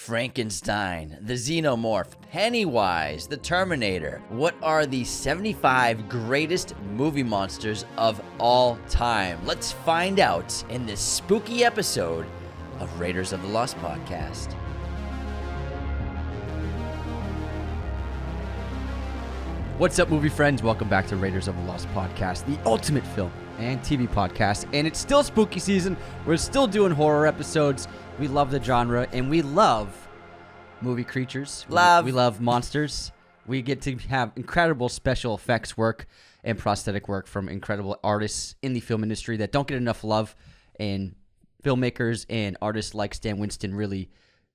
Frankenstein, the Xenomorph, Pennywise, the Terminator. What are the 75 greatest movie monsters of all time? Let's find out in this spooky episode of Raiders of the Lost podcast. What's up, movie friends? Welcome back to Raiders of the Lost podcast, the ultimate film and TV podcast. And it's still spooky season. We're still doing horror episodes. We love the genre, and we love movie creatures. We love monsters. We get to have incredible special effects work and prosthetic work from incredible artists in the film industry that don't get enough love, and filmmakers and artists like Stan Winston really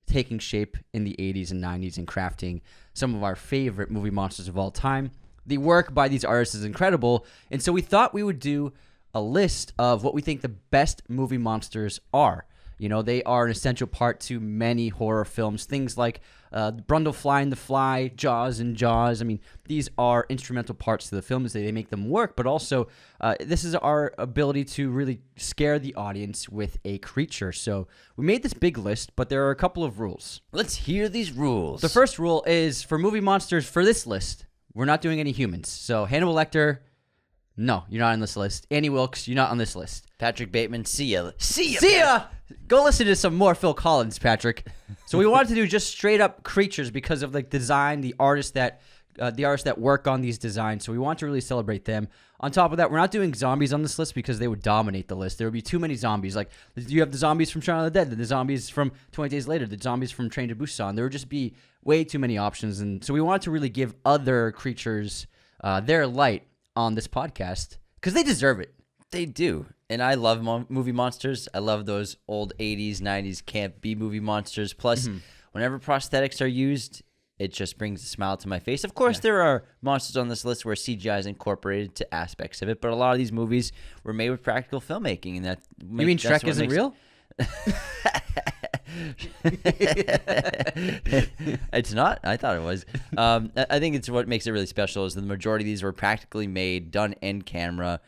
taking shape in the 80s and 90s and crafting some of our favorite movie monsters of all time. The work by these artists is incredible, and so we thought we would do a list of what we think the best movie monsters are. You know, they are an essential part to many horror films. Things like Brundlefly and The Fly, Jaws and Jaws. I mean, these are instrumental parts to the films. They make them work, but also this is our ability to really scare the audience with a creature. So we made this big list, but there are a couple of rules. Let's hear these rules. The first rule is for movie monsters for this list, we're not doing any humans. So Hannibal Lecter, no, you're not on this list. Annie Wilkes, you're not on this list. Patrick Bateman, see ya. See ya! Go listen to some more Phil Collins, Patrick. So we wanted to do just straight up creatures because of the design, the artists that work on these designs. So we want to really celebrate them. On top of that, we're not doing zombies on this list because they would dominate the list. There would be too many zombies. Like, you have the zombies from Shaun of the Dead, the zombies from 20 Days Later, the zombies from Train to Busan. There would just be way too many options. And so we wanted to really give other creatures their light on this podcast because they deserve it. They do. And I love movie monsters. I love those old 80s, 90s camp B-movie monsters. Plus, whenever prosthetics are used, it just brings a smile to my face. Of course, there are monsters on this list where CGI is incorporated to aspects of it, but a lot of these movies were made with practical filmmaking. And you mean Shrek isn't real? It's not. I thought it was. I think it's what makes it really special is the majority of these were practically made, done in camera.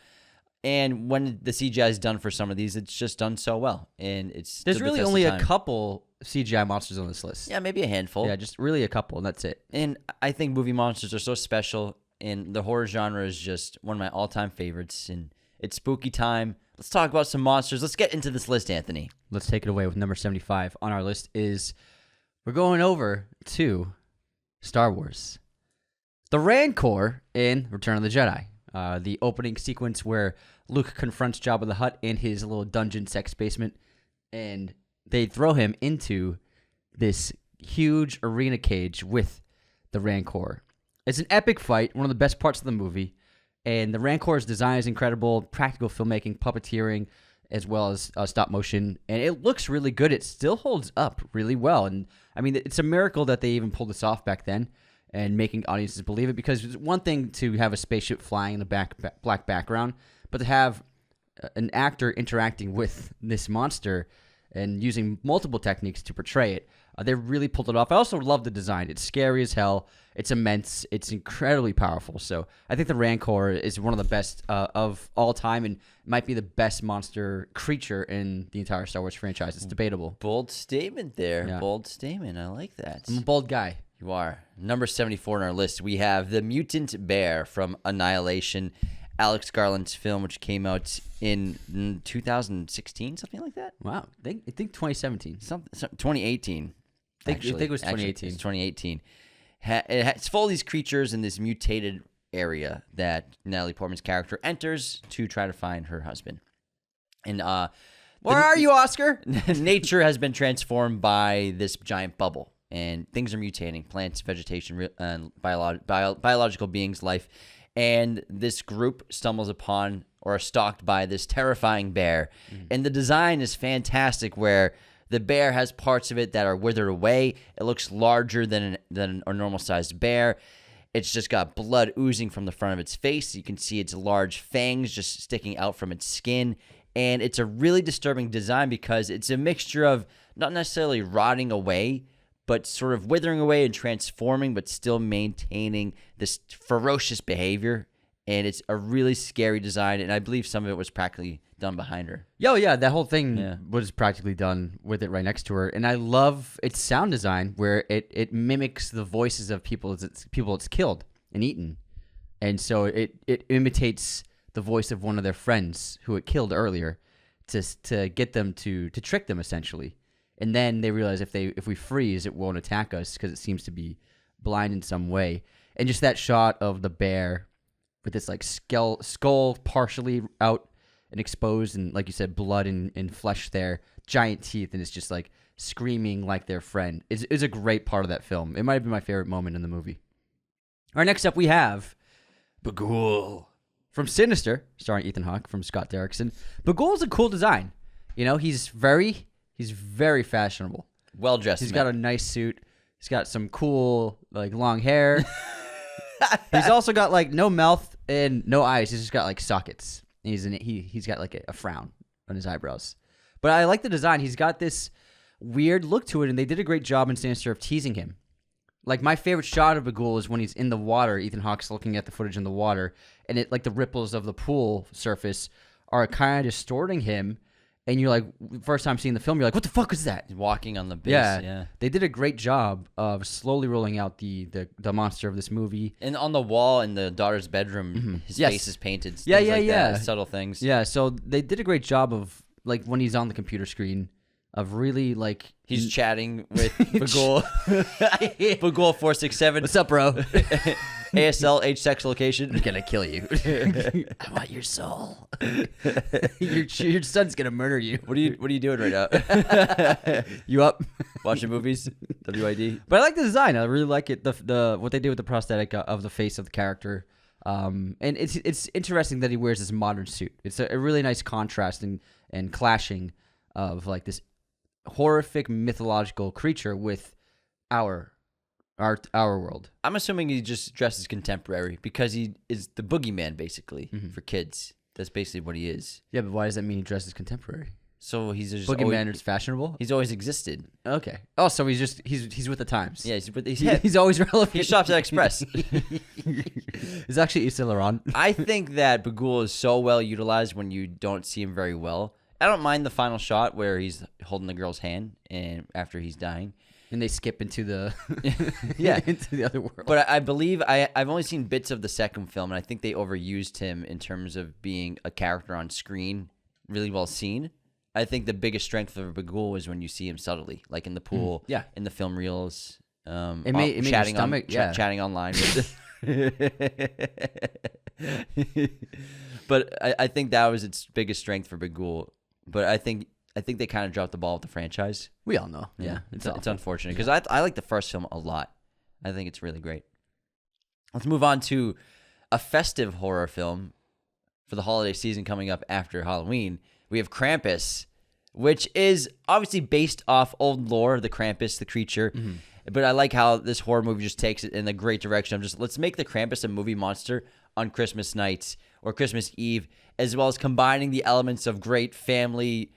And when the CGI is done for some of these, it's just done so well. And there's really only a couple CGI monsters on this list. Yeah, maybe a handful. Yeah, just really a couple, and that's it. And I think movie monsters are so special, and the horror genre is just one of my all-time favorites. And it's spooky time. Let's talk about some monsters. Let's get into this list, Anthony. Let's take it away with number 75 on our list is we're going over to Star Wars. The Rancor in Return of the Jedi. The opening sequence where Luke confronts Jabba the Hutt in his little dungeon sex basement, and they throw him into this huge arena cage with the Rancor. It's an epic fight, one of the best parts of the movie, and the Rancor's design is incredible, practical filmmaking, puppeteering, as well as stop motion, and it looks really good. It still holds up really well, and I mean, it's a miracle that they even pulled this off back then and making audiences believe it, because it's one thing to have a spaceship flying in the black background, but to have an actor interacting with this monster and using multiple techniques to portray it, they really pulled it off. I also love the design. It's scary as hell. It's immense. It's incredibly powerful. So I think the Rancor is one of the best of all time and might be the best monster creature in the entire Star Wars franchise. It's debatable. Bold statement there. Yeah. Bold statement. I like that. I'm a bold guy. You are. Number 74 on our list, we have the Mutant Bear from Annihilation, Alex Garland's film, which came out in 2016, something like that. Wow. I think 2017. 2018. I think it was 2018. It's 2018. It's full of these creatures in this mutated area that Natalie Portman's character enters to try to find her husband. And where are you, Oscar? Nature has been transformed by this giant bubble. And things are mutating, plants, vegetation, and biological beings, life. And this group stumbles upon or are stalked by this terrifying bear. And the design is fantastic where the bear has parts of it that are withered away. It looks larger than a normal-sized bear. It's just got blood oozing from the front of its face. You can see its large fangs just sticking out from its skin. And it's a really disturbing design because it's a mixture of not necessarily rotting away, but sort of withering away and transforming, but still maintaining this ferocious behavior. and it's a really scary design, and I believe some of it was practically done behind her. Yo, yeah, that whole thing was practically done with it right next to her, and I love its sound design where it mimics the voices of people it's killed and eaten, and so it imitates the voice of one of their friends who it killed earlier to get them to trick them essentially, and then they realize if we freeze, it won't attack us because it seems to be blind in some way, and just that shot of the bear with this like skull partially out and exposed, and like you said, blood and flesh there, giant teeth, and it's just like screaming like their friend. It's a great part of that film. It might have been my favorite moment in the movie. All right, next up we have Bagul from Sinister, starring Ethan Hawke, from Scott Derrickson. Bagul is a cool design. You know, he's very fashionable. Well dressed. He's got a nice suit. He's got some cool like long hair. He's also got like no mouth and no eyes. He's just got like sockets. He's got like a frown on his eyebrows. But I like the design. He's got this weird look to it, and they did a great job in Sinister of teasing him. Like my favorite shot of Bagul is when he's in the water. Ethan Hawke's looking at the footage in the water, and it like the ripples of the pool surface are kind of distorting him. And you're like, first time seeing the film, you're like, what the fuck is that? Walking on the base. Yeah. They did a great job of slowly rolling out the monster of this movie. And on the wall in the daughter's bedroom, his face is painted. Yeah. Subtle things. Yeah, so they did a great job of, like, when he's on the computer screen, of really, like... He's chatting with Bagul. Bagul 467. What's up, bro? ASL, age, sex, location. I'm gonna kill you. I want your soul. your son's gonna murder you. What are you doing right now? You up? Watching movies? WID? But I like the design. I really like it. The what they did with the prosthetic of the face of the character. And it's interesting that he wears this modern suit. It's a really nice contrast and clashing of like this horrific mythological creature with our world. I'm assuming he just dresses contemporary because he is the boogeyman basically for kids. That's basically what he is. Yeah, but why does that mean he dresses contemporary? So he's just boogeyman is fashionable. He's always existed. Okay. Oh, so he's with the times. Yeah, he's always relevant. He shops at Express. It's actually Yves Saint Laurent. I think that Bagul is so well utilized when you don't see him very well. I don't mind the final shot where he's holding the girl's hand and after he's dying. And they skip into the into the other world. But I believe I've only seen bits of the second film, and I think they overused him in terms of being a character on screen, really well seen. I think the biggest strength of Bagul is when you see him subtly, like in the pool, in the film reels, it made chatting your stomach, chatting online. But I think that was its biggest strength for Bagul. But I think they kind of dropped the ball with the franchise. We all know. Yeah, it's unfortunate because I like the first film a lot. I think it's really great. Let's move on to a festive horror film for the holiday season coming up after Halloween. We have Krampus, which is obviously based off old lore, the Krampus, the creature. But I like how this horror movie just takes it in a great direction of just let's make the Krampus a movie monster on Christmas nights or Christmas Eve, as well as combining the elements of great family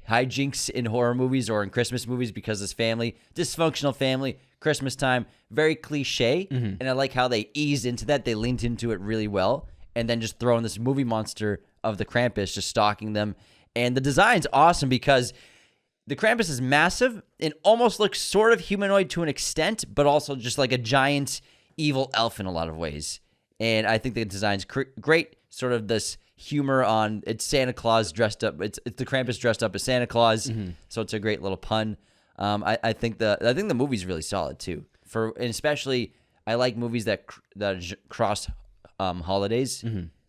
hijinks in horror movies or in Christmas movies because this family, dysfunctional family, Christmas time, very cliche. And I like how they eased into that. They leaned into it really well. And then just throwing this movie monster of the Krampus, just stalking them. And the design's awesome because the Krampus is massive and almost looks sort of humanoid to an extent, but also just like a giant evil elf in a lot of ways. And I think the design's great, sort of this humor on it's Santa Claus dressed up. It's the Krampus dressed up as Santa Claus, so it's a great little pun. I think the movie's really solid too. And especially I like movies that cross holidays,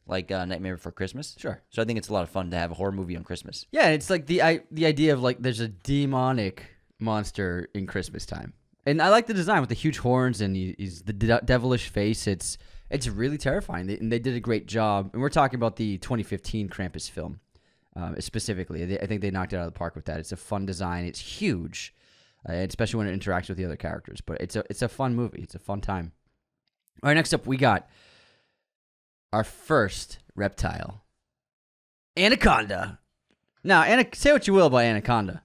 like Nightmare Before Christmas. Sure. So I think it's a lot of fun to have a horror movie on Christmas. Yeah, it's like the idea of like there's a demonic monster in Christmas time, and I like the design with the huge horns and he's the devilish face. It's really terrifying, and they did a great job. And we're talking about the 2015 Krampus film specifically. I think they knocked it out of the park with that. It's a fun design. It's huge, especially when it interacts with the other characters. But it's a fun movie. It's a fun time. All right, next up we got our first reptile, Anaconda. Now, say what you will about Anaconda.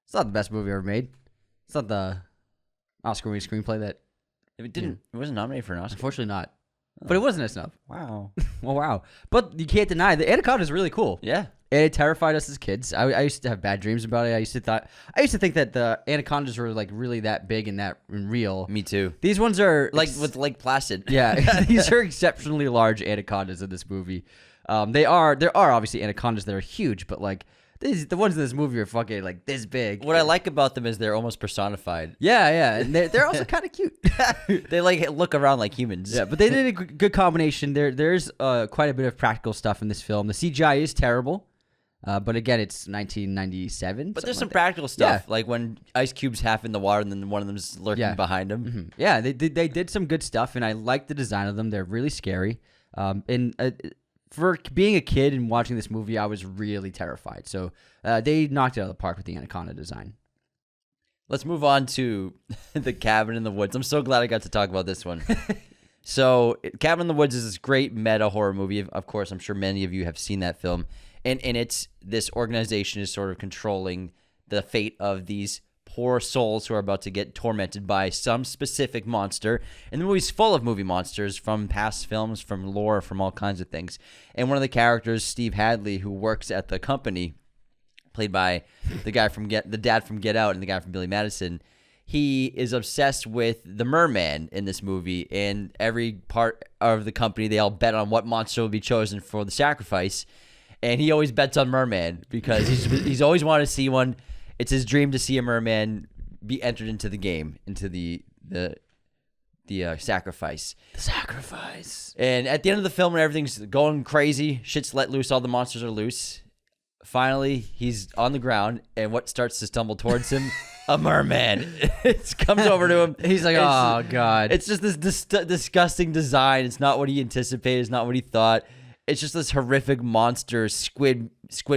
It's not the best movie ever made. It's not the Oscar-winning screenplay that it wasn't nominated for an Oscar. Unfortunately not. but it wasn't a snub. Wow. Well, wow. But you can't deny the Anaconda is really cool. Yeah. It terrified us as kids. I used to have bad dreams about it. I used to think that the anacondas were like really that big and that real. Me too. These ones are With Lake Placid. Yeah, these are exceptionally large anacondas in this movie. There are obviously anacondas that are huge, but like the ones in this movie are fucking like this big. What I like about them is they're almost personified. Yeah, and they're also kind of cute. They like look around like humans. Yeah, but they did a good combination. There's quite a bit of practical stuff in this film. The CGI is terrible, but again, it's 1997. But there's some like practical stuff, like when ice cubes half in the water and then one of them's lurking behind them. Mm-hmm. Yeah, they did some good stuff, and I like the design of them. They're really scary. For being a kid and watching this movie, I was really terrified. So they knocked it out of the park with the Anaconda design. Let's move on to The Cabin in the Woods. I'm so glad I got to talk about this one. So Cabin in the Woods is this great meta horror movie. Of course, I'm sure many of you have seen that film. And in it, this organization is sort of controlling the fate of these poor souls who are about to get tormented by some specific monster. And the movie's full of movie monsters from past films, from lore, from all kinds of things. And one of the characters, Steve Hadley, who works at the company, played by the dad from Get Out and the guy from Billy Madison, he is obsessed with the merman in this movie. And every part of the company, they all bet on what monster will be chosen for the sacrifice. And he always bets on merman because he's always wanted to see one. It's his dream to see a merman be entered into the game, into the sacrifice. The sacrifice. And at the end of the film, when everything's going crazy, shit's let loose, all the monsters are loose. Finally, he's on the ground, and what starts to stumble towards him? A merman. It comes over to him. He's like, oh, God. It's just this disgusting design. It's not what he anticipated. It's not what he thought. It's just this horrific monster squid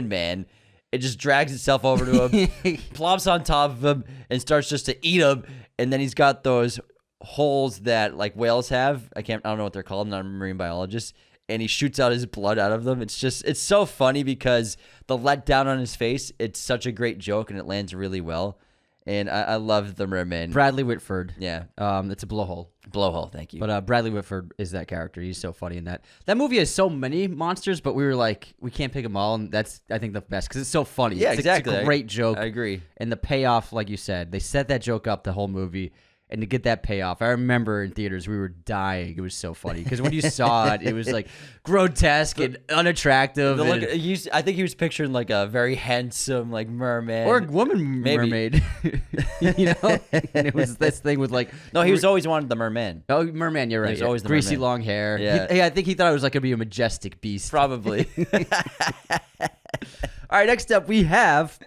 man. It just drags itself over to him, plops on top of him, and starts just to eat him. And then he's got those holes that like whales have. I don't know what they're called. I'm not a marine biologist. And he shoots out his blood out of them. It's so funny because the letdown on his face, it's such a great joke and it lands really well. And I love the merman. Bradley Whitford. Yeah. It's a blowhole. Blowhole, thank you. But Bradley Whitford is that character. He's so funny in that. That movie has so many monsters, but we were like, we can't pick them all. And that's, I think, the best because it's so funny. Yeah, it's exactly. It's a great joke. I agree. And the payoff, like you said, they set that joke up the whole movie. And to get that payoff, I remember in theaters, we were dying. It was so funny. Because when you saw it, it was like grotesque and unattractive. I think he was picturing like a very handsome like merman. Or a woman mermaid. You know? And it was this thing with like... No, he was always wanted the merman. Oh, merman, you're right. He was always the greasy merman. long hair. Yeah. I think he thought it was like going to be a majestic beast. Probably. All right, next up we have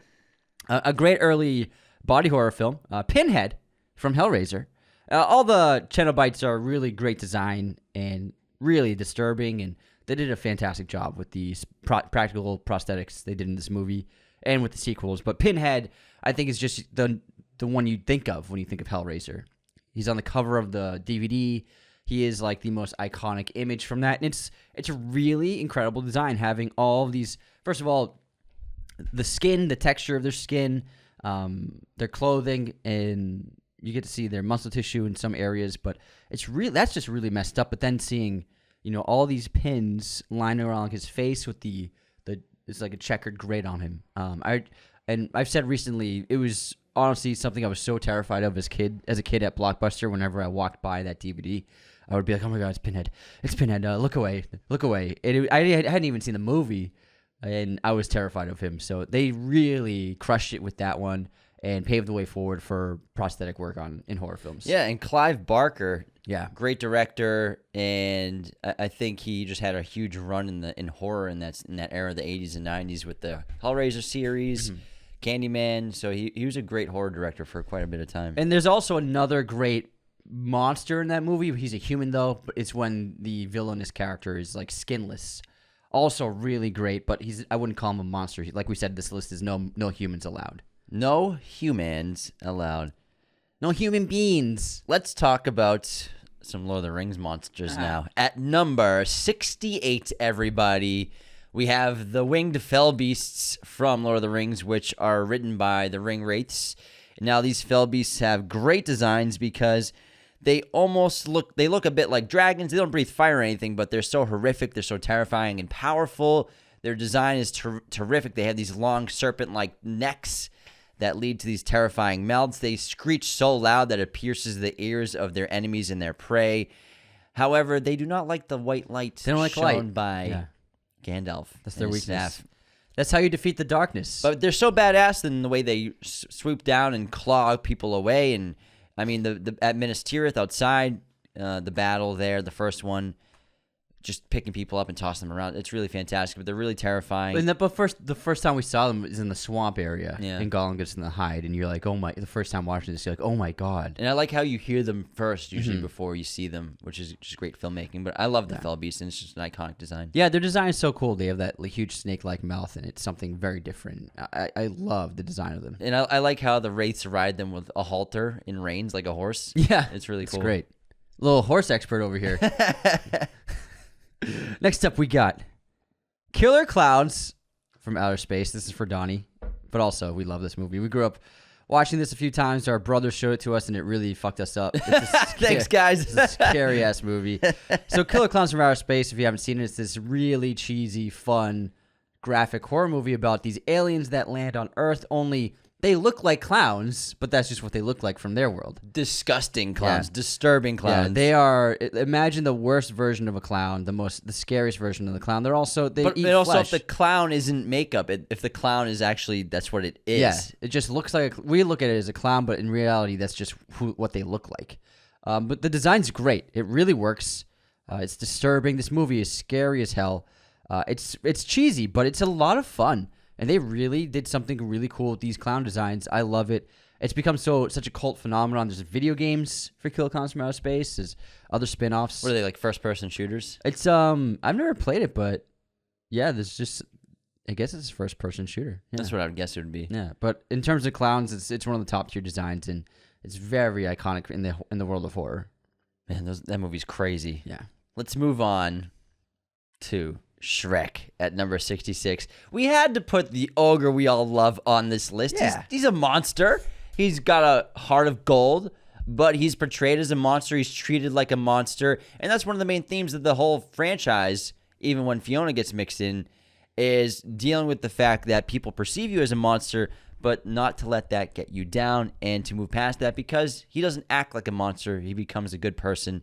a great early body horror film, Pinhead from Hellraiser. All the Cenobites are really great design and really disturbing, and they did a fantastic job with the practical prosthetics they did in this movie and with the sequels. But Pinhead, I think, is just the one you think of when you think of Hellraiser. He's on the cover of the DVD. He is like the most iconic image from that, and it's a really incredible design, having all of these. First of all, the skin, the texture of their skin, their clothing, and you get to see their muscle tissue in some areas, but that's just really messed up. But then seeing, all these pins lying around his face with it's like a checkered grid on him. I've said recently, it was honestly something I was so terrified of as a kid at Blockbuster. Whenever I walked by that DVD, I would be like, "Oh my God, it's Pinhead! It's Pinhead! Look away! Look away!" I hadn't even seen the movie, and I was terrified of him. So they really crushed it with that one and paved the way forward for prosthetic work in horror films. Yeah, and Clive Barker, great director, and I think he just had a huge run in horror in that era of the 80s and 90s with the Hellraiser series, Candyman. So he was a great horror director for quite a bit of time. And there's also another great monster in that movie. He's a human though, but it's when the villainous character is like skinless. Also really great, but I wouldn't call him a monster. Like we said, this list is no humans allowed. No humans allowed. No human beings. Let's talk about some Lord of the Rings monsters now. At number 68, everybody, we have the winged fell beasts from Lord of the Rings, which are written by the Ring Wraiths. Now, these fell beasts have great designs because they look a bit like dragons. They don't breathe fire or anything, but they're so horrific. They're so terrifying and powerful. Their design is terrific. They have these long serpent-like necks that lead to these terrifying mouths. They screech so loud that it pierces the ears of their enemies and their prey. However, they do not like the white light shown by Gandalf. That's their weakness. Staff. That's how you defeat the darkness. But they're so badass in the way they swoop down and claw people away. And I mean, at Minas Tirith outside, the battle there, the first one, just picking people up and tossing them around. It's really fantastic, but they're really terrifying. But the first time we saw them is in the swamp area, and Gollum gets in the hide, and you're like, oh my! The first time watching this, you're like, oh my god! And I like how you hear them first, usually before you see them, which is just great filmmaking. But I love the fell beast, and it's just an iconic design. Yeah, their design is so cool. They have that huge snake-like mouth, and it's something very different. I love the design of them. And I like how the wraiths ride them with a halter in reins, like a horse. Yeah, it's really cool. It's great. Little horse expert over here. Next up, we got Killer Clowns from Outer Space. This is for Donnie, but also we love this movie. We grew up watching this a few times. Our brother showed it to us, and it really fucked us up. Thanks, guys. It's a scary-ass movie. So Killer Clowns from Outer Space, if you haven't seen it, it's this really cheesy, fun, graphic horror movie about these aliens that land on Earth, only they look like clowns, but that's just what they look like from their world. Disgusting clowns, disturbing clowns. Yeah, they are. Imagine the worst version of a clown, the scariest version of the clown. They eat flesh. If the clown isn't makeup, if the clown is actually that's what it is. Yeah, it just looks like we look at it as a clown, but in reality, that's just what they look like. But the design's great. It really works. It's disturbing. This movie is scary as hell. It's cheesy, but it's a lot of fun. And they really did something really cool with these clown designs. I love it. It's become such a cult phenomenon. There's video games for Killer Clowns from Outer Space. There's other spin-offs. What are they, like first-person shooters? It's I've never played it, but yeah, I guess it's a first-person shooter. Yeah. That's what I would guess it would be. Yeah, but in terms of clowns, it's one of the top-tier designs, and it's very iconic in the world of horror. Man, that movie's crazy. Yeah. Let's move on to Shrek at number 66. We had to put the ogre we all love on this list. Yeah. He's a monster. He's got a heart of gold, but he's portrayed as a monster. He's treated like a monster. And that's one of the main themes of the whole franchise, even when Fiona gets mixed in, is dealing with the fact that people perceive you as a monster, but not to let that get you down and to move past that, because he doesn't act like a monster. He becomes a good person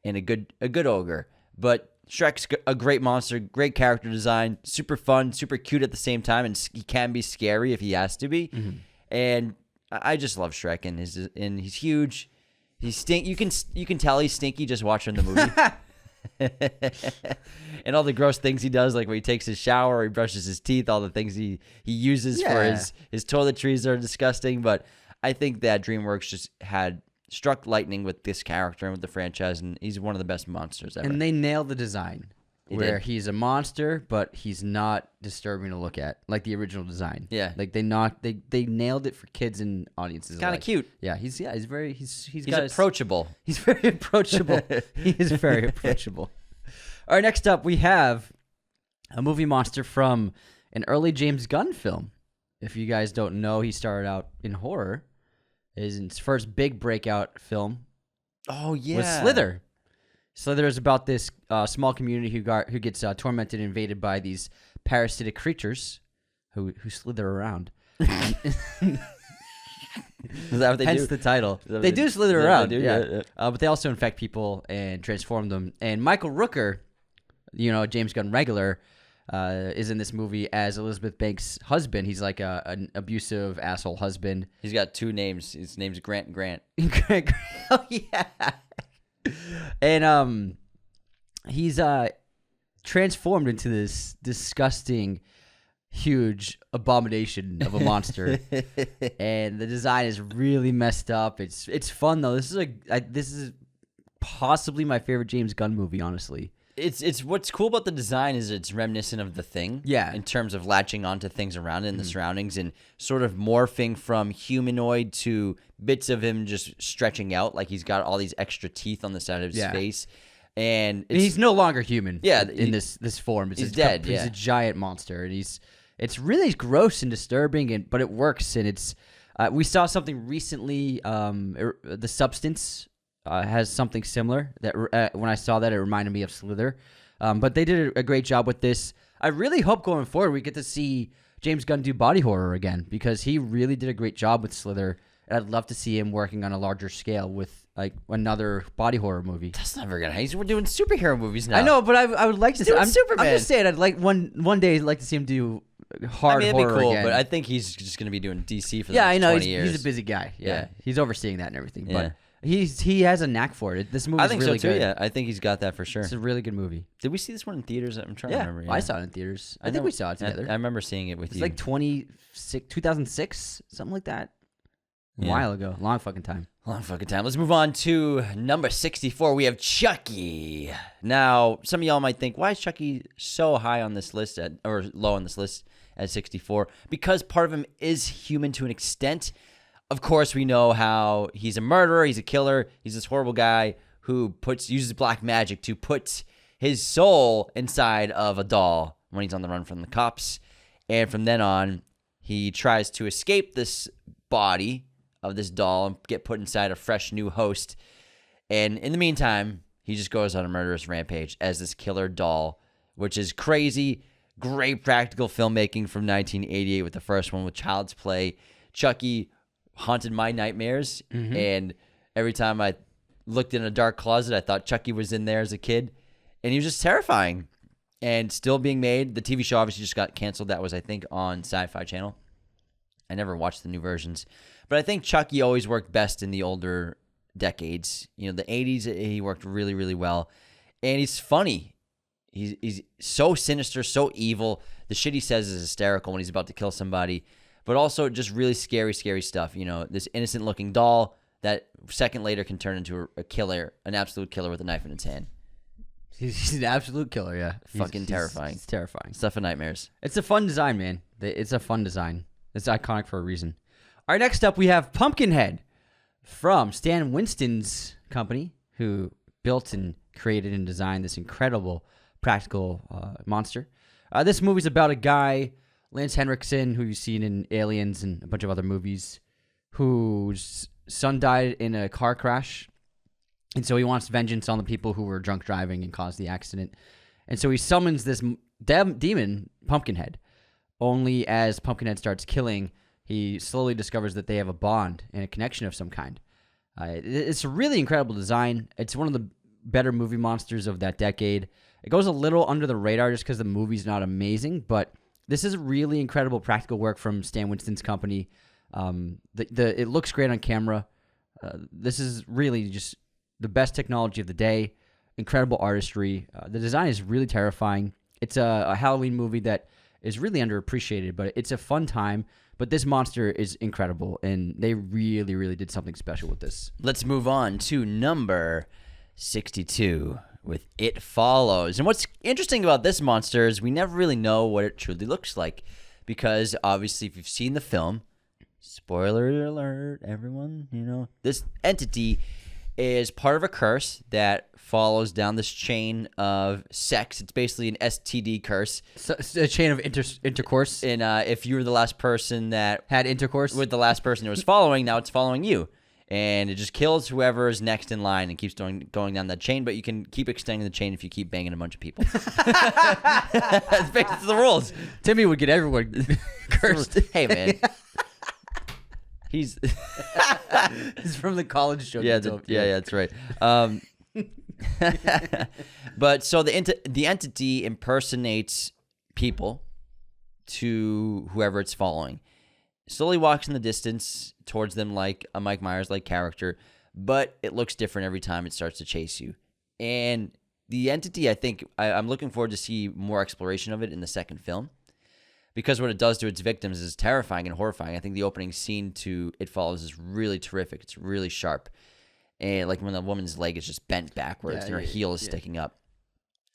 and a good ogre. But Shrek's a great monster, great character design, super fun, super cute at the same time, and he can be scary if he has to be. Mm-hmm. And I just love Shrek, and he's huge. He's stink. You can tell he's stinky just watching the movie. And all the gross things he does, like when he takes his shower, or he brushes his teeth, all the things he uses for his toiletries are disgusting. But I think that DreamWorks just had struck lightning with this character and with the franchise, and he's one of the best monsters ever. And they nailed the design, where he's a monster, but he's not disturbing to look at, like the original design. Yeah, like they nailed it for kids and audiences. Kind of cute. Yeah, he's approachable. He's very approachable. He is very approachable. All right, next up we have a movie monster from an early James Gunn film. If you guys don't know, he started out in horror. His first big breakout film was Slither. Slither is about this small community who gets tormented and invaded by these parasitic creatures who slither around. Is that what they do? Hence the title. They do slither around, yeah. But they also infect people and transform them. And Michael Rooker, James Gunn regular, is in this movie as Elizabeth Banks' husband. He's like an abusive asshole husband. He's got two names. His name's Grant. Oh yeah. And he's transformed into this disgusting, huge abomination of a monster. And the design is really messed up. It's fun though. This is possibly my favorite James Gunn movie, honestly. It's what's cool about the design is it's reminiscent of The Thing. Yeah. In terms of latching onto things around it and the surroundings, and sort of morphing from humanoid to bits of him just stretching out, like he's got all these extra teeth on the side of his face. And he's no longer human. Yeah, in this form. He's dead. He's a giant monster, and it's really gross and disturbing, but it works. And it's we saw something recently, The Substance. has something similar. That when I saw that, it reminded me of Slither. But they did a great job with this. I really hope going forward we get to see James Gunn do body horror again, because he really did a great job with Slither. And I'd love to see him working on a larger scale with like another body horror movie. That's never gonna happen. We're doing superhero movies now. I know, but I would like to see Superman. I'm just saying, I'd like one day I'd like to see him do hard it'd horror be cool, again. but I think he's just gonna be doing DC for the next I know 20 years. he's a busy guy. Yeah, he's overseeing that and everything. Yeah. But he has a knack for it. This movie, I think really so too. good. Yeah, I think he's got that for sure. It's a really good movie. Did we see this one in theaters? I'm trying to remember. Yeah, I saw it in theaters. I think we saw it together. I remember seeing it with you. It's like 2006, something like that. A while ago. Long fucking time. Long fucking time. Let's move on to number 64. We have Chucky. Now, some of y'all might think, why is Chucky so high on this list or low on this list at 64? Because part of him is human to an extent. Of course, we know how he's a murderer, he's a killer, he's this horrible guy who uses black magic to put his soul inside of a doll when he's on the run from the cops. And from then on, he tries to escape this body of this doll and get put inside a fresh new host. And in the meantime, he just goes on a murderous rampage as this killer doll, which is crazy. Great practical filmmaking from 1988 with the first one with Child's Play. Chucky haunted my nightmares, and every time I looked in a dark closet, I thought Chucky was in there as a kid, and he was just terrifying. And still being made. The TV show obviously just got canceled. That was, I think, on Sci-Fi Channel. I never watched the new versions. But I think Chucky always worked best in the older decades. You know, the 80s, he worked really, really well. And he's funny. He's so sinister, so evil. The shit he says is hysterical when he's about to kill somebody. But also just really scary, scary stuff. You know, this innocent-looking doll that second later can turn into a killer, an absolute killer with a knife in its hand. He's an absolute killer, yeah. Fucking terrifying. It's terrifying. Stuff of nightmares. It's a fun design, man. It's a fun design. It's iconic for a reason. All right, next up we have Pumpkinhead from Stan Winston's company, who built and created and designed this incredible practical monster. This movie's about a guy, Lance Henriksen, who you've seen in Aliens and a bunch of other movies, whose son died in a car crash. And so he wants vengeance on the people who were drunk driving and caused the accident. And so he summons this demon, Pumpkinhead. Only as Pumpkinhead starts killing, he slowly discovers that they have a bond and a connection of some kind. It's a really incredible design. It's one of the better movie monsters of that decade. It goes a little under the radar just because the movie's not amazing, but this is really incredible practical work from Stan Winston's company. It looks great on camera. This is really just the best technology of the day, incredible artistry. The design is really terrifying. It's a Halloween movie that is really underappreciated, but it's a fun time. But this monster is incredible, and they really, really did something special with this. Let's move on to number 62 with It Follows. And what's interesting about this monster is we never really know what it truly looks like, because obviously if you've seen the film, spoiler alert, everyone, you know, this entity is part of a curse that follows down this chain of sex. It's basically an STD curse. So, a chain of intercourse. And if you were the last person that had intercourse with the last person it was following, now it's following you. And it just kills whoever is next in line and keeps going down that chain, but you can keep extending the chain if you keep banging a bunch of people. That's basically the rules. Timmy would get everyone cursed. Hey, man. He's from the college show. Yeah, that's right. But so the entity impersonates people to whoever it's following. Slowly walks in the distance towards them like a Mike Myers-like character, but it looks different every time it starts to chase you. And the entity, I think, I'm looking forward to see more exploration of it in the second film, because what it does to its victims is terrifying and horrifying. I think the opening scene to It Follows is really terrific. It's really sharp. And like when the woman's leg is just bent backwards and her heel is sticking up.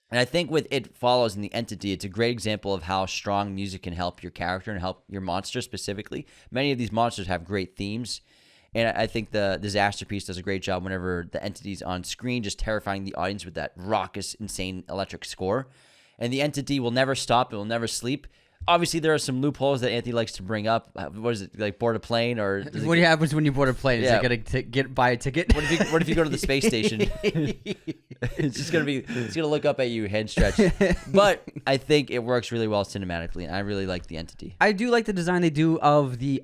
And I think with It Follows and the entity, it's a great example of how strong music can help your character and help your monster specifically. Many of these monsters have great themes. And I think the Disaster Piece does a great job whenever the entity's on screen, just terrifying the audience with that raucous, insane electric score. And the entity will never stop. It will never sleep. obviously there are some loopholes that Anthony likes to bring up. What is it, like board a plane or? What happens when you board a plane? Is it gonna buy a ticket? What if you go to the space station? It's gonna look up at you, head stretch. But I think it works really well cinematically, and I really like the entity. I do like the design they do of the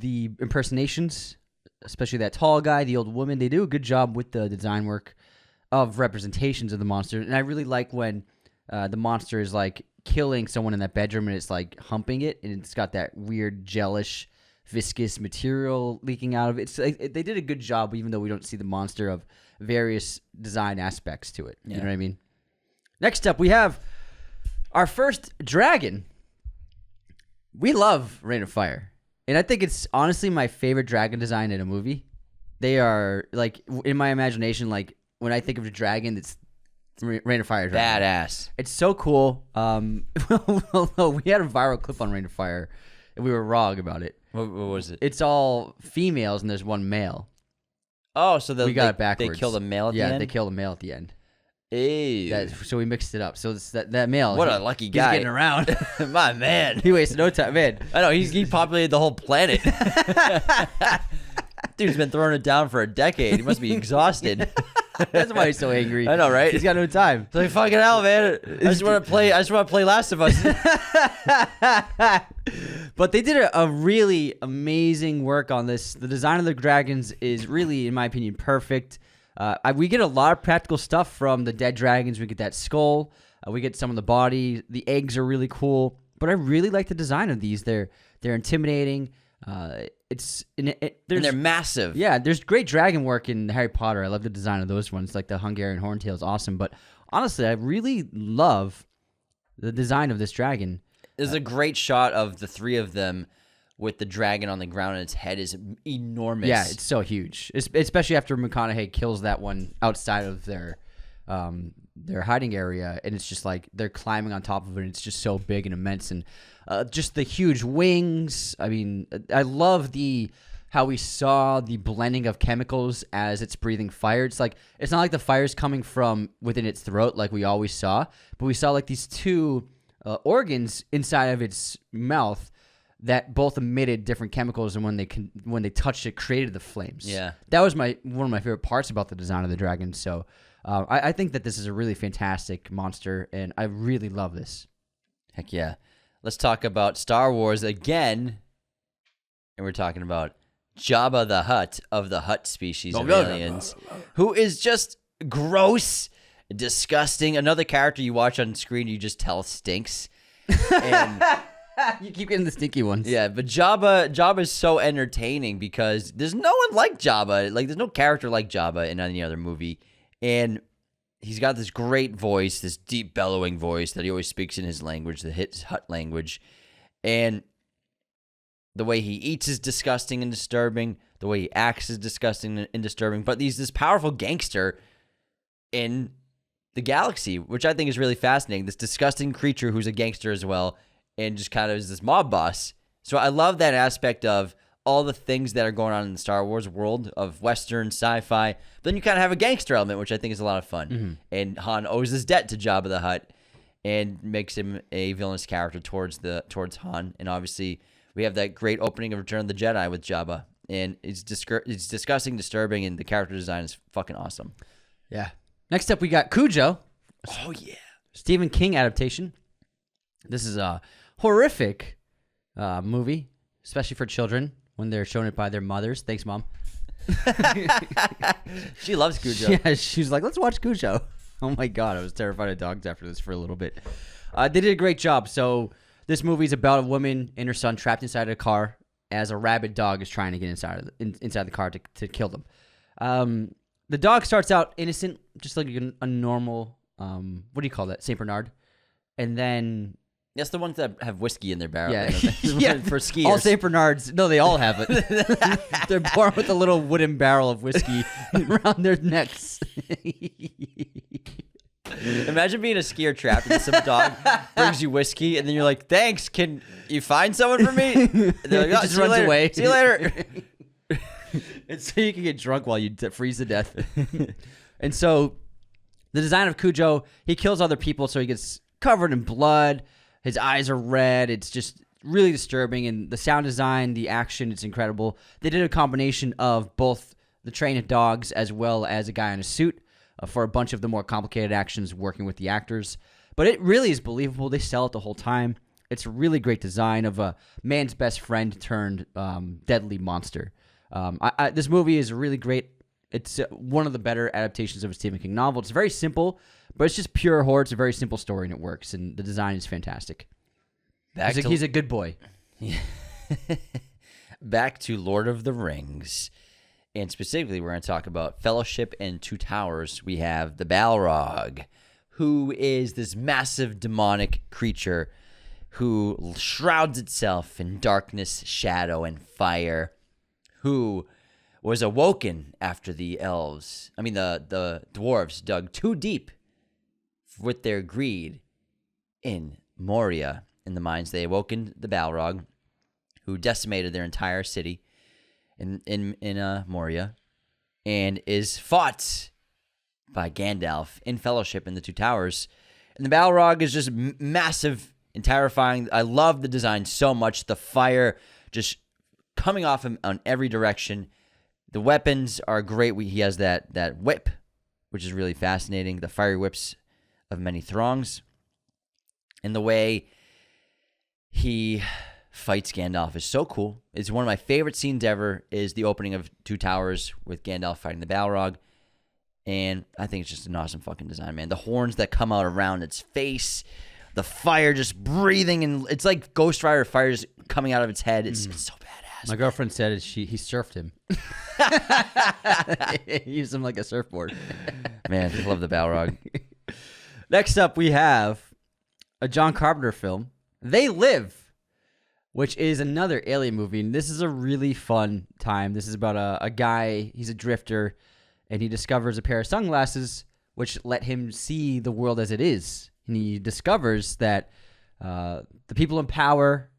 impersonations, especially that tall guy, the old woman. They do a good job with the design work of representations of the monster, and I really like when the monster is like killing someone in that bedroom and it's like humping it, and it's got that weird gelish, viscous material leaking out of it. They did a good job, even though we don't see the monster, of various design aspects to it. You know what I mean? Next up, we have our first dragon. We love Rain of Fire, and I think it's honestly my favorite dragon design in a movie. They are, like, in my imagination, like, when I think of a dragon, it's Rain of Fire dragon. Badass. It's so cool. We had a viral clip on Rain of Fire, and we were wrong about it. What was it? It's all females, and there's one male. Oh, so we got it backwards. They killed a male at the end? Yeah, they killed a male at the end. Ew. So we mixed it up. So it's that male. What a lucky guy. He's getting around. My man. He wasted no time, man. I know, he populated the whole planet. Dude's been throwing it down for a decade. He must be exhausted. That's why he's so angry. I know, right? He's got no time. It's like, fucking hell, man. I just want to play Last of Us. But they did a really amazing work on this. The design of the dragons is really, in my opinion, perfect. We get a lot of practical stuff from the dead dragons. We get that skull. We get some of the body. The eggs are really cool. But I really like the design of these. They're intimidating. And they're massive. Yeah, there's great dragon work in Harry Potter. I love the design of those ones. Like the Hungarian horntail is awesome. But honestly, I really love the design of this dragon. There's a great shot of the three of them with the dragon on the ground, and its head is enormous. Yeah, it's so huge, especially after McConaughey kills that one outside of their hiding area, and it's just like they're climbing on top of it. And it's just so big and immense, and just the huge wings. I mean, I love how we saw the blending of chemicals as it's breathing fire. It's like, it's not like the fire's coming from within its throat like we always saw, but we saw like these two organs inside of its mouth that both emitted different chemicals, and when they touched it, created the flames. Yeah, that was one of my favorite parts about the design of the dragon. So I think that this is a really fantastic monster, and I really love this. Heck yeah. Let's talk about Star Wars again, and we're talking about Jabba the Hutt of the Hutt species of aliens, who is just gross, disgusting. Another character you watch on screen, you just tell stinks. And you keep getting the stinky ones. Yeah, but Jabba is so entertaining because there's no one like Jabba. Like, there's no character like Jabba in any other movie. And he's got this great voice, this deep bellowing voice that he always speaks in his language, the Hutt language. And the way he eats is disgusting and disturbing. The way he acts is disgusting and disturbing. But he's this powerful gangster in the galaxy, which I think is really fascinating. This disgusting creature who's a gangster as well, and just kind of is this mob boss. So I love that aspect of all the things that are going on in the Star Wars world of Western sci-fi. But then you kind of have a gangster element, which I think is a lot of fun. Mm-hmm. And Han owes his debt to Jabba the Hutt and makes him a villainous character towards Han. And obviously, we have that great opening of Return of the Jedi with Jabba. And it's disgusting, disturbing, and the character design is fucking awesome. Yeah. Next up, we got Cujo. Oh, yeah. Stephen King adaptation. This is a horrific movie, especially for children when they're shown it by their mothers. Thanks, Mom. She loves Cujo. Yeah, she's like, let's watch Cujo. Oh, my God. I was terrified of dogs after this for a little bit. They did a great job. So this movie is about a woman and her son trapped inside a car as a rabid dog is trying to get inside the car to kill them. The dog starts out innocent, just like a normal, what do you call that? St. Bernard. And then... That's the ones that have whiskey in their barrel. Yeah, yeah. For skiers. All St. Bernards, no, they all have it. They're born with a little wooden barrel of whiskey around their necks. Imagine being a skier trapped and some dog brings you whiskey, and then you're like, thanks, can you find someone for me? And they're like, oh, just runs away. See you later. And so you can get drunk while you freeze to death. And so the design of Cujo, he kills other people, so he gets covered in blood. His eyes are red. It's just really disturbing. And the sound design, the action, it's incredible. They did a combination of both the trained dogs as well as a guy in a suit for a bunch of the more complicated actions working with the actors. But it really is believable. They sell it the whole time. It's a really great design of a man's best friend turned deadly monster. This movie is really great. It's one of the better adaptations of a Stephen King novel. It's very simple, but it's just pure horror. It's a very simple story, and it works. And the design is fantastic. He's a good boy. Back to Lord of the Rings. And specifically, we're going to talk about Fellowship and Two Towers. We have the Balrog, who is this massive demonic creature who shrouds itself in darkness, shadow, and fire, who was awoken after the dwarves dug too deep with their greed in Moria. In the mines, they awoken the Balrog, who decimated their entire city in Moria, and is fought by Gandalf in Fellowship in the Two Towers. And the Balrog is just massive and terrifying. I love the design so much. The fire just coming off him on every direction. The weapons are great. He has that whip, which is really fascinating. The fiery whips of many throngs. And the way he fights Gandalf is so cool. It's one of my favorite scenes ever, is the opening of Two Towers with Gandalf fighting the Balrog. And I think it's just an awesome fucking design, man. The horns that come out around its face, the fire just breathing, and it's like Ghost Rider fire just coming out of its head. It's so badass. My girlfriend said he surfed him. He used him like a surfboard. Man, I love the Balrog. Next up, we have a John Carpenter film, They Live, which is another alien movie. And this is a really fun time. This is about a guy, he's a drifter, and he discovers a pair of sunglasses which let him see the world as it is. And he discovers that the people in power,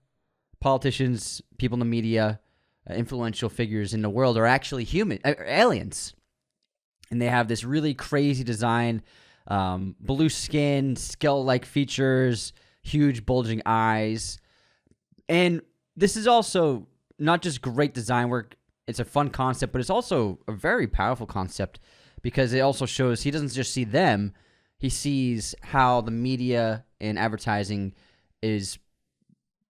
politicians, people in the media, influential figures in the world are actually aliens. And they have this really crazy design, blue skin, skull-like features, huge bulging eyes. And this is also not just great design work, it's a fun concept, but it's also a very powerful concept because it also shows he doesn't just see them, he sees how the media and advertising is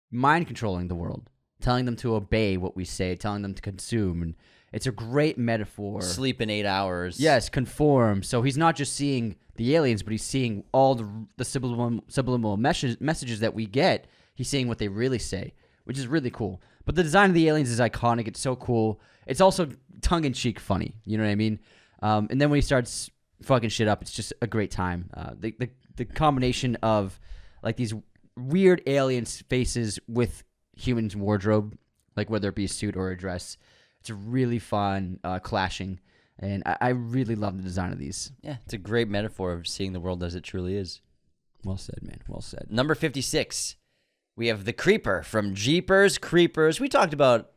mind controlling the world, telling them to obey what we say, telling them to consume. And it's a great metaphor. Sleep in 8 hours. Yes, conform. So he's not just seeing the aliens, but he's seeing all the subliminal messages that we get. He's seeing what they really say, which is really cool. But the design of the aliens is iconic. It's so cool. It's also tongue-in-cheek funny. You know what I mean? And then when he starts fucking shit up, it's just a great time. The combination of like these weird alien faces with humans' wardrobe, like whether it be a suit or a dress, it's really fun clashing. And I really love the design of these. Yeah, it's a great metaphor of seeing the world as it truly is. Well said, man. Well said. Number 56. We have The Creeper from Jeepers Creepers. We talked about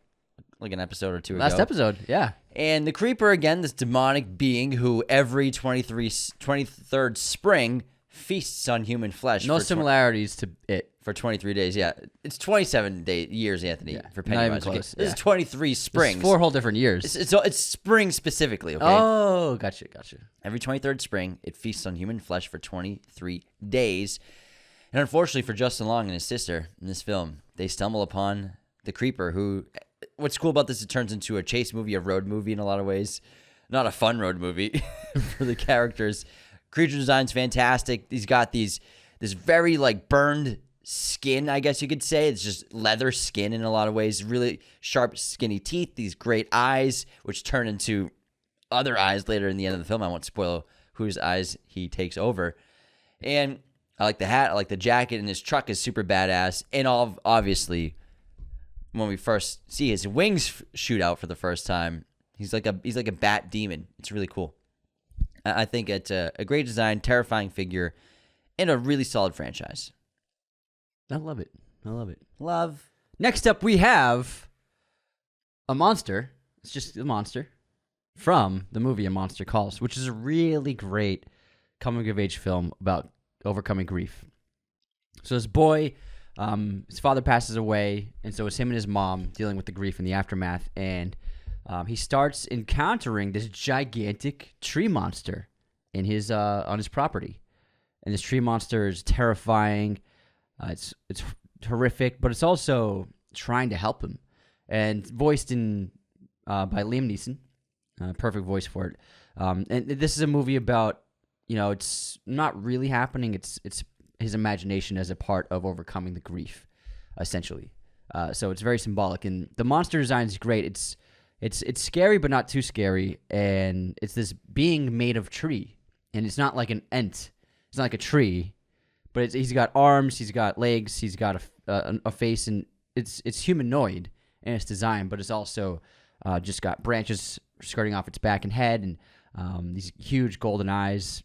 like an episode or two ago. Last episode, yeah. And the Creeper, again, this demonic being who every 23rd spring feasts on human flesh. No similarities to it. For 23 days, yeah. It's 27 years, Anthony, for Pennywise. Not even close. This is 23 springs. It's 4 whole different years. It's spring specifically, okay? Oh, gotcha. Every 23rd spring, it feasts on human flesh for 23 days. And unfortunately for Justin Long and his sister in this film, they stumble upon the Creeper, who, what's cool about this, it turns into a chase movie, a road movie in a lot of ways. Not a fun road movie for the characters. Creature design's fantastic. He's got this very like burned skin, I guess you could say. It's just leather skin in a lot of ways. Really sharp, skinny teeth. These great eyes, which turn into other eyes later in the end of the film. I won't spoil whose eyes he takes over. And I like the hat. I like the jacket. And his truck is super badass. And obviously, when we first see his wings shoot out for the first time, he's like a bat demon. It's really cool. I think it's a great design, terrifying figure, and a really solid franchise. I love it. Love. Next up, we have a monster. It's just a monster from the movie A Monster Calls, which is a really great coming-of-age film about overcoming grief. So this boy, his father passes away, and so it's him and his mom dealing with the grief and the aftermath, and he starts encountering this gigantic tree monster in his on his property. And this tree monster is terrifying. It's horrific, but it's also trying to help him. And voiced by Liam Neeson, perfect voice for it. And this is a movie about, it's not really happening. It's his imagination as a part of overcoming the grief, essentially. So it's very symbolic, and the monster design is great. It's scary, but not too scary. And it's this being made of tree, and it's not like an ent. It's not like a tree, but he's got arms, he's got legs, he's got a face, and it's humanoid in its design, but it's also just got branches skirting off its back and head, and these huge golden eyes.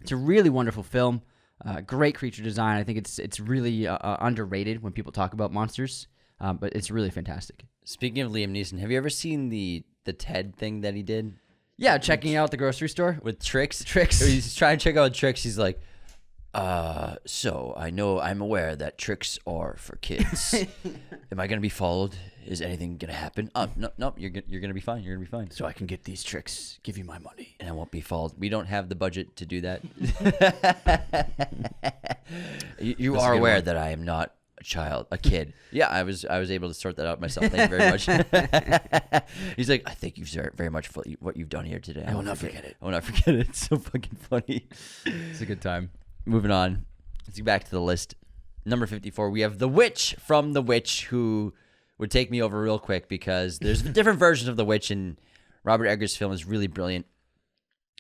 It's a really wonderful film. Great creature design. I think it's really underrated when people talk about monsters, but it's really fantastic. Speaking of Liam Neeson, have you ever seen the TED thing that he did? Yeah, checking out the grocery store with Tricks. He's trying to check out Tricks. He's like, so I'm aware that tricks are for kids. Am I gonna be followed? Is anything gonna happen? No, you're gonna be fine. You're gonna be fine. So I can get these tricks. Give you my money, and I won't be followed. We don't have the budget to do that. You are aware that I am not a kid. Yeah, I was able to sort that out myself. Thank you very much. He's like, I thank you very much for what you've done here today. I will not forget it. I will not forget it. It's so fucking funny. It's a good time. Moving on. Let's get back to the list. Number 54, we have The Witch from The Witch, who would take me over real quick because there's different versions of The Witch, and Robert Eggers' film is really brilliant.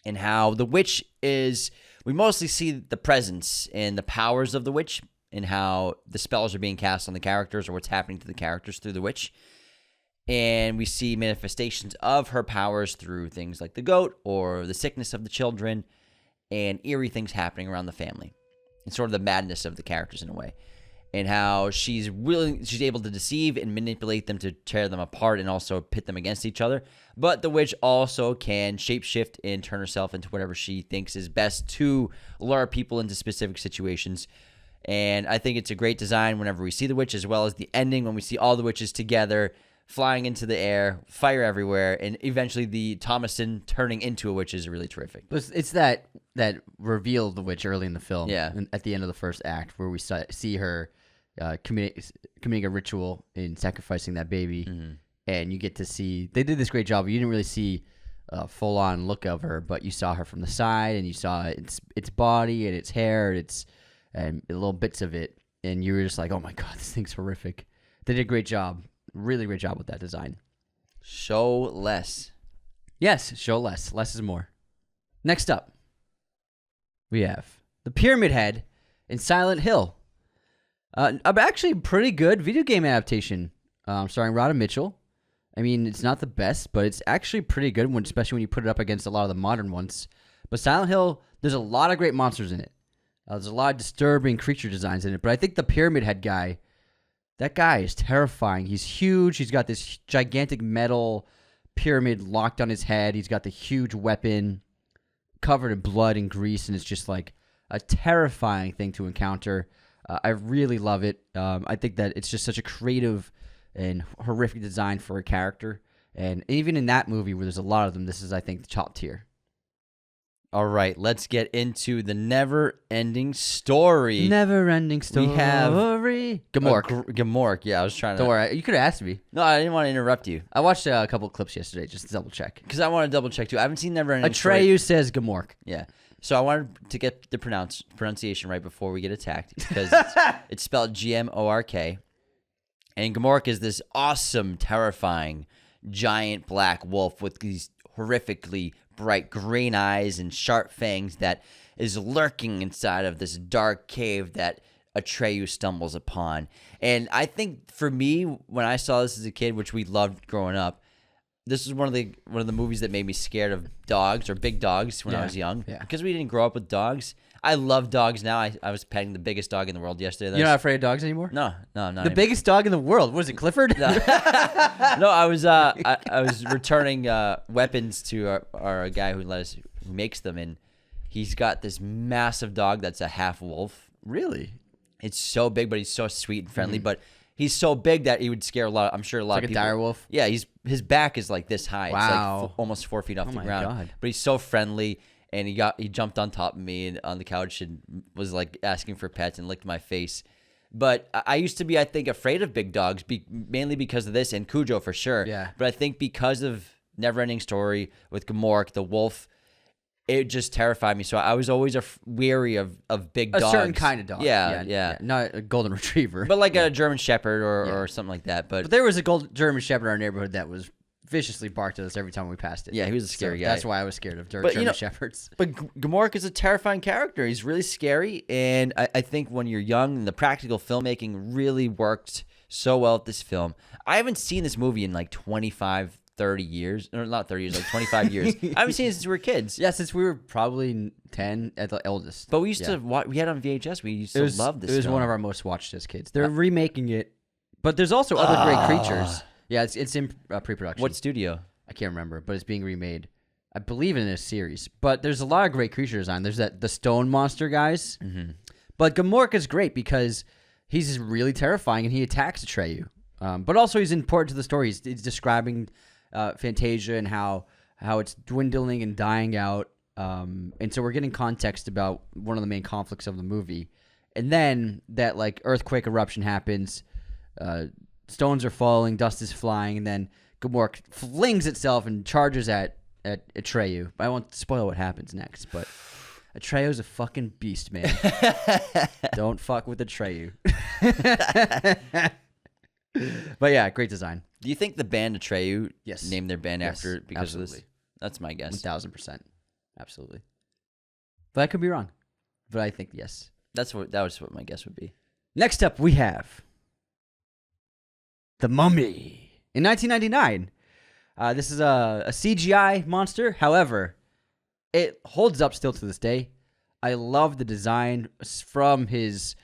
And how The Witch is, we mostly see the presence and the powers of The Witch, and how the spells are being cast on the characters or what's happening to the characters through the witch. And we see manifestations of her powers through things like the goat or the sickness of the children and eerie things happening around the family. And sort of the madness of the characters in a way. And how she's able to deceive and manipulate them to tear them apart and also pit them against each other. But the witch also can shapeshift and turn herself into whatever she thinks is best to lure people into specific situations. And I think it's a great design whenever we see the witch, as well as the ending when we see all the witches together, flying into the air, fire everywhere, and eventually the Thomason turning into a witch is really terrific. It's that reveal of the witch early in the film, yeah, at the end of the first act, where we see her committing a ritual in sacrificing that baby, and you get to see, they did this great job. You didn't really see a full-on look of her, but you saw her from the side, and you saw its body and its hair, and little bits of it, and you were just like, oh my god, this thing's horrific. They did a great job. Really great job with that design. Show less. Yes, show less. Less is more. Next up, we have the Pyramid Head in Silent Hill. Actually pretty good video game adaptation, starring Rhoda Mitchell. I mean, it's not the best, but it's actually pretty good, especially when you put it up against a lot of the modern ones. But Silent Hill, there's a lot of great monsters in it. There's a lot of disturbing creature designs in it, but I think the Pyramid Head guy, that guy is terrifying. He's huge. He's got this gigantic metal pyramid locked on his head. He's got the huge weapon covered in blood and grease, and it's just like a terrifying thing to encounter. I really love it. I think that it's just such a creative and horrific design for a character. And even in that movie where there's a lot of them, this is, I think, the top tier. All right, let's get into the never-ending story. Never-ending story. We have Gamork. Gamork, yeah, I was trying to... Don't worry, you could have asked me. No, I didn't want to interrupt you. I watched a couple of clips yesterday just to double-check. Because I want to double-check, too. I haven't seen Never-ending Story. Atreyu says Gamork. Yeah. So I wanted to get the pronunciation right before we get attacked, because it's spelled Gmork. And Gamork is this awesome, terrifying, giant black wolf with these horrifically bright green eyes and sharp fangs that is lurking inside of this dark cave that Atreyu stumbles upon. And I think for me, when I saw this as a kid, which we loved growing up, this is one of the movies that made me scared of dogs or big dogs when I was young. Yeah. Because we didn't grow up with dogs. I love dogs now. I was petting the biggest dog in the world yesterday. You're not afraid of dogs anymore? No, I'm not. The biggest dog in the world. What is it, Clifford? No, no, I was returning weapons to our guy who makes them, and he's got this massive dog that's a half wolf. Really? It's so big, but he's so sweet and friendly. But he's so big that he would scare a lot. I'm sure a lot of people. Like a dire wolf. Yeah, his back is like this high. Wow. It's like almost 4 feet off the ground. God. But he's so friendly, and he jumped on top of me and on the couch and was like asking for pets and licked my face. But I used to be, I think, afraid of big dogs, mainly because of this, and Cujo for sure. Yeah. But I think because of Neverending Story with Gamork, the wolf, it just terrified me. So I was always weary of big dogs. A certain kind of dog. Yeah. Not a golden retriever. But like a German Shepherd or something like that. But there was a German Shepherd in our neighborhood that was viciously barked at us every time we passed it. Yeah, he was a scary guy. That's why I was scared of German Shepherds. But Gamork is a terrifying character. He's really scary, and I think when you're young, the practical filmmaking really worked so well at this film. I haven't seen this movie in like 25, 30 years. Or not 30 years, like 25 years. I haven't seen it since we were kids. Yeah, since we were probably 10 at the eldest. But we used to watch, we had it on VHS. We used to love this film. It was one of our most watched as kids. They're remaking it, but there's also other great creatures. Yeah, it's in pre-production. What studio? I can't remember, but it's being remade. I believe in a series. But there's a lot of great creature design. There's the stone monster guys. Mm-hmm. But Gamork is great because he's really terrifying and he attacks Atreyu. But also he's important to the story. He's describing Fantasia and how it's dwindling and dying out. And so we're getting context about one of the main conflicts of the movie. And then that like earthquake eruption happens. Stones are falling, dust is flying, and then Gamork flings itself and charges at Atreyu. I won't spoil what happens next, but Atreyu's a fucking beast, man. Don't fuck with Atreyu. But yeah, great design. Do you think the band Atreyu named their band after because absolutely. of this? That's my guess. 1,000%. Absolutely. But I could be wrong. But I think yes. That was what my guess would be. Next up, we have The Mummy. In 1999, this is a CGI monster. However, it holds up still to this day. I love the design from his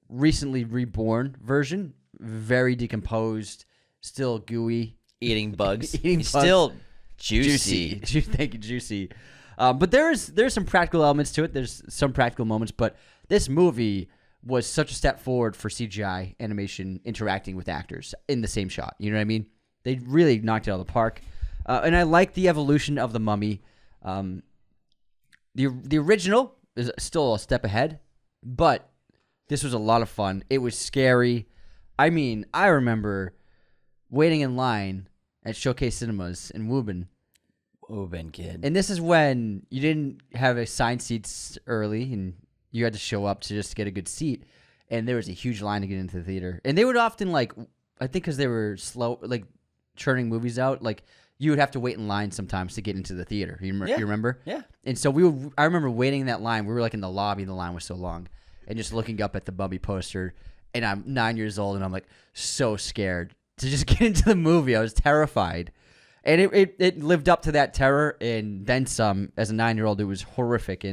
recently reborn version. Very decomposed, still gooey. Eating bugs. Bugs. Still juicy. Thank you, juicy. But there's some practical elements to it. There's some practical moments, but this movie was such a step forward for CGI animation interacting with actors in the same shot. You know what I mean? They really knocked it out of the park. And I like the evolution of the Mummy. The original is still a step ahead, but this was a lot of fun. It was scary. I mean, I remember waiting in line at Showcase Cinemas in Woburn. Woburn, kid. And this is when you didn't have assigned seats early, and you had to show up to just get a good seat. And there was a huge line to get into the theater. And they would often, like, I think because they were slow, like, churning movies out, like, you would have to wait in line sometimes to get into the theater. You remember? Yeah. And so I remember waiting in that line. We were, like, in the lobby. The line was so long. And just looking up at the Mummy poster. And I'm 9 years old, and I'm, like, so scared to just get into the movie. I was terrified. And it lived up to that terror and then some. As a 9-year-old, it was horrific,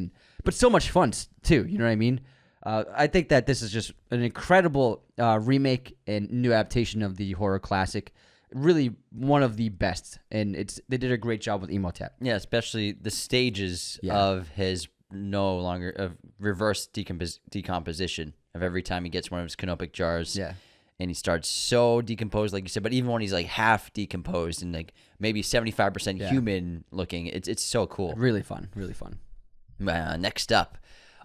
but so much fun, too. You know what I mean? I think that this is just an incredible remake and new adaptation of the horror classic. Really one of the best. And they did a great job with Imhotep. Yeah, especially the stages of his reverse decomposition of every time he gets one of his canopic jars. Yeah. And he starts so decomposed, like you said, but even when he's like half decomposed and like maybe 75% human looking, it's so cool. Really fun. Next up,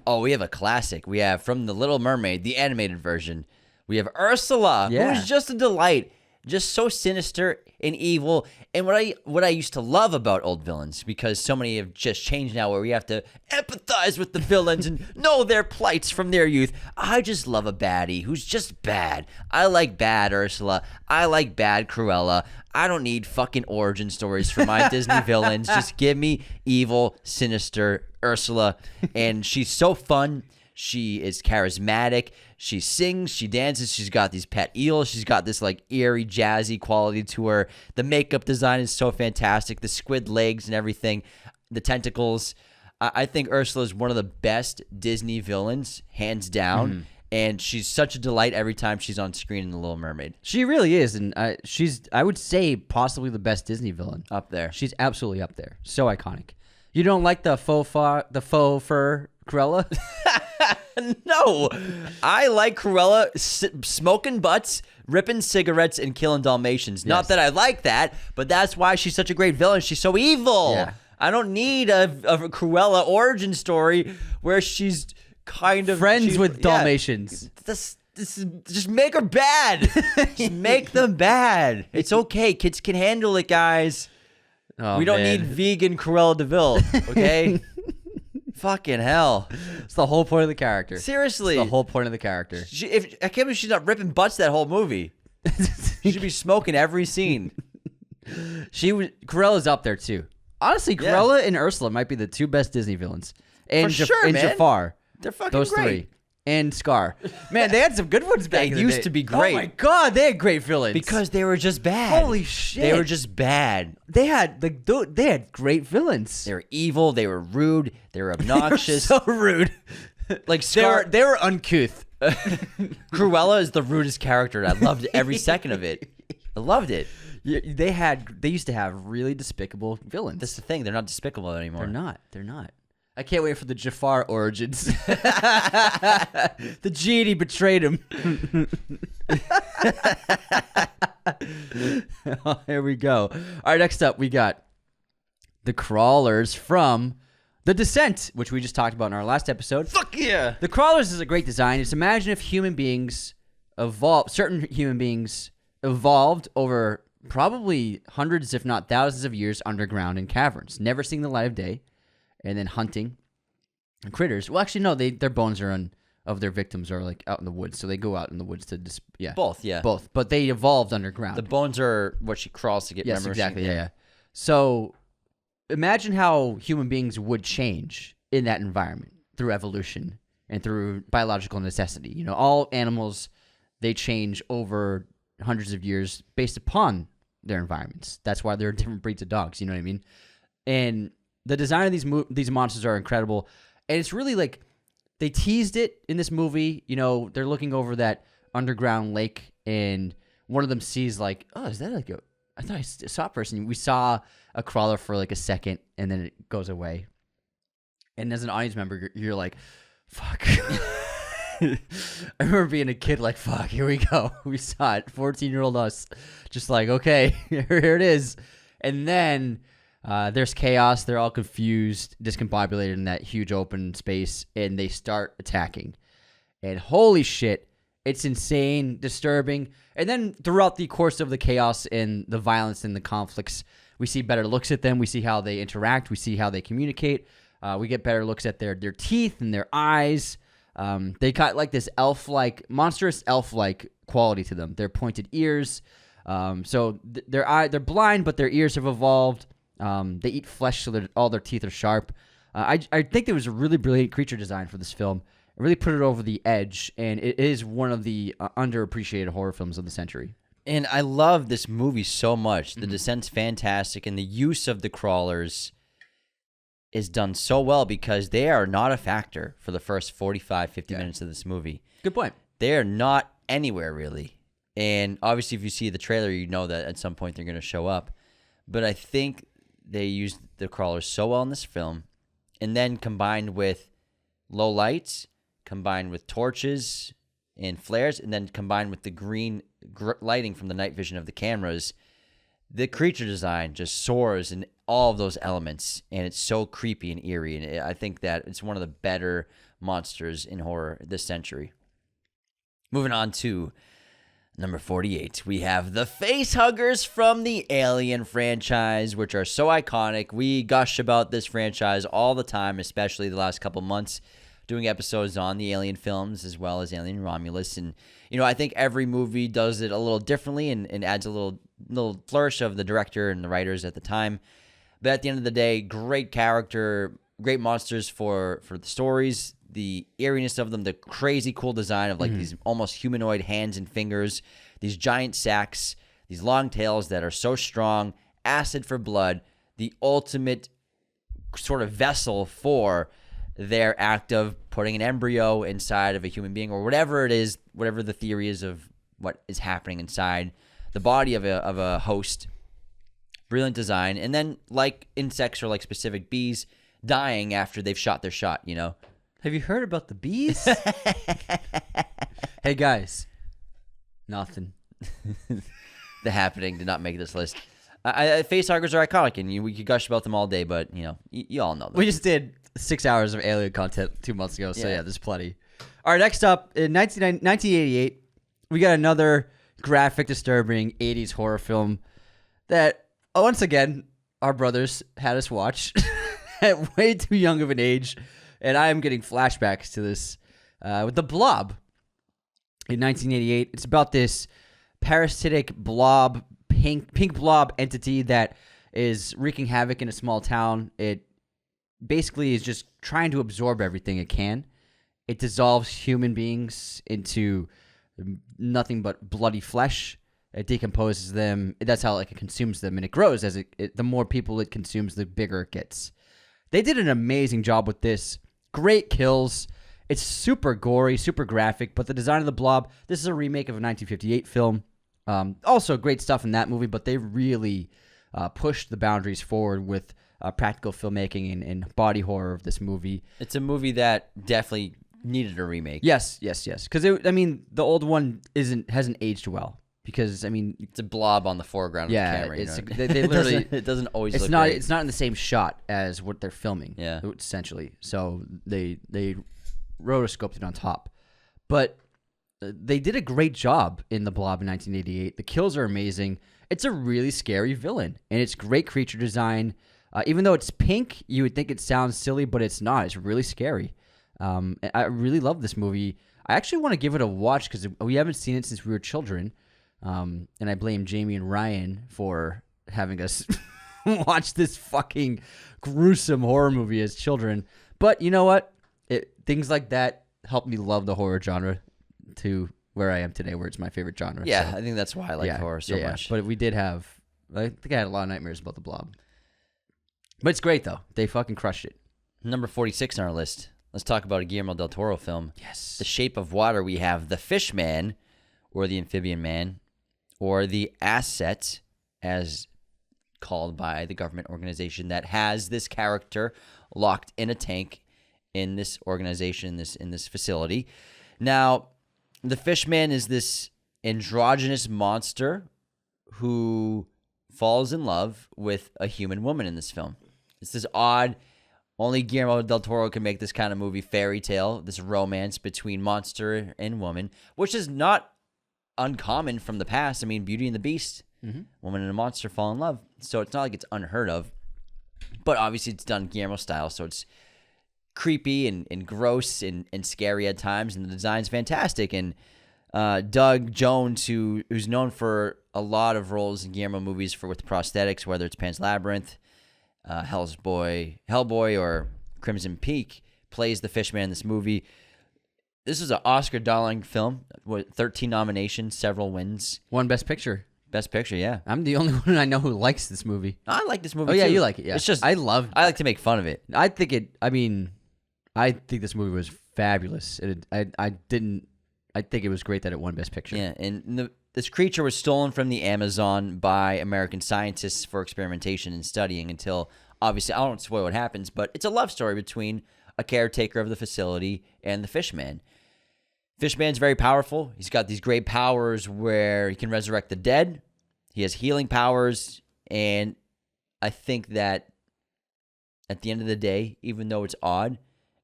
we have a classic. We have from The Little Mermaid, the animated version. We have Ursula, who's just a delight. Just so sinister and evil. And what I used to love about old villains, because so many have just changed now where we have to empathize with the villains and know their plights from their youth. I just love a baddie who's just bad. I like bad Ursula. I like bad Cruella. I don't need fucking origin stories for my Disney villains. Just give me evil, sinister Ursula. And she's so fun. She is charismatic. She sings, she dances, she's got these pet eels, she's got this like eerie, jazzy quality to her. The makeup design is so fantastic, the squid legs and everything, the tentacles. I think Ursula is one of the best Disney villains, hands down, and she's such a delight every time she's on screen in The Little Mermaid. She really is, and I would say, possibly the best Disney villain. Up there. She's absolutely up there. So iconic. You don't like the faux fur Cruella? No, I like Cruella smoking butts, ripping cigarettes, and killing Dalmatians. Not that I like that, but that's why she's such a great villain. She's so evil. Yeah. I don't need a Cruella origin story where she's kind of Friends with Dalmatians. This is, just make her bad. Just make them bad. It's okay. Kids can handle it, guys. Oh, we don't need vegan Cruella DeVille, okay? Fucking hell. It's the whole point of the character. Seriously. It's the whole point of the character. I can't believe she's not ripping butts that whole movie. She should be smoking every scene. Cruella's up there, too. Honestly, Cruella and Ursula might be the two best Disney villains. And, For sure, and man. Jafar. They're fucking Those great. three. And Scar. Man, they had some good ones back in the day. used to be great. Oh my god, they had great villains. Because they were just bad. Holy shit. They were just bad. They had great villains. They were evil. They were rude. They were obnoxious. So rude. Like Scar. They were uncouth. Cruella is the rudest character. And I loved every second of it. I loved it. Yeah, they used to have really despicable villains. That's the thing. They're not despicable anymore. They're not. I can't wait for the Jafar origins. The genie betrayed him. Oh, here we go. All right, next up we got the crawlers from The Descent, which we just talked about in our last episode. Fuck yeah. The crawlers is a great design. Just imagine if certain human beings evolved over probably hundreds, if not thousands of years underground in caverns, never seeing the light of day. And then hunting critters. Well, actually, no. Their bones of their victims are like out in the woods, so they go out in the woods to Both. But they evolved underground. The bones are what she crawls to get. Yes, exactly. Yeah. So imagine how human beings would change in that environment through evolution and through biological necessity. You know, all animals, they change over hundreds of years based upon their environments. That's why there are different breeds of dogs. You know what I mean? And the design of these monsters are incredible, and it's really like they teased it in this movie. You know, they're looking over that underground lake, and one of them sees like, oh, is that like I thought I saw a person. We saw a crawler for like a second, and then it goes away. And as an audience member, you're like, fuck. I remember being a kid like, fuck, here we go. We saw it. 14-year-old us. Just like, okay, here it is. And then there's chaos. They're all confused, discombobulated in that huge open space, and they start attacking. And holy shit, it's insane, disturbing. And then throughout the course of the chaos and the violence and the conflicts, we see better looks at them. We see how they interact. We see how they communicate. We get better looks at their teeth and their eyes. They got like this monstrous elf-like quality to them. Their pointed ears. So they're blind, but their ears have evolved. They eat flesh, so all their teeth are sharp. I think there was a really brilliant creature design for this film. It really put it over the edge, and it is one of the underappreciated horror films of the century. And I love this movie so much. The Descent's fantastic, and the use of the crawlers is done so well because they are not a factor for the first 45, 50 minutes of this movie. Good point. They are not anywhere, really. And obviously, if you see the trailer, you know that at some point they're going to show up. But I think they used the crawlers so well in this film, and then combined with low lights, combined with torches and flares, and then combined with the green lighting from the night vision of the cameras, the creature design just soars in all of those elements, and it's so creepy and eerie. And I think that it's one of the better monsters in horror this century. Moving on to number 48, we have the facehuggers from the Alien franchise, which are so iconic. We gush about this franchise all the time, especially the last couple months, doing episodes on the Alien films as well as Alien Romulus. And, you know, I think every movie does it a little differently and adds a little flourish of the director and the writers at the time. But at the end of the day, great character, great monsters for the stories, the eeriness of them, the crazy cool design of like these almost humanoid hands and fingers, these giant sacks, these long tails that are so strong, acid for blood, the ultimate sort of vessel for their act of putting an embryo inside of a human being or whatever it is, whatever the theory is of what is happening inside the body of a host. Brilliant design. And then like insects or like specific bees dying after they've shot their shot, you know? Have you heard about the bees? Hey, guys. Nothing. The Happening did not make this list. Facehuggers are iconic, and we could gush about them all day, but, you all know them. We just did 6 hours of Alien content 2 months ago, so yeah, there's plenty. All right, next up, in 1988, we got another graphic, disturbing 80s horror film that, once again, our brothers had us watch at way too young of an age, and I am getting flashbacks to this with The Blob in 1988. It's about this parasitic blob, pink blob entity that is wreaking havoc in a small town. It basically is just trying to absorb everything it can. It dissolves human beings into nothing but bloody flesh. It decomposes them. That's how it consumes them, and it grows as the more people it consumes, the bigger it gets. They did an amazing job with this. Great kills. It's super gory, super graphic, but the design of the blob, this is a remake of a 1958 film. Also great stuff in that movie, but they really pushed the boundaries forward with practical filmmaking and body horror of this movie. It's a movie that definitely needed a remake. Yes. Because, the old one hasn't aged well. Because, it's a blob on the foreground of the camera. They literally... it doesn't always look great. It's not in the same shot as what they're filming, yeah, essentially. So they rotoscoped it on top. But they did a great job in The Blob in 1988. The kills are amazing. It's a really scary villain, and it's great creature design. Even though it's pink, you would think it sounds silly, but it's not. It's really scary. I really love this movie. I actually want to give it a watch because we haven't seen it since we were children. And I blame Jamie and Ryan for having us watch this fucking gruesome horror movie as children. But you know what? Things like that helped me love the horror genre to where I am today, where it's my favorite genre. Yeah, so, I think that's why I like horror so much. But we did have, I think I had a lot of nightmares about the Blob. But it's great, though. They fucking crushed it. Number 46 on our list. Let's talk about a Guillermo del Toro film. Yes. The Shape of Water. We have The Fish Man, or The Amphibian Man, or The Asset, as called by the government organization that has this character locked in a tank in this organization, in this facility. Now, the Fishman is this androgynous monster who falls in love with a human woman in this film. It's this odd, only Guillermo del Toro can make this kind of movie, fairy tale, this romance between monster and woman, which is not uncommon from the past. Beauty and the Beast, woman and a monster fall in love. So it's not like it's unheard of. But obviously it's done Guillermo style, so it's creepy and gross and scary at times, and the design's fantastic. And Doug Jones, who's known for a lot of roles in Guillermo movies with prosthetics, whether it's Pan's Labyrinth, Hellboy, or Crimson Peak, plays the Fishman in this movie. This is an Oscar-darling film with 13 nominations, several wins. Won Best Picture. Best Picture, yeah. I'm the only one I know who likes this movie. I like this movie, too. you like it, yeah. It's just, I like to make fun of it. I think this movie was fabulous. I think it was great that it won Best Picture. Yeah, and this creature was stolen from the Amazon by American scientists for experimentation and studying until, obviously, I don't spoil what happens, but it's a love story between a caretaker of the facility and the Fishman. Fishman's very powerful. He's got these great powers where he can resurrect the dead. He has healing powers, and I think that at the end of the day, even though it's odd,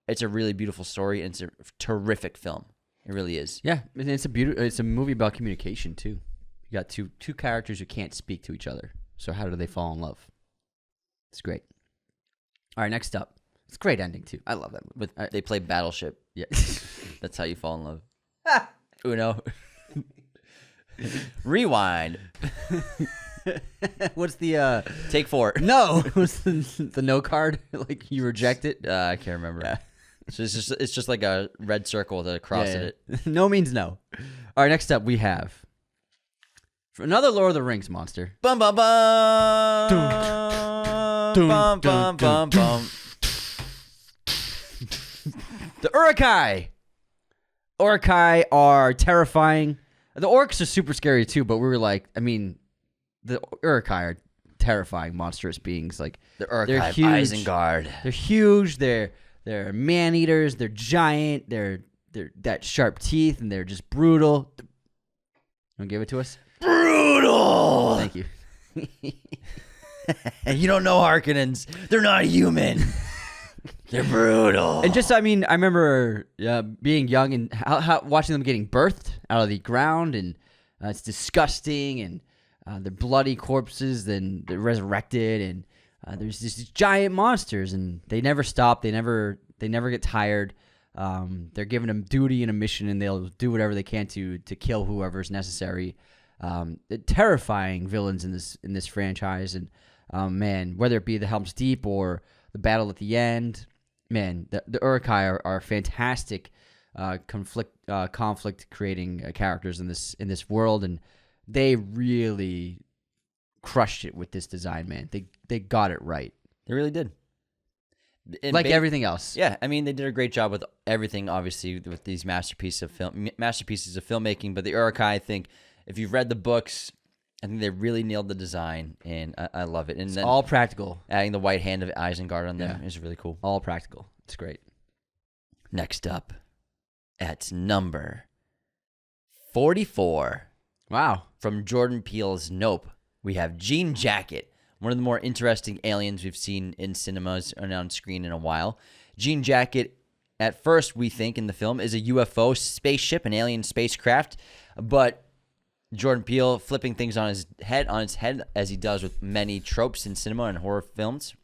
it's a really beautiful story, and it's a terrific film. It really is. Yeah, and it's a movie about communication too. You got two characters who can't speak to each other. So how do they fall in love? It's great. All right, next up. It's a great ending too. I love that movie. They play Battleship. Yeah. That's how you fall in love. Uno. Rewind. What's the Take 4? No. What's the no card? Like you reject it? I can't remember. Yeah. So it's just like a red circle with a cross in it. No means no. All right, next up we have another Lord of the Rings monster. Bum bum bum. Bum bum bum bum. The Uruk-hai. Uruk-hai are terrifying. The orcs are super scary too, but we were like, the Uruk-hai are terrifying, monstrous beings. Like the Uruk-hai, Isengard. They're huge. They're They're man-eaters. They're giant. They're that sharp teeth, and they're just brutal. You want to give it to us? Brutal! Thank you. And you don't know Harkonnens. They're not human. They're brutal. And just, I remember being young and how watching them getting birthed out of the ground, and it's disgusting, and they're bloody corpses, then they're resurrected, and there's these giant monsters, and they never stop. They never get tired. They're giving them duty and a mission, and they'll do whatever they can to kill whoever's necessary. Terrifying villains in this franchise, and man, whether it be the Helm's Deep or the battle at the end, man, the Uruk-hai are fantastic conflict creating characters in this world, and they really crushed it with this design, man. They got it right. They really did. Like everything else. Yeah, I mean, they did a great job with everything, obviously, with these masterpieces of filmmaking. But the Uruk-hai, I think, if you've read the books, I think they really nailed the design, and I love it. And it's then all practical. Adding the white hand of Isengard on them is really cool. All practical. It's great. Next up, at number 44. Wow. From Jordan Peele's Nope, we have Jean Jacket, one of the more interesting aliens we've seen in cinemas and on screen in a while. Jean Jacket, at first, we think in the film, is a UFO spaceship, an alien spacecraft, but Jordan Peele flipping things on his head, as he does with many tropes in cinema and horror films,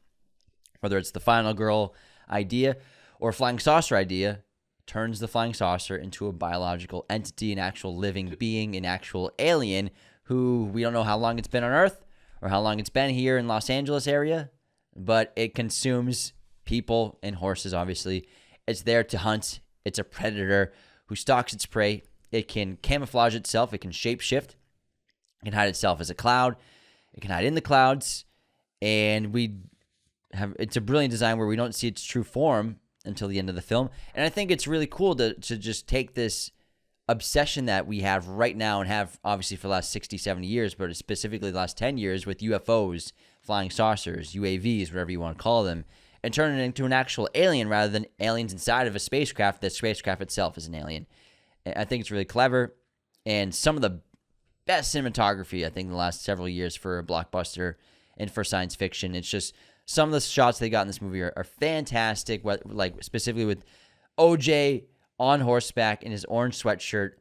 whether it's the final girl idea or flying saucer idea, turns the flying saucer into a biological entity, an actual living being, an actual alien who we don't know how long it's been on Earth or how long it's been here in Los Angeles area, but it consumes people and horses, obviously. It's there to hunt. It's a predator who stalks its prey. It can camouflage itself. It can shapeshift. It can hide itself as a cloud. It can hide in the clouds. And it's a brilliant design where we don't see its true form until the end of the film. And I think it's really cool to just take this obsession that we have right now and have obviously for the last 60, 70 years, but specifically the last 10 years with UFOs, flying saucers, UAVs, whatever you want to call them, and turn it into an actual alien rather than aliens inside of a spacecraft. The spacecraft itself is an alien. I think it's really clever, and some of the best cinematography, I think, in the last several years for a blockbuster and for science fiction. It's just some of the shots they got in this movie are fantastic, like specifically with OJ on horseback in his orange sweatshirt,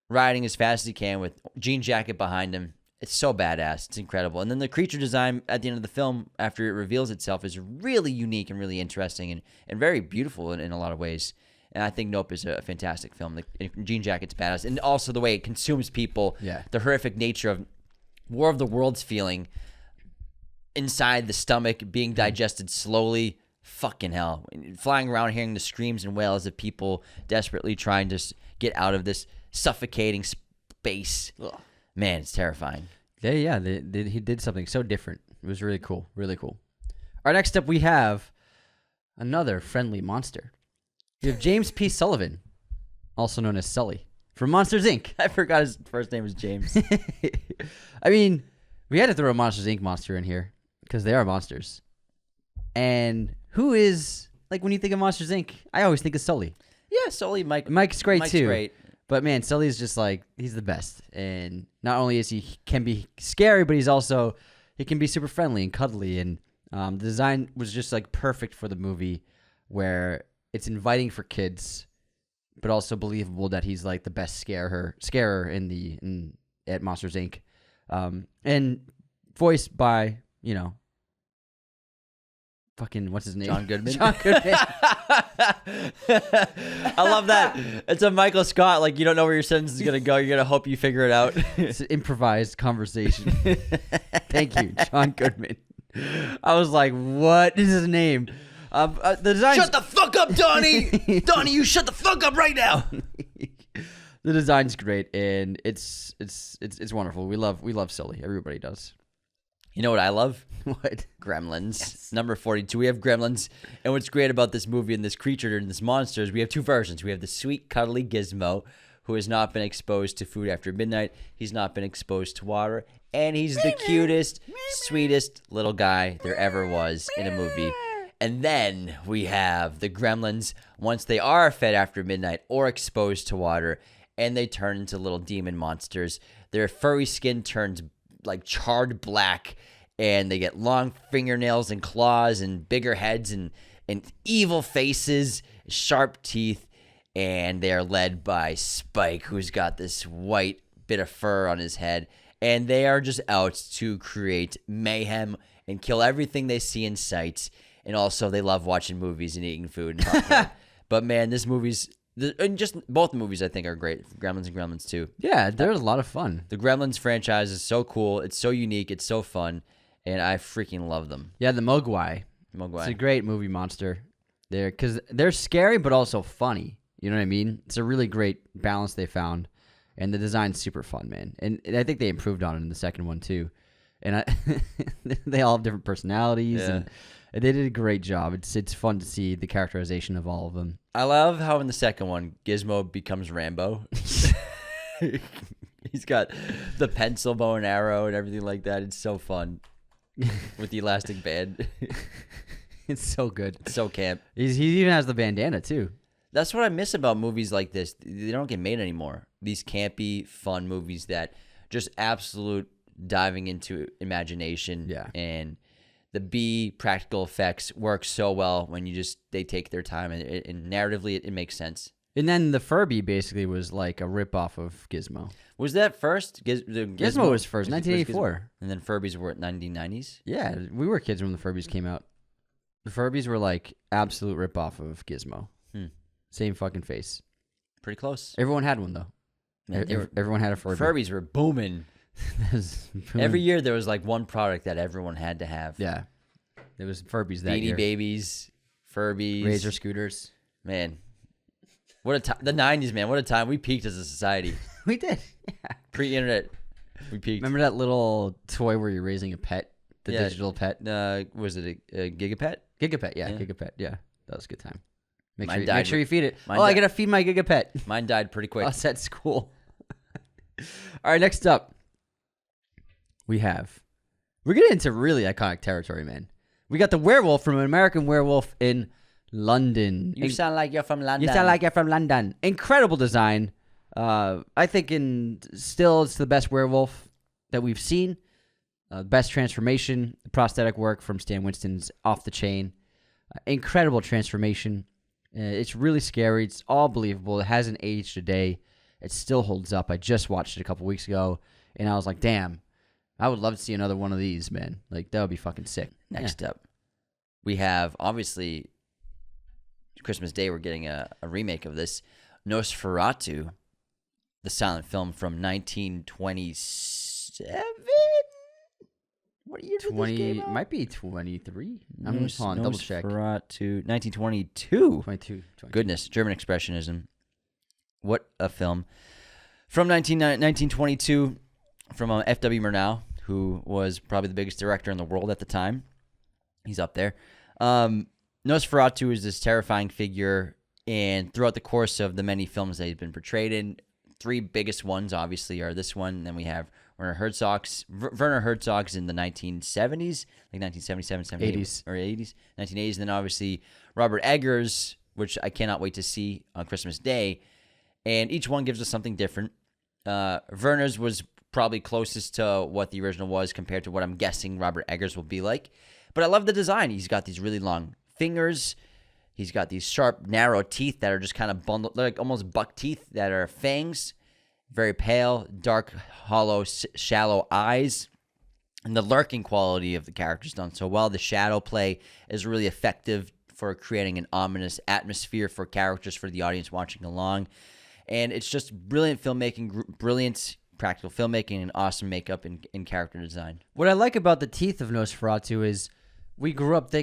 riding as fast as he can with Jean Jacket behind him. It's so badass. It's incredible. And then the creature design at the end of the film, after it reveals itself, is really unique and really interesting and very beautiful in a lot of ways. And I think Nope is a fantastic film. Jean Jacket's badass. And also the way it consumes people. Yeah. The horrific nature of War of the Worlds feeling inside the stomach, being digested slowly. Fucking hell. Flying around hearing the screams and wails of people desperately trying to get out of this suffocating space. Ugh. Man, it's terrifying. He did something so different. It was really cool. Really cool. All right, next up we have another friendly monster. We have James P. Sullivan, also known as Sully, from Monsters, Inc. I forgot his first name was James. I mean, we had to throw a Monsters, Inc. monster in here because they are monsters. And who is, like, when you think of Monsters, Inc., I always think of Sully. Yeah, Sully. Mike's great, Mike's too. Great. But, man, Sully's just, like, he's the best. And not only can be scary, but he can be super friendly and cuddly. And the design was just, like, perfect for the movie where it's inviting for kids, but also believable that he's, like, the best scarer at Monsters, Inc. And voiced by, fucking, what's his name? John Goodman. John Goodman. I love that. It's a Michael Scott. Like, you don't know where your sentence is going to go. You're going to hope you figure it out. It's an improvised conversation. Thank you, John Goodman. I was like, what is his name? The design. Shut the fuck up, Donnie! Donnie, you shut the fuck up right now! The design's great, and it's wonderful. We love Sully. Everybody does. You know what I love? What? Gremlins. Yes. Number 42. We have Gremlins. And what's great about this movie and this creature and this monster is we have two versions. We have the sweet, cuddly Gizmo, who has not been exposed to food after midnight. He's not been exposed to water. And he's the cutest, sweetest little guy there ever was in a movie. And then we have the gremlins once they are fed after midnight or exposed to water, and they turn into little demon monsters. Their furry skin turns like charred black, and they get long fingernails and claws and bigger heads and evil faces, sharp teeth, and they are led by Spike, who's got this white bit of fur on his head, and they are just out to create mayhem and kill everything they see in sight. And also, they love watching movies and eating food and popcorn. But man, and just both movies I think are great. Gremlins and Gremlins 2. Yeah, they're a lot of fun. The Gremlins franchise is so cool. It's so unique. It's so fun, and I freaking love them. Yeah, the Mogwai. It's a great movie monster. Because they're scary but also funny. You know what I mean? It's a really great balance they found, and the design's super fun, man. And I think they improved on it in the second one too. And they all have different personalities, and they did a great job. It's fun to see the characterization of all of them. I love how in the second one, Gizmo becomes Rambo. He's got the pencil bow and arrow and everything like that. It's so fun with the elastic band. It's so good. It's so camp. He even has the bandana too. That's what I miss about movies like this. They don't get made anymore. These campy, fun movies that just absolute diving into imagination. Yeah. And the B practical effects work so well when they take their time, and narratively it makes sense. And then the Furby basically was like a ripoff of Gizmo. Was that first? Gizmo was first, 1984. And then Furbies were at 1990s? Yeah, we were kids when the Furbies came out. The Furbies were like absolute ripoff of Gizmo. Same fucking face. Pretty close. Everyone had one though. Man, everyone had a Furby. Furbies were booming. Every year there was like one product that everyone had to have. Yeah. There was Furbies that year. Beanie Babies, Furbies. Razor scooters. Man. What a time. The 90s, man. What a time. We peaked as a society. We did. Yeah. Pre-internet. We peaked. Remember that little toy where you're raising a pet? The digital pet? Was it a Gigapet? Gigapet, yeah. Gigapet, yeah. That was a good time. Make sure you feed it. I got to feed my Gigapet. Mine died pretty quick. I was at school. All right, next up. We're getting into really iconic territory, man. We got the werewolf from American Werewolf in London. You sound like you're from London. You sound like you're from London. Incredible design. I think still it's the best werewolf that we've seen. Best transformation. The prosthetic work from Stan Winston's off the chain. Incredible transformation. It's really scary. It's all believable. It hasn't aged a day. It still holds up. I just watched it a couple weeks ago, and I was like, damn, I would love to see another one of these, man. Like, that would be fucking sick. Next up, we have, obviously, Christmas Day, we're getting a remake of this. Nosferatu, the silent film from 1927? What year did this game out? Might be 23. I'm just on double check. Nosferatu, 1922. 22. Goodness, German Expressionism. What a film. From 1922, from F.W. Murnau, who was probably the biggest director in the world at the time. He's up there. Nosferatu is this terrifying figure, and throughout the course of the many films that he's been portrayed in, three biggest ones, obviously, are this one, and then we have Werner Herzog's in the 1970s, like 1977, 78, 80s. Or 80s, 1980s, and then obviously Robert Eggers, which I cannot wait to see on Christmas Day, and each one gives us something different. Werner's was probably closest to what the original was compared to what I'm guessing Robert Eggers will be like, but I love the design. He's got these really long fingers. He's got these sharp, narrow teeth that are just kind of bundled, like almost buck teeth that are fangs. Very pale, dark, hollow, shallow eyes. And the lurking quality of the character is done so well. The shadow play is really effective for creating an ominous atmosphere for characters, for the audience watching along. And it's just brilliant filmmaking, brilliant practical filmmaking, and awesome makeup and character design. What I like about the teeth of Nosferatu is we grew up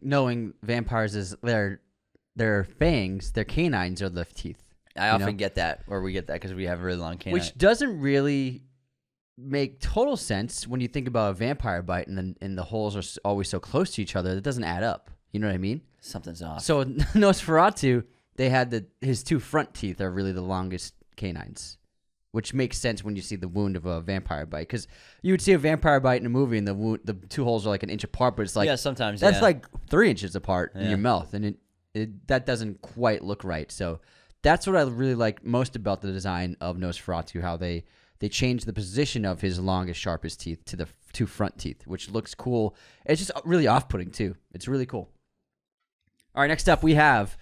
knowing vampires as their fangs, their canines are the teeth. I often get that, or we get that because we have a really long canine. Which doesn't really make total sense when you think about a vampire bite and the holes are always so close to each other. It doesn't add up. You know what I mean? Something's off. So Nosferatu, they had his two front teeth are really the longest canines. which makes sense when you see the wound of a vampire bite. Because you would see a vampire bite in a movie, and the two holes are like an inch apart, but it's like sometimes that's like 3 inches apart in Yeah. your mouth, and that doesn't quite look right. So that's what I really like most about the design of Nosferatu, how they changed the position of his longest, sharpest teeth to the two front teeth, which looks cool. It's just really off-putting too. It's really cool. All right, next up we have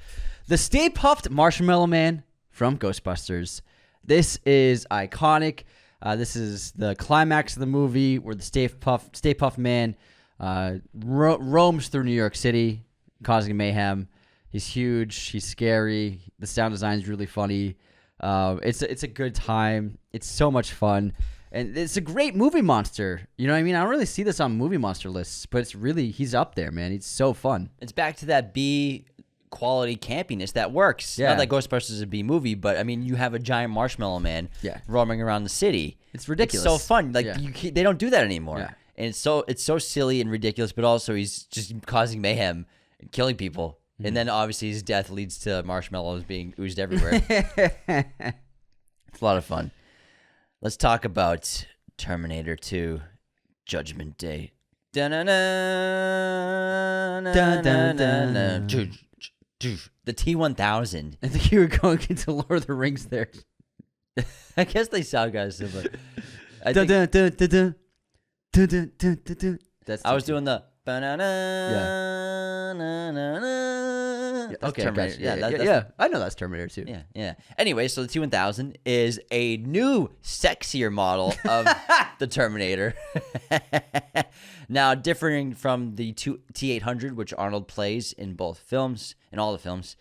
the Stay Puft Marshmallow Man from Ghostbusters. This is iconic. This is the climax of the movie where the Stay Puft Man roams through New York City, causing mayhem. He's huge. He's scary. The sound design is really funny. It's a good time. It's so much fun. And it's a great movie monster. You know what I mean? I don't really see this on movie monster lists, but he's up there, man. He's so fun. It's back to that B quality campiness that works. Yeah. Not that Ghostbusters is a B movie, but I mean, you have a giant marshmallow man roaming around the city. It's ridiculous. It's so fun. Like they don't do that anymore. Yeah. And it's so silly and ridiculous, but also he's just causing mayhem and killing people. Mm-hmm. And then obviously his death leads to marshmallows being oozed everywhere. It's a lot of fun. Let's talk about Terminator 2 Judgment Day. The T-1000. I think you were going into Lord of the Rings there. I guess they sound kind of similar. I was doing the okay, Terminator. Gotcha. Yeah, I know that's Terminator 2. Yeah. Anyway, so the T-1000 is a new, sexier model of the Terminator. Now, differing from the T-800, which Arnold plays in both films, in all the films,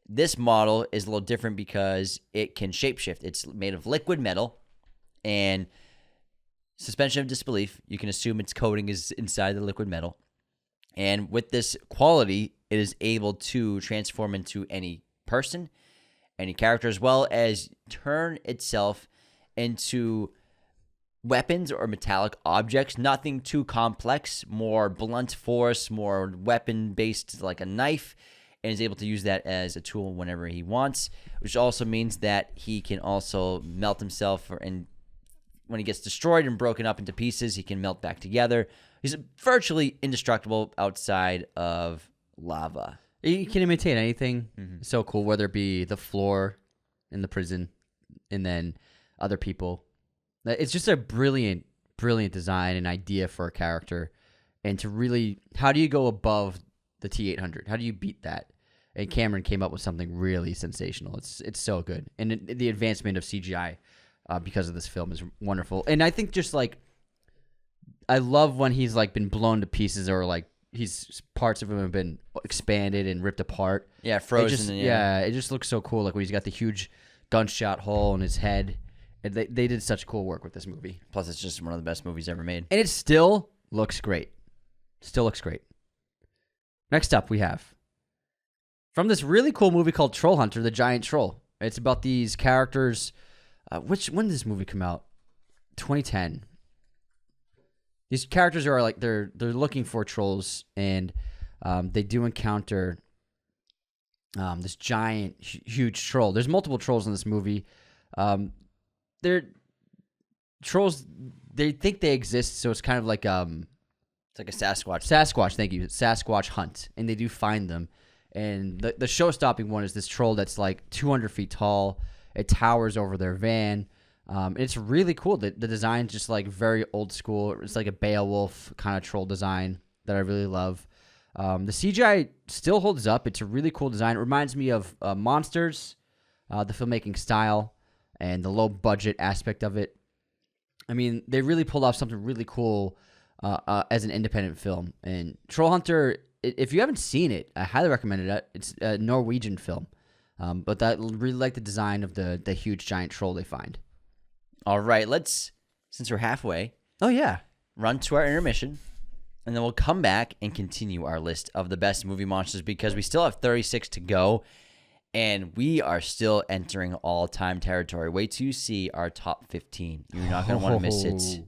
this model is a little different because it can shapeshift. It's made of liquid metal, and suspension of disbelief, you can assume its coating is inside the liquid metal. And with this quality, it is able to transform into any person, any character, as well as turn itself into weapons or metallic objects. Nothing too complex, more blunt force, more weapon-based like a knife, and is able to use that as a tool whenever he wants, which also means that he can also melt himself, and when he gets destroyed and broken up into pieces, he can melt back together. He's virtually indestructible outside of lava. He can imitate anything. Mm-hmm. So cool, whether it be the floor in the prison and then other people. It's just a brilliant design and idea for a character. And to really, how do you go above the T-800? How do you beat that? And Cameron came up with something really sensational. It's so good. And the advancement of CGI because of this film is wonderful. And I think just like, I love when he's like been blown to pieces, or like parts of him have been expanded and ripped apart. Yeah, frozen. It just looks so cool. Like when he's got the huge gunshot hole in his head. And they did such cool work with this movie. Plus, it's just one of the best movies ever made. And it still looks great. Next up, we have from this really cool movie called Troll Hunter, the Giant Troll. It's about these characters. When did this movie come out? 2010. These characters are like they're looking for trolls, and they do encounter this giant, huge troll. There's multiple trolls in this movie. They're trolls. They think they exist, so it's kind of like it's like a Sasquatch. Sasquatch, thank you. Sasquatch hunt, and they do find them. And the show-stopping one is this troll that's like 200 feet tall. It towers over their van. It's really cool. The design's just like very old school. It's like a Beowulf kind of troll design that I really love. The CGI still holds up. It's a really cool design. It reminds me of Monsters, the filmmaking style, and the low budget aspect of it. I mean, they really pulled off something really cool as an independent film. And Troll Hunter, if you haven't seen it, I highly recommend it. It's a Norwegian film. But I really like the design of the huge giant troll they find. All right, since we're halfway. Oh, yeah. Run to our intermission, and then we'll come back and continue our list of the best movie monsters, because we still have 36 to go, and we are still entering all-time territory. Wait till you see our top 15. You're not going to want to miss it.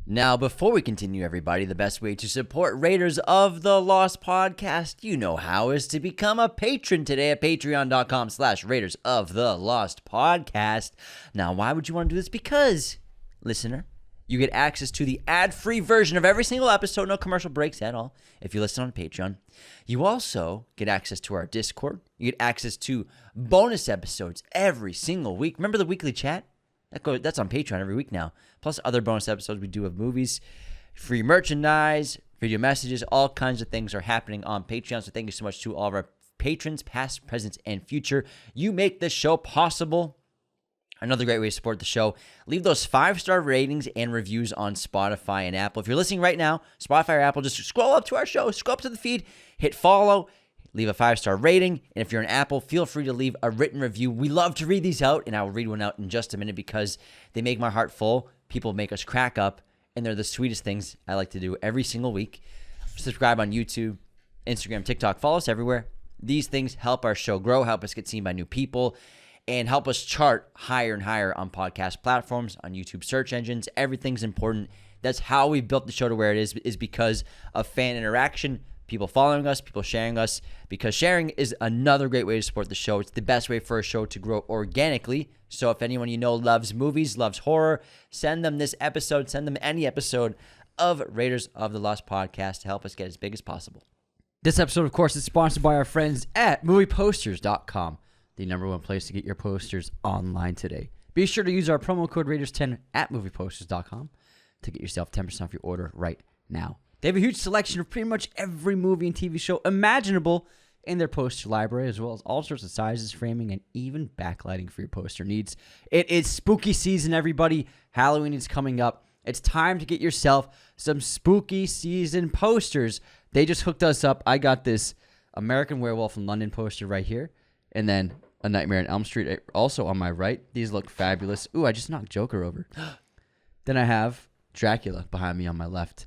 Now, before we continue, everybody, the best way to support Raiders of the Lost podcast, you know how, is to become a patron today at patreon.com/Raiders of the Lost podcast. Now, why would you want to do this? Because, listener, you get access to the ad-free version of every single episode, no commercial breaks at all, if you listen on Patreon. You also get access to our Discord. You get access to bonus episodes every single week. Remember the weekly chat? That's on Patreon every week now. Plus other bonus episodes we do of movies, free merchandise, video messages, all kinds of things are happening on Patreon. So thank you so much to all of our patrons, past, present, and future. You make this show possible. Another great way to support the show, leave those 5-star ratings and reviews on Spotify and Apple. If you're listening right now, Spotify or Apple, just scroll up to our show, scroll up to the feed, hit follow, leave a 5-star rating. And if you're an Apple, feel free to leave a written review. We love to read these out, and I will read one out in just a minute because they make my heart full. People make us crack up, and they're the sweetest things I like to do every single week. Subscribe on YouTube, Instagram, TikTok. Follow us everywhere. These things help our show grow, help us get seen by new people, and help us chart higher and higher on podcast platforms, on YouTube search engines. Everything's important. That's how we built the show to where it is because of fan interaction, people following us, people sharing us, because sharing is another great way to support the show. It's the best way for a show to grow organically. So if anyone you know loves movies, loves horror, send them this episode, send them any episode of Raiders of the Lost podcast to help us get as big as possible. This episode, of course, is sponsored by our friends at movieposters.com, the #1 place to get your posters online today. Be sure to use our promo code Raiders10 at movieposters.com to get yourself 10% off your order right now. They have a huge selection of pretty much every movie and TV show imaginable in their poster library, as well as all sorts of sizes, framing, and even backlighting for your poster needs. It is spooky season, everybody. Halloween is coming up. It's time to get yourself some spooky season posters. They just hooked us up. I got this American Werewolf in London poster right here, and then A Nightmare on Elm Street also on my right. These look fabulous. Ooh, I just knocked Joker over. Then I have Dracula behind me on my left.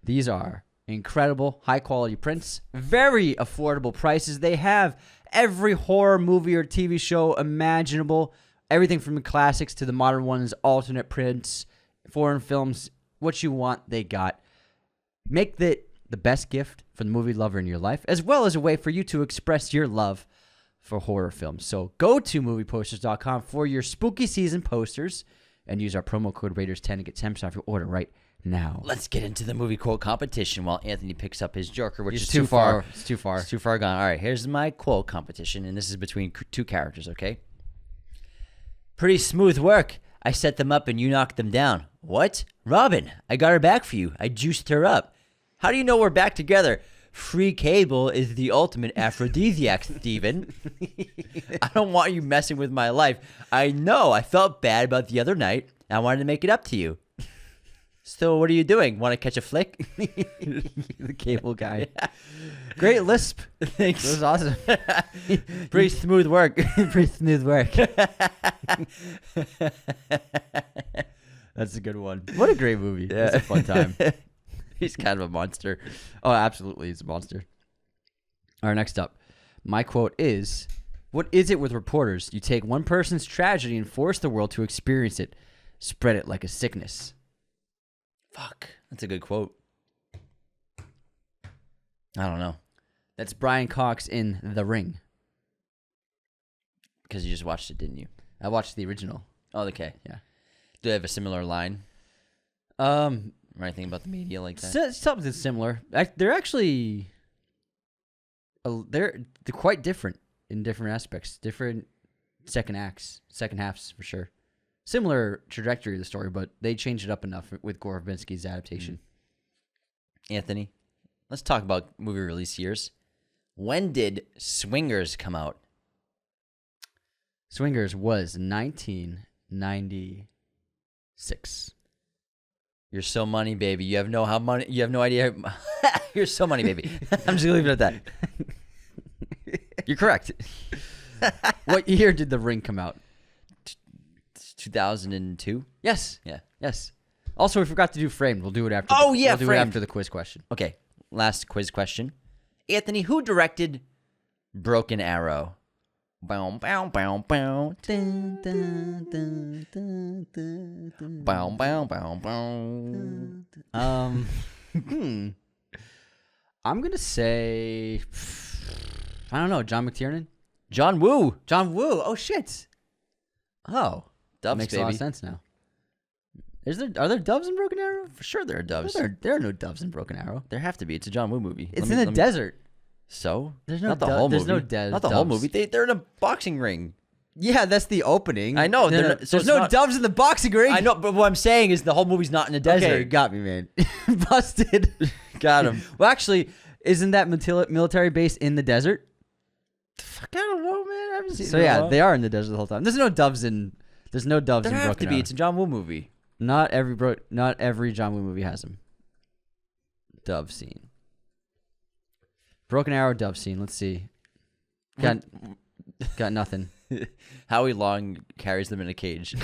These are incredible, high-quality prints, very affordable prices. They have every horror movie or TV show imaginable, everything from the classics to the modern ones, alternate prints, foreign films, what you want, they got. Make that the best gift for the movie lover in your life, as well as a way for you to express your love for horror films. So go to movieposters.com for your spooky season posters and use our promo code Raiders10 to get 10% off your order right now. Let's get into the movie quote competition while Anthony picks up his Joker, which It's is too far. It's too far. It's too far gone. All right, here's my quote competition, and this is between two characters, okay? Pretty smooth work. I set them up and you knocked them down. What? Robin, I got her back for you. I juiced her up. How do you know we're back together? Free cable is the ultimate aphrodisiac, Steven. I don't want you messing with my life. I know. I felt bad about the other night. I wanted to make it up to you. So what are you doing? Want to catch a flick? The cable guy. Yeah. Great lisp. Thanks. That was awesome. Pretty smooth work. Pretty smooth work. That's a good one. What a great movie. Yeah. It's a fun time. He's kind of a monster. Oh, absolutely. He's a monster. All right, next up. My quote is, what is it with reporters? You take one person's tragedy and force the world to experience it. Spread it like a sickness. Fuck. That's a good quote. I don't know. That's Brian Cox in The Ring. Because you just watched it, didn't you? I watched the original. Oh, okay. Yeah. Do they have a similar line? Or anything about the media like that? Something similar. They're actually... They're quite different in different aspects. Different second halves for sure. Similar trajectory of the story, but they changed it up enough with Gore Verbinski's adaptation. Anthony, let's talk about movie release years. When did Swingers come out? Swingers was 1996. You're so money, baby. You have no idea. You're so money, baby. I'm just gonna leave it at that. You're correct. What year did The Ring come out? 2002. Yes. Yeah. Yes. Also, we forgot to do Framed. We'll do it after. We'll do it after the quiz question. Okay. Last quiz question. Anthony, who directed Broken Arrow? Bow, bow, bow, bow. Dun, dun, dun, dun, dun, dun. Bow, bow, bow, bow. I'm gonna say, I don't know, John McTiernan. John Woo. John Woo. Oh shit. Oh, Doves, makes baby. a lot of sense now. Are there doves in Broken Arrow? For sure there are doves. There are no doves in Broken Arrow. There have to be. It's a John Woo movie. It's in the desert. So? There's no Not the do- whole there's movie. no Not the whole doves. movie. They're in a boxing ring. Yeah, that's the opening. I know. No, So there's no doves in the boxing ring. I know, but what I'm saying is the whole movie's not in the desert. Okay, you got me, man. Busted. Got him. Well, actually, isn't that military base in the desert? Fuck, I don't know, man. I haven't seen So it in a yeah, while. they are in the desert the whole time. There's no doves in There Broken have to be. Arrow. It's a John Woo movie. Not every John Woo movie has them. Dove scene. Broken Arrow dove scene. Let's see. Got nothing. Howie Long carries them in a cage.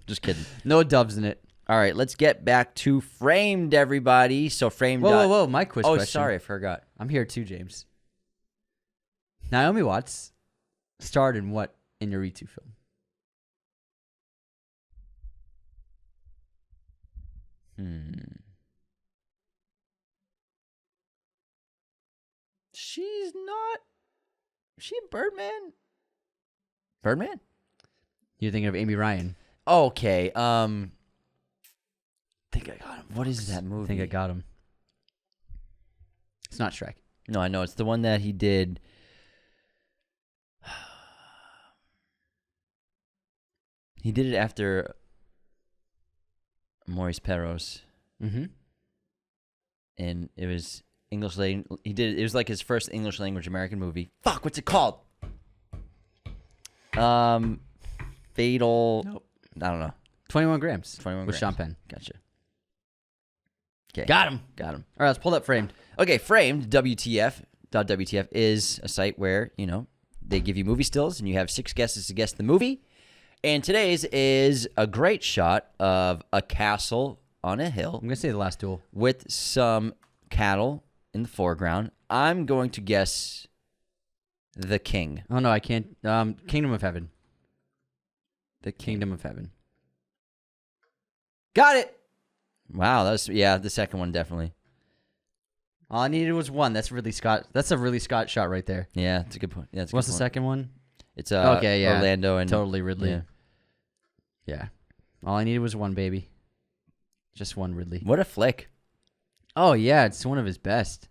Just kidding. No doves in it. All right, let's get back to Framed, everybody. So Framed. Whoa! My quiz Oh, question. sorry, I forgot. I'm here too, James. Naomi Watts starred in what Inarritu film? She's not. Is she in Birdman? Birdman? You're thinking of Amy Ryan. Okay. Think I got him. What is that movie? I think I got him. It's not Shrek. No, I know it's the one that he did. He did it after Maurice Perros, Mm-hmm. and it was English language. He did it was like his first English language American movie. Fuck, what's it called? Fatal. Nope. I don't know. 21 grams. 21 with grams. Sean Penn. Gotcha. Okay. Got him. Got him. All right, let's pull that Framed. Okay, Framed, WTF is a site where, they give you movie stills and you have 6 guesses to guess the movie. And today's is a great shot of a castle on a hill I'm going to say The Last Duel. with some cattle in the foreground. I'm going to guess the king. Oh, no, I can't. Kingdom of Heaven. The king. Kingdom of Heaven. Got it. Wow, the second one definitely. All I needed was one. That's really Scott. That's a really Scott shot right there. Yeah, it's a good point. Yeah, it's a What's good the point. second one? It's Okay, yeah. Orlando and Totally Ridley. Yeah. Yeah. All I needed was one, baby. Just one Ridley. What a flick. Oh, yeah. It's one of his best.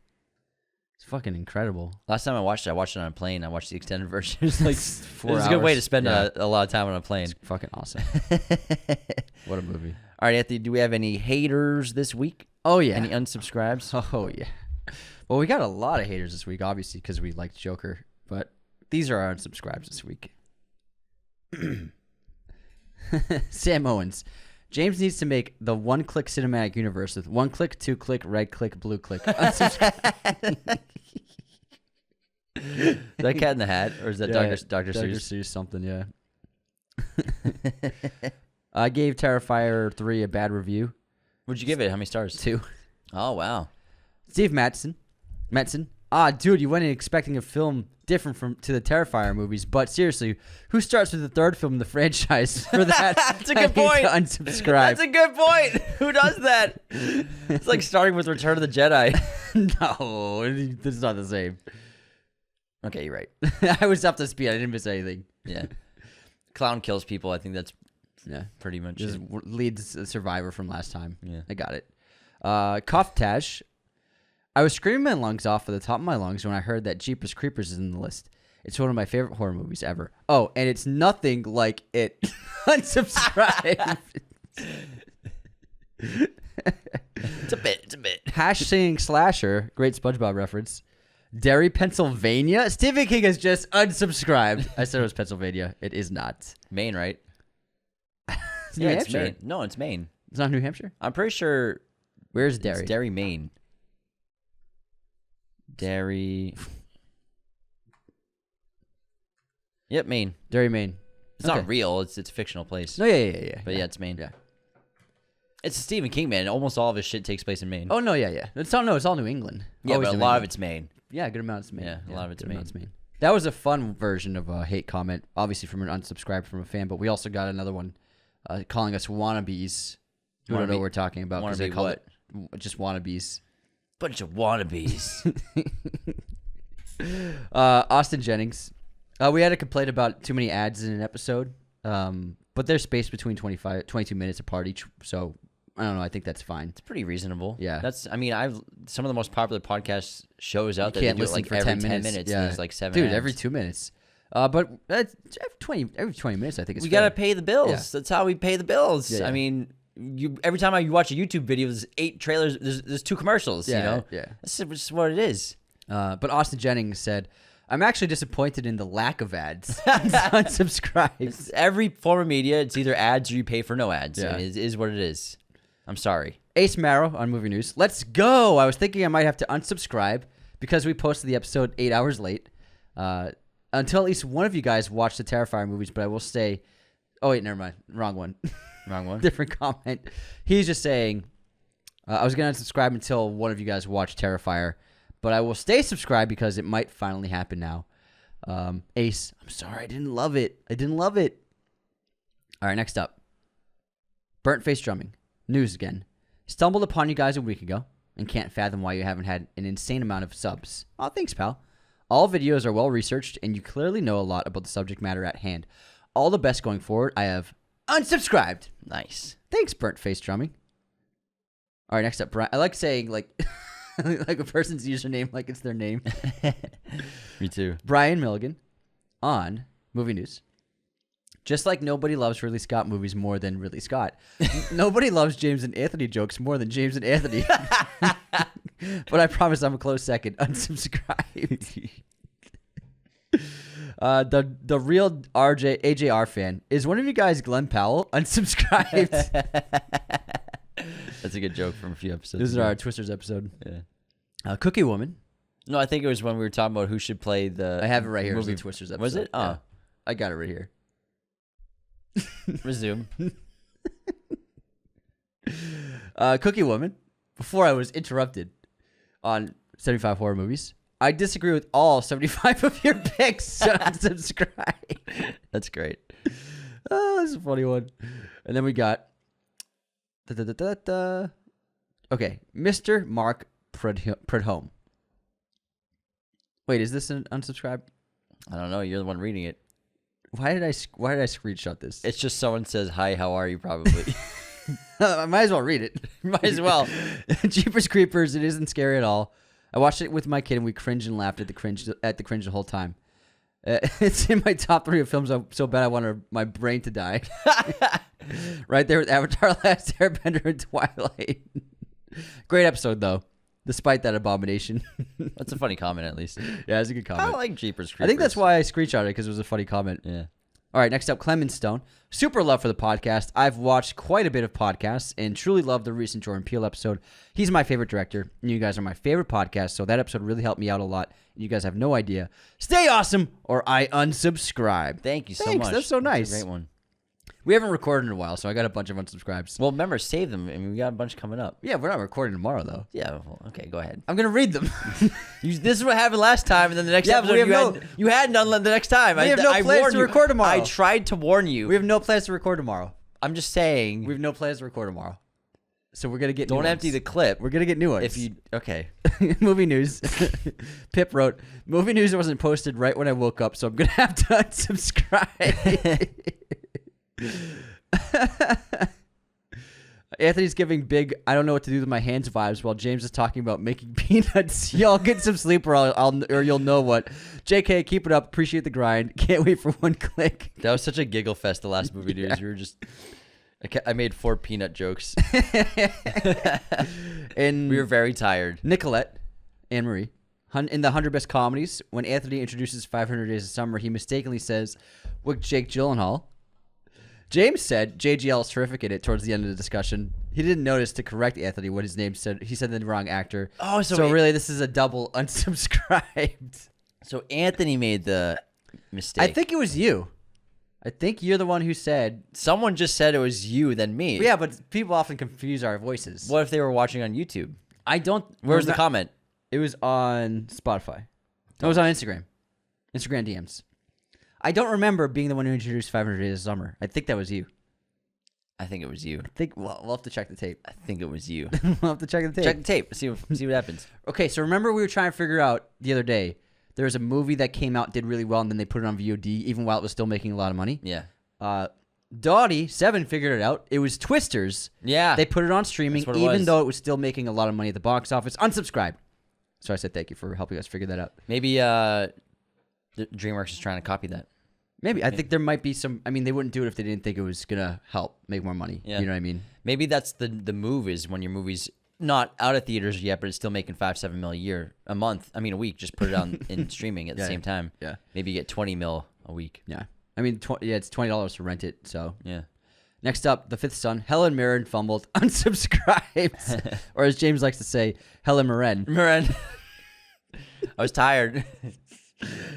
It's fucking incredible. Last time I watched it on a plane. I watched the extended version. It was like 4 it was a good way hours. to spend Yeah. a lot of time on a plane. It's fucking awesome. What a movie. All right, Anthony, do we have any haters this week? Oh, yeah. Any unsubscribes? Oh, yeah. Well, we got a lot of haters this week, obviously, because we liked Joker. But these are our unsubscribes this week. Sam Owens. James needs to make the one-click cinematic universe with one click, 2 click, red click, blue click. Unsubscribe. Is that Cat in the Hat? Or is that Yeah, Dr. Dr. Seuss? Seuss something, yeah. I gave Terrifier 3 a bad review. What'd you give it? How many stars? 2. Oh, wow. Steve Metzen. Ah, dude, you went in expecting a film different to the Terrifier movies, but seriously, who starts with the third film in the franchise for that? That's a I good need point. to unsubscribe. That's a good point. Who does that? It's like starting with Return of the Jedi. No, this is not the same. Okay, you're right. I was up to speed. I didn't miss anything. Yeah. Clown kills people. I think that's Yeah, pretty much just it. leads the survivor from last time. Yeah. I got it. Koftash. I was screaming my lungs off at the top of my lungs when I heard that Jeepers Creepers is in the list. It's one of my favorite horror movies ever. Oh, and it's nothing like it. Unsubscribe. It's a bit. Hash singing slasher. Great SpongeBob reference. Derry, Pennsylvania. Stephen King has just unsubscribed. I said it was Pennsylvania. It is not. Maine, right? It's Yeah, New it's Hampshire. Maine. No, it's Maine. It's not New Hampshire. I'm pretty sure Where's Derry? it's Derry, Maine. Derry. Yep, Maine. Derry, Maine. It's Okay. not real. It's a fictional place. No, yeah. But yeah, it's Maine. Yeah. It's a Stephen King, man. Almost all of his shit takes place in Maine. Oh no, yeah. It's all New England. yeah, Always but a New lot of England. it's Maine. Yeah, good amount of Maine. Yeah, a lot of it's good Maine. amount's Maine. That was a fun version of a hate comment, obviously from an unsubscribed from a fan, but we also got another one calling us wannabes. You don't know what we're talking about because they call it just wannabes. Bunch of wannabes. Austin Jennings. We had a complaint about too many ads in an episode, but they're spaced between 22 minutes apart each, so I don't know. I think that's fine. It's pretty reasonable. Yeah. I've some of the most popular podcast shows out there. You can't They do it listen like for every 10 minutes. And Yeah. there's like 7 Dude, ads. every 2 minutes. But that's every 20 minutes, I think it's We fair. got to pay the bills. Yeah. That's how we pay the bills. Yeah, yeah. I mean, every time you watch a YouTube video, there's 8 trailers. There's 2 commercials, Yeah, you know? yeah. That's just what it is. But Austin Jennings said, I'm actually disappointed in the lack of ads. Unsubscribed. It's every form of media, it's either ads or you pay for no ads. Yeah. I mean, it is what it is. I'm sorry. Ace Marrow on Movie News. Let's go. I was thinking I might have to unsubscribe because we posted the episode 8 hours late. Until at least one of you guys watched the Terrifier movies, but I will say, oh wait, never mind. Wrong one. Wrong one. Different comment. He's just saying, I was going to unsubscribe until one of you guys watched Terrifier, but I will stay subscribed because it might finally happen now. Ace, I'm sorry. I didn't love it. All right, next up. Burnt face drumming. News again. Stumbled upon you guys a week ago and can't fathom why you haven't had an insane amount of subs. Oh, thanks, pal. All videos are well researched and you clearly know a lot about the subject matter at hand. All the best going forward. I have unsubscribed. Nice. Thanks, burnt face drumming. All right, next up, Brian. I like saying like like a person's username like it's their name. Me too. Brian Milligan on Movie News. Just like nobody loves Ridley Scott movies more than Ridley Scott. Nobody loves James and Anthony jokes more than James and Anthony. But I promise I'm a close second. Unsubscribed. The real AJR fan. Is one of you guys Glenn Powell? Unsubscribed. That's a good joke from a few episodes This is ago. our Twisters episode. Yeah. Cookie Woman. No, I think it was when we were talking about who should play the I have it right here. movie. It's the Twisters episode. Was it? Oh. Yeah. I got it right here. Resume. Cookie Woman. Before I was interrupted on 75 horror movies, I disagree with all 75 of your picks. So unsubscribe. That's great. Oh, this is a funny one. And then we got okay, Mr. Mark Prudhomme. Wait, is this an unsubscribe? I don't know. You're the one reading it. Why did I screenshot this? It's just someone says, hi, how are you, probably. I might as well read it. Might as well. Jeepers Creepers, it isn't scary at all. I watched it with my kid and we cringed and laughed at the cringe the whole time. It's in my top 3 of films so bad I wanted my brain to die. Right there with Avatar, Last Airbender, and Twilight. Great episode, though, despite that abomination. That's a funny comment, at least. Yeah, it's a good comment. I like Jeepers Creepers. I think that's why I screenshotted it, because it was a funny comment. Yeah. All right, next up, Clement Stone. Super love for the podcast. I've watched quite a bit of podcasts and truly love the recent Jordan Peele episode. He's my favorite director, and you guys are my favorite podcast, so that episode really helped me out a lot. You guys have no idea. Stay awesome, or I unsubscribe. Thank you so Thanks, much. that's so nice. That's a great one. We haven't recorded in a while, so I got a bunch of unsubscribes. Well, remember, save them. I mean, we got a bunch coming up. Yeah, we're not recording tomorrow, though. Yeah, well, okay, go ahead. I'm going to read them. This is what happened last time, and then the next Yeah, but episode you had none the next time. We have no I plans warned to you. record tomorrow. I tried to warn you. We have no plans to record tomorrow. I'm just saying. We have no plans to record tomorrow. So we're going to get Don't new empty ones. the clip. We're going to get new ones. If you okay. Movie news. Pip wrote, movie news wasn't posted right when I woke up, so I'm going to have to unsubscribe. Anthony's giving big, I don't know what to do with my hands vibes while James is talking about making peanuts. Y'all get some sleep or you'll know what. JK, keep it up. Appreciate the grind. Can't wait for one click. That was such a giggle fest, the last movie news. Yeah. You were just... I made 4 peanut jokes. And We were very tired. Nicolette, Anne-Marie, in the 100 Best Comedies, when Anthony introduces 500 Days of Summer, he mistakenly says, with Jake Gyllenhaal. James said JGL is terrific in it towards the end of the discussion. He didn't notice to correct Anthony what his name said. He said the wrong actor. Oh, so really this is a double unsubscribed. So Anthony made the mistake. I think it was you. I think you're the one who said. Someone just said it was you, then me. Yeah, but people often confuse our voices. What if they were watching on YouTube? I don't. Where's the comment? It was on Spotify. It was on Instagram. Instagram DMs. I don't remember being the one who introduced 500 Days of Summer. I think that was you. I think it was you. We'll have to check the tape. I think it was you. We'll have to check the tape. Check the tape. See what happens. Okay, so remember we were trying to figure out the other day. There was a movie that came out, did really well, and then they put it on VOD, even while it was still making a lot of money. Yeah. Dottie, 7, figured it out. It was Twisters. Yeah. They put it on streaming, That's what it even was. though it was still making a lot of money at the box office. Unsubscribe. So I said thank you for helping us figure that out. Maybe DreamWorks is trying to copy that. Maybe. I think there might be some... I mean, they wouldn't do it if they didn't think it was going to help make more money. Yeah. You know what I mean? Maybe that's the move is when your movie's not out of theaters yet, but it's still making $5-7 mil a week. Just put it on in streaming at the same time. Yeah. Maybe you get $20 mil a week. Yeah. I mean, it's $20 to rent it, so... Yeah. Next up, The Fifth Son. Helen Mirren fumbled. Unsubscribes. Or as James likes to say, Helen Mirren. Mirren. I was tired.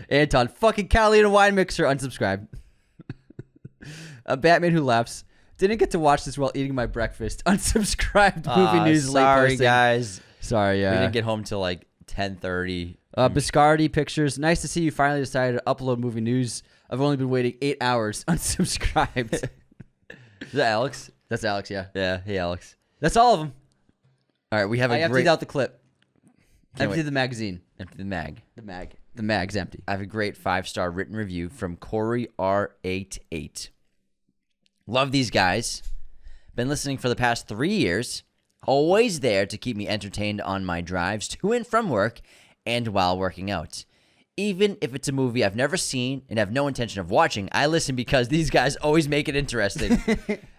Anton, fucking Catalina wine mixer, unsubscribe. A Batman Who Laughs. Didn't get to watch this while eating my breakfast. Unsubscribed movie news. Sorry, late posting. guys. Sorry, yeah. We didn't get home till like 10:30. Biscardi Pictures. Nice to see you finally decided to upload movie news. I've only been waiting 8 hours. Unsubscribed. Is that Alex? That's Alex, yeah. Yeah. Hey, Alex. That's all of them. All right, we have I a emptied great. out the clip. Can't Emptied wait. the magazine. Empty the mag. The mag's empty. I have a great 5-star written review from Corey R88. Love these guys. Been listening for the past 3 years. Always there to keep me entertained on my drives to and from work and while working out. Even if it's a movie I've never seen and have no intention of watching, I listen because these guys always make it interesting.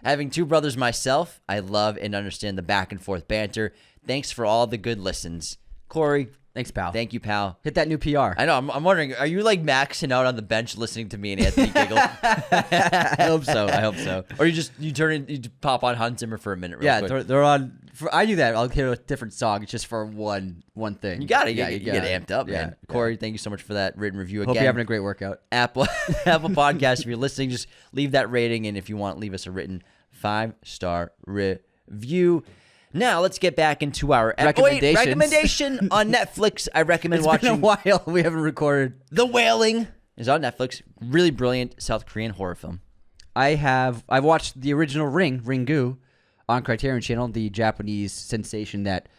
Having 2 brothers myself, I love and understand the back and forth banter. Thanks for all the good listens. Corey, Thanks, pal. thank you, pal. Hit that new PR. I know. I'm wondering, are you like maxing out on the bench listening to me and Anthony giggle? I hope so. Or you pop on Hans Zimmer for a minute real quick. They're on. I do that. I'll hear a different song just for one thing. You got it. Yeah, You get amped up, man. Yeah. Corey, thank you so much for that written review again. Hope you're having a great workout. Apple Podcast. If you're listening, just leave that rating, and if you want, leave us a written 5-star review. Now let's get back into our Recommendations. recommendation on Netflix. I recommend It's watching been a while. We haven't recorded. The Wailing. Is on Netflix. Really brilliant South Korean horror film. I've watched the original Ringu, on Criterion Channel, the Japanese sensation that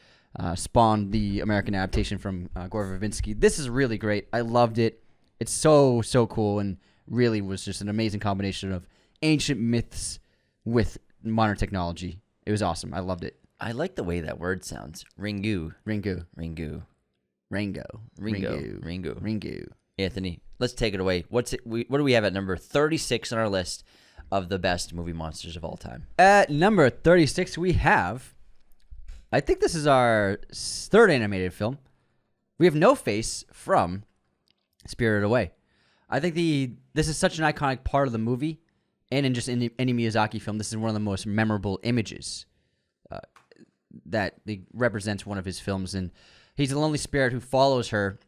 spawned the American adaptation from Gore Verbinski. This is really great. I loved it. It's so cool and really was just an amazing combination of ancient myths with modern technology. It was awesome. I loved it. I like the way that word sounds. Ringu. Anthony, let's take it away. What do we have at number 36 on our list of the best movie monsters of all time? At number 36, we have, I think this is our 3rd animated film. We have No Face from Spirited Away. I think this is such an iconic part of the movie, and in just any Miyazaki film, this is one of the most memorable images that represents one of his films. And he's a lonely spirit who follows her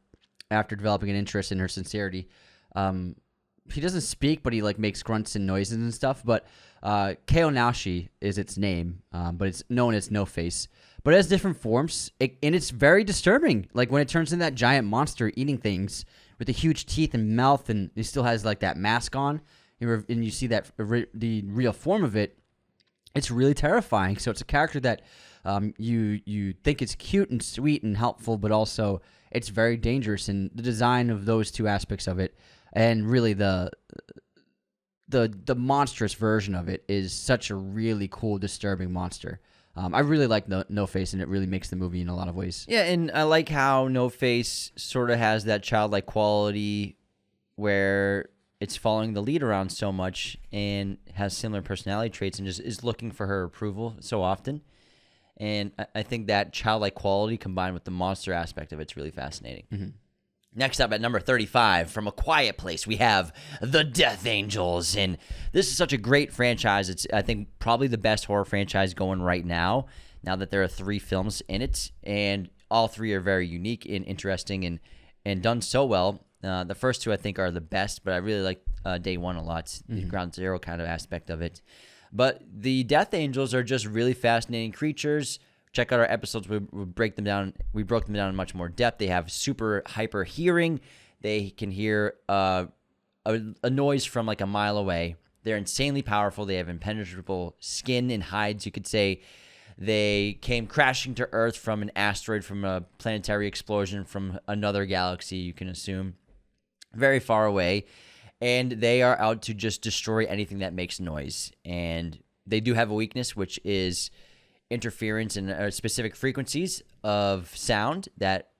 after developing an interest in her sincerity. He doesn't speak, but he makes grunts and noises and stuff. But Keonashi is its name, but it's known as No Face. But it has different forms, and it's very disturbing. Like when it turns into that giant monster eating things with the huge teeth and mouth, and it still has that mask on, and you see that the real form of it. It's really terrifying. So it's a character that you think it's cute and sweet and helpful, but also it's very dangerous. And the design of those two aspects of it, and really the monstrous version of it, is such a really cool, disturbing monster. I really like No Face, and it really makes the movie in a lot of ways. Yeah, and I like how No Face sort of has that childlike quality where it's following the lead around so much and has similar personality traits and just is looking for her approval so often. And I think that childlike quality combined with the monster aspect of it's really fascinating. Mm-hmm. Next up at number 35, from A Quiet Place, we have The Death Angels. And this is such a great franchise. It's, I think, probably the best horror franchise going right now that there are 3 films in it. And all 3 are very unique and interesting and done so well. The first 2, I think, are the best, but I really like Day One a lot, the Ground Zero kind of aspect of it. But the Death Angels are just really fascinating creatures. Check out our episodes. We broke them down in much more depth. They have super hyper hearing. They can hear a noise from like a mile away. They're insanely powerful. They have impenetrable skin and hides, you could say. They came crashing to Earth from an asteroid, from a planetary explosion from another galaxy, you can assume, very far away. And they are out to just destroy anything that makes noise. And they do have a weakness, which is interference in specific frequencies of sound that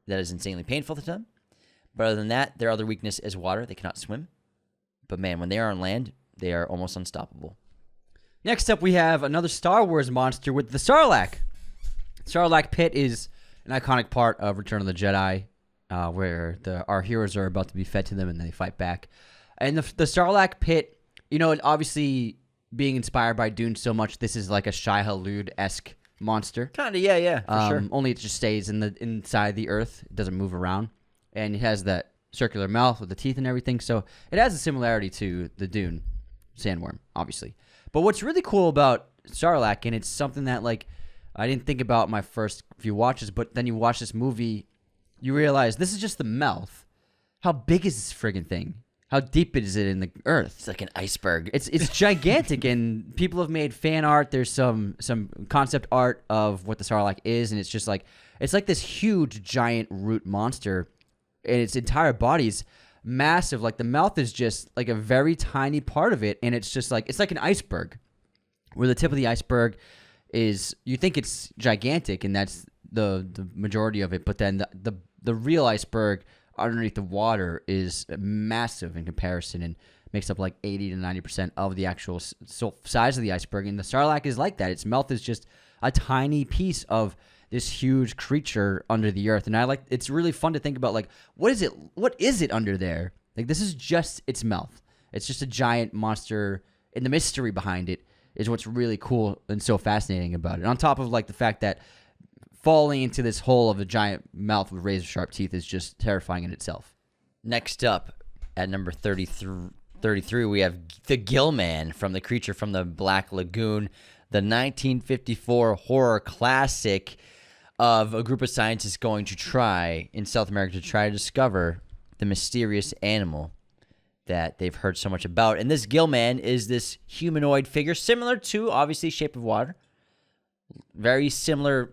is insanely painful to them. But other than that, their other weakness is water. They cannot swim. But man, when they are on land, they are almost unstoppable. Next up, we have another Star Wars monster with the Sarlacc. Sarlacc pit is an iconic part of Return of the Jedi, where our heroes are about to be fed to them and they fight back. And the Sarlacc pit, obviously being inspired by Dune so much, this is like a Shai Hulud-esque monster. Kind of, yeah, for sure. Only it just stays inside the earth. It doesn't move around. And it has that circular mouth with the teeth and everything. So it has a similarity to the Dune sandworm, obviously. But what's really cool about Sarlacc, and it's something that like I didn't think about my first few watches, but then you watch this movie, you realize this is just the mouth. How big is this friggin' thing? How deep is it in the earth? It's like an iceberg. It's gigantic, and people have made fan art. There's some concept art of what the Sarlacc is, and it's just like this huge giant root monster, and its entire body's massive. Like the mouth is just like a very tiny part of it, and it's just like it's like an iceberg, where the tip of the iceberg is, you think it's gigantic, and that's the majority of it, but then the real iceberg underneath the water is massive in comparison and makes up like 80 to 90% of the actual size of the iceberg. And the Sarlacc is like that. Its mouth is just a tiny piece of this huge creature under the earth. And it's really fun to think about, like, what is it under there? Like, this is just its mouth. It's just a giant monster, and the mystery behind it is what's really cool and so fascinating about it. On top of like the fact that falling into this hole of a giant mouth with razor-sharp teeth is just terrifying in itself. Next up, at number 33, we have the Gill Man from The Creature from the Black Lagoon, the 1954 horror classic of a group of scientists going to try, in South America, to try to discover the mysterious animal that they've heard so much about. And this Gill Man is this humanoid figure, similar to, obviously, Shape of Water. Very similar,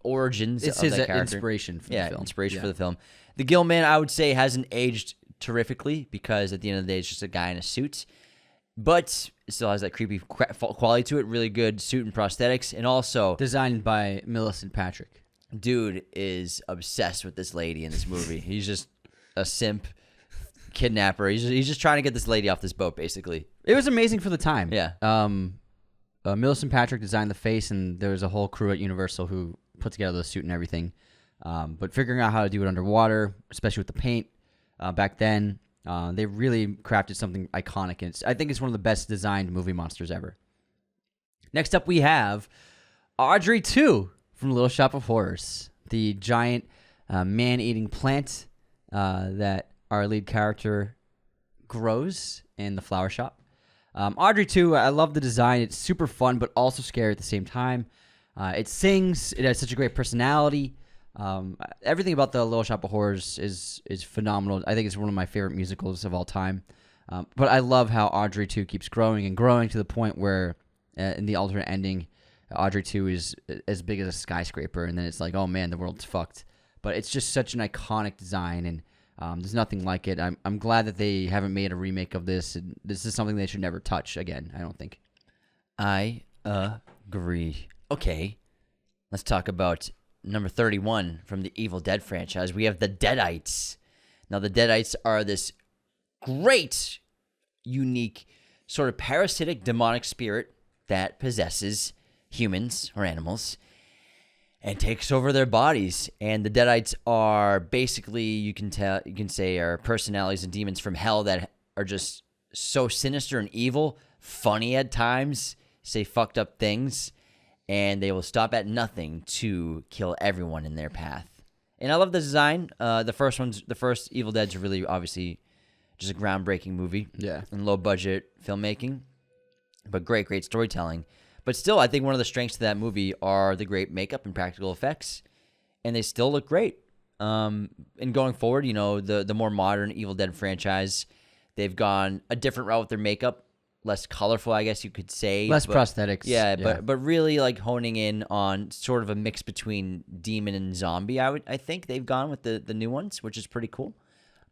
origins it's of his that character. Inspiration for the film. Inspiration for the film. The Gill Man, I would say, hasn't aged terrifically, because at the end of the day, it's just a guy in a suit. But it still has that creepy quality to it. Really good suit and prosthetics. And also, designed by Millicent Patrick. Dude is obsessed with this lady in this movie. He's just a simp kidnapper. He's just trying to get this lady off this boat, basically. It was amazing for the time. Yeah. Millicent Patrick designed the face, and there was a whole crew at Universal who put together the suit and everything. But figuring out how to do it underwater, especially with the paint, back then, they really crafted something iconic. And I think it's one of the best designed movie monsters ever. Next up, we have Audrey 2 from Little Shop of Horrors, the giant man-eating plant that our lead character grows in the flower shop. Audrey 2, I love the design. It's super fun, but also scary at the same time. It sings. It has such a great personality. Everything about the Little Shop of Horrors is phenomenal. I think it's one of my favorite musicals of all time. But I love how Audrey 2 keeps growing and growing to the point where in the alternate ending, Audrey 2 is as big as a skyscraper, and then it's like, oh man, the world's fucked. But it's just such an iconic design, and there's nothing like it. I'm glad that they haven't made a remake of this. And this is something they should never touch again, I don't think. I agree. Okay, let's talk about number 31 from the Evil Dead franchise. We have the Deadites. Now, the Deadites are this great, unique, sort of parasitic demonic spirit that possesses humans or animals and takes over their bodies. And the Deadites are basically, you can say, are personalities and demons from hell that are just so sinister and evil, funny at times, say fucked up things, and they will stop at nothing to kill everyone in their path. And I love the design. The first Evil Dead's really obviously just a groundbreaking movie. Yeah. And low budget filmmaking, but great storytelling. But still, I think one of the strengths of that movie are the great makeup and practical effects, and they still look great. And going forward, the more modern Evil Dead franchise, they've gone a different route with their makeup, less colorful, I guess you could say. Less prosthetics. Yeah, but really like honing in on sort of a mix between demon and zombie. I think they've gone with the new ones, which is pretty cool.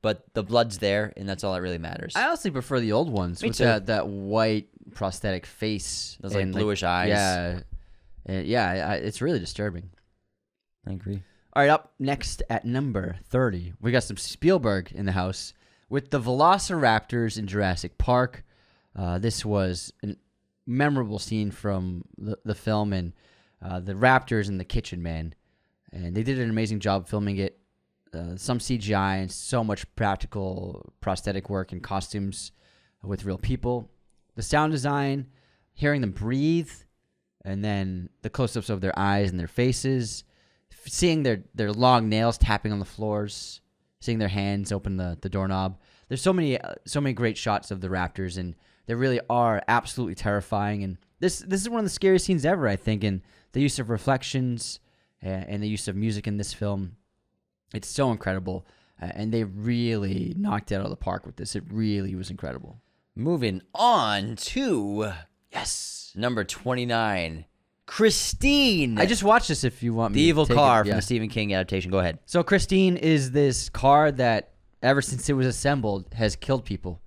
But the blood's there, and that's all that really matters. I honestly prefer the old ones with that white prosthetic face. Those like bluish eyes. Yeah, it's really disturbing. I agree. All right, up next at number 30, we got some Spielberg in the house with the Velociraptors in Jurassic Park. This was a memorable scene from the film, and the raptors in the kitchen, man. And they did an amazing job filming it. Some CGI and so much practical prosthetic work and costumes with real people. The sound design, hearing them breathe, and then the close-ups of their eyes and their faces, seeing their long nails tapping on the floors, seeing their hands open the doorknob. There's so many great shots of the raptors, and they really are absolutely terrifying. And this is one of the scariest scenes ever, I think. And the use of reflections and the use of music in this film, it's so incredible. And they really knocked it out of the park with this. It really was incredible. Moving on to number 29, Christine. I just watched this. If you want me, the evil to take car it, from the Stephen King adaptation. Go ahead. So Christine is this car that, ever since it was assembled, has killed people.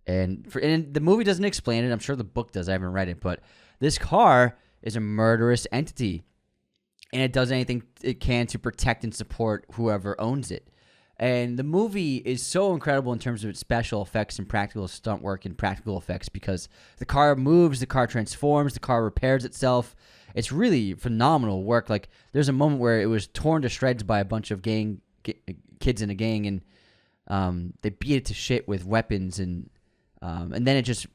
And the movie doesn't explain it. I'm sure the book does. I haven't read it. But this car is a murderous entity. And it does anything it can to protect and support whoever owns it. And the movie is so incredible in terms of its special effects and practical stunt work and practical effects, because the car moves, the car transforms, the car repairs itself. It's really phenomenal work. Like, there's a moment where it was torn to shreds by a bunch of kids in a gang, and they beat it to shit with weapons, and then it just,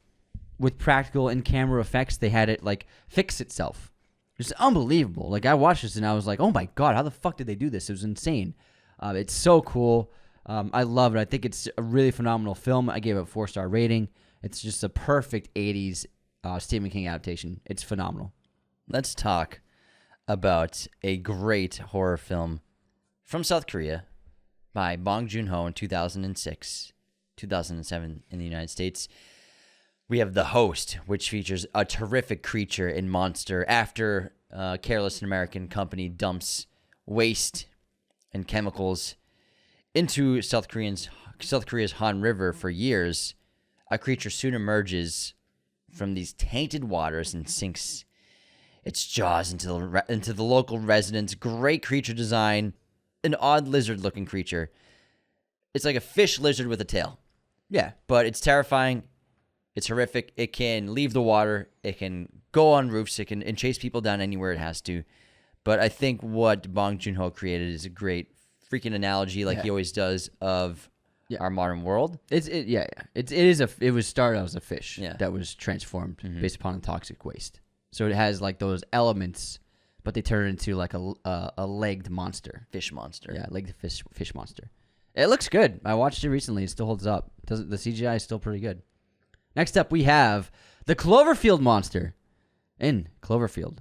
with practical in-camera effects, they had it like fix itself. It's unbelievable. Like, I watched this and I was like, oh my God, how the fuck did they do this? It was insane. It's so cool. I love it. I think it's a really phenomenal film. I gave it a 4-star rating. It's just a perfect 80s Stephen King adaptation. It's phenomenal. Let's talk about a great horror film from South Korea by Bong Joon-ho in 2006, 2007 in the United States. We have The Host, which features a terrific creature and monster after a careless American company dumps waste and chemicals into South Korea's Han River for years. A creature soon emerges from these tainted waters and sinks its jaws into the local residents. Great creature design, an odd lizard-looking creature. It's like a fish lizard with a tail. Yeah, but it's terrifying. It's horrific. It can leave the water. It can go on roofs. It can and chase people down anywhere it has to. But I think what Bong Joon-ho created is a great freaking analogy, like he always does, of our modern world. It was started as a fish that was transformed based upon toxic waste. So it has like those elements, but they turn it into like a legged monster, fish monster. Yeah, legged fish monster. It looks good. I watched it recently. It still holds up. The CGI is still pretty good. Next up, we have the Cloverfield monster in Cloverfield.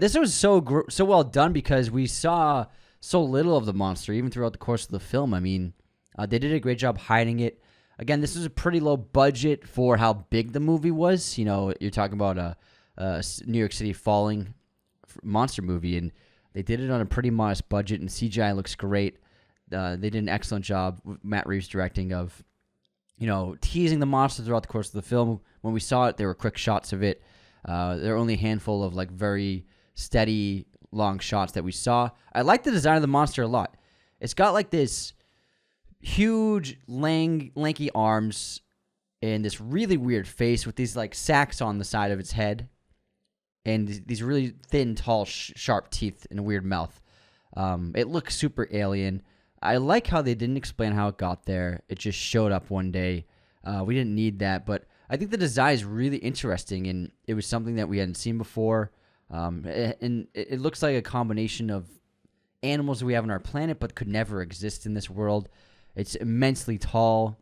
This was so well done because we saw so little of the monster, even throughout the course of the film. I mean, they did a great job hiding it. Again, this was a pretty low budget for how big the movie was. You know, you're talking about a New York City falling monster movie, and they did it on a pretty modest budget, and CGI looks great. They did an excellent job with Matt Reeves directing of, teasing the monster throughout the course of the film. When we saw it, there were quick shots of it. There were only a handful of like very steady, long shots that we saw. I like the design of the monster a lot. It's got like this huge, lanky arms and this really weird face with these like sacs on the side of its head and these really thin, tall, sharp teeth and a weird mouth. It looks super alien. I like how they didn't explain how it got there. It just showed up one day. We didn't need that, but I think the design is really interesting, and it was something that we hadn't seen before. And it looks like a combination of animals that we have on our planet but could never exist in this world. It's immensely tall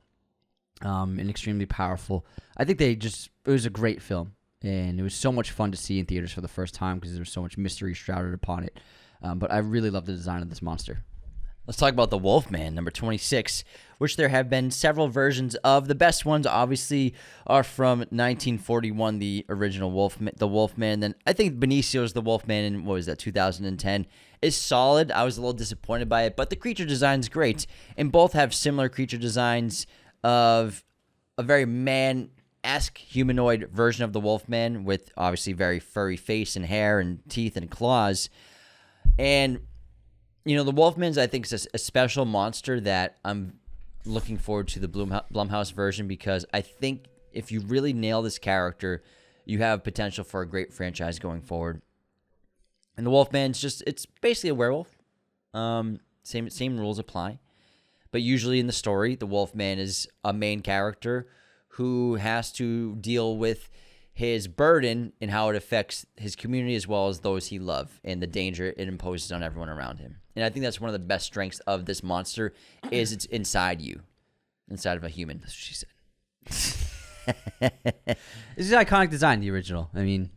and extremely powerful. I think it was a great film, and it was so much fun to see in theaters for the first time because there was so much mystery shrouded upon it. But I really love the design of this monster. Let's talk about the Wolfman, number 26, which there have been several versions of. The best ones, obviously, are from 1941, the original Wolfman. Then I think Benicio's The Wolfman in, 2010, is solid. I was a little disappointed by it, but the creature design's great. And both have similar creature designs of a very man-esque humanoid version of the Wolfman with obviously very furry face and hair and teeth and claws. And the Wolfman's, I think, is a special monster that I'm looking forward to the Blumhouse version, because I think if you really nail this character, you have potential for a great franchise going forward. And the Wolfman's it's basically a werewolf. Same rules apply. But usually in the story, the Wolfman is a main character who has to deal with his burden and how it affects his community as well as those he loves and the danger it imposes on everyone around him. And I think that's one of the best strengths of this monster is it's inside you, inside of a human. That's what she said. This is an iconic design, the original. I mean,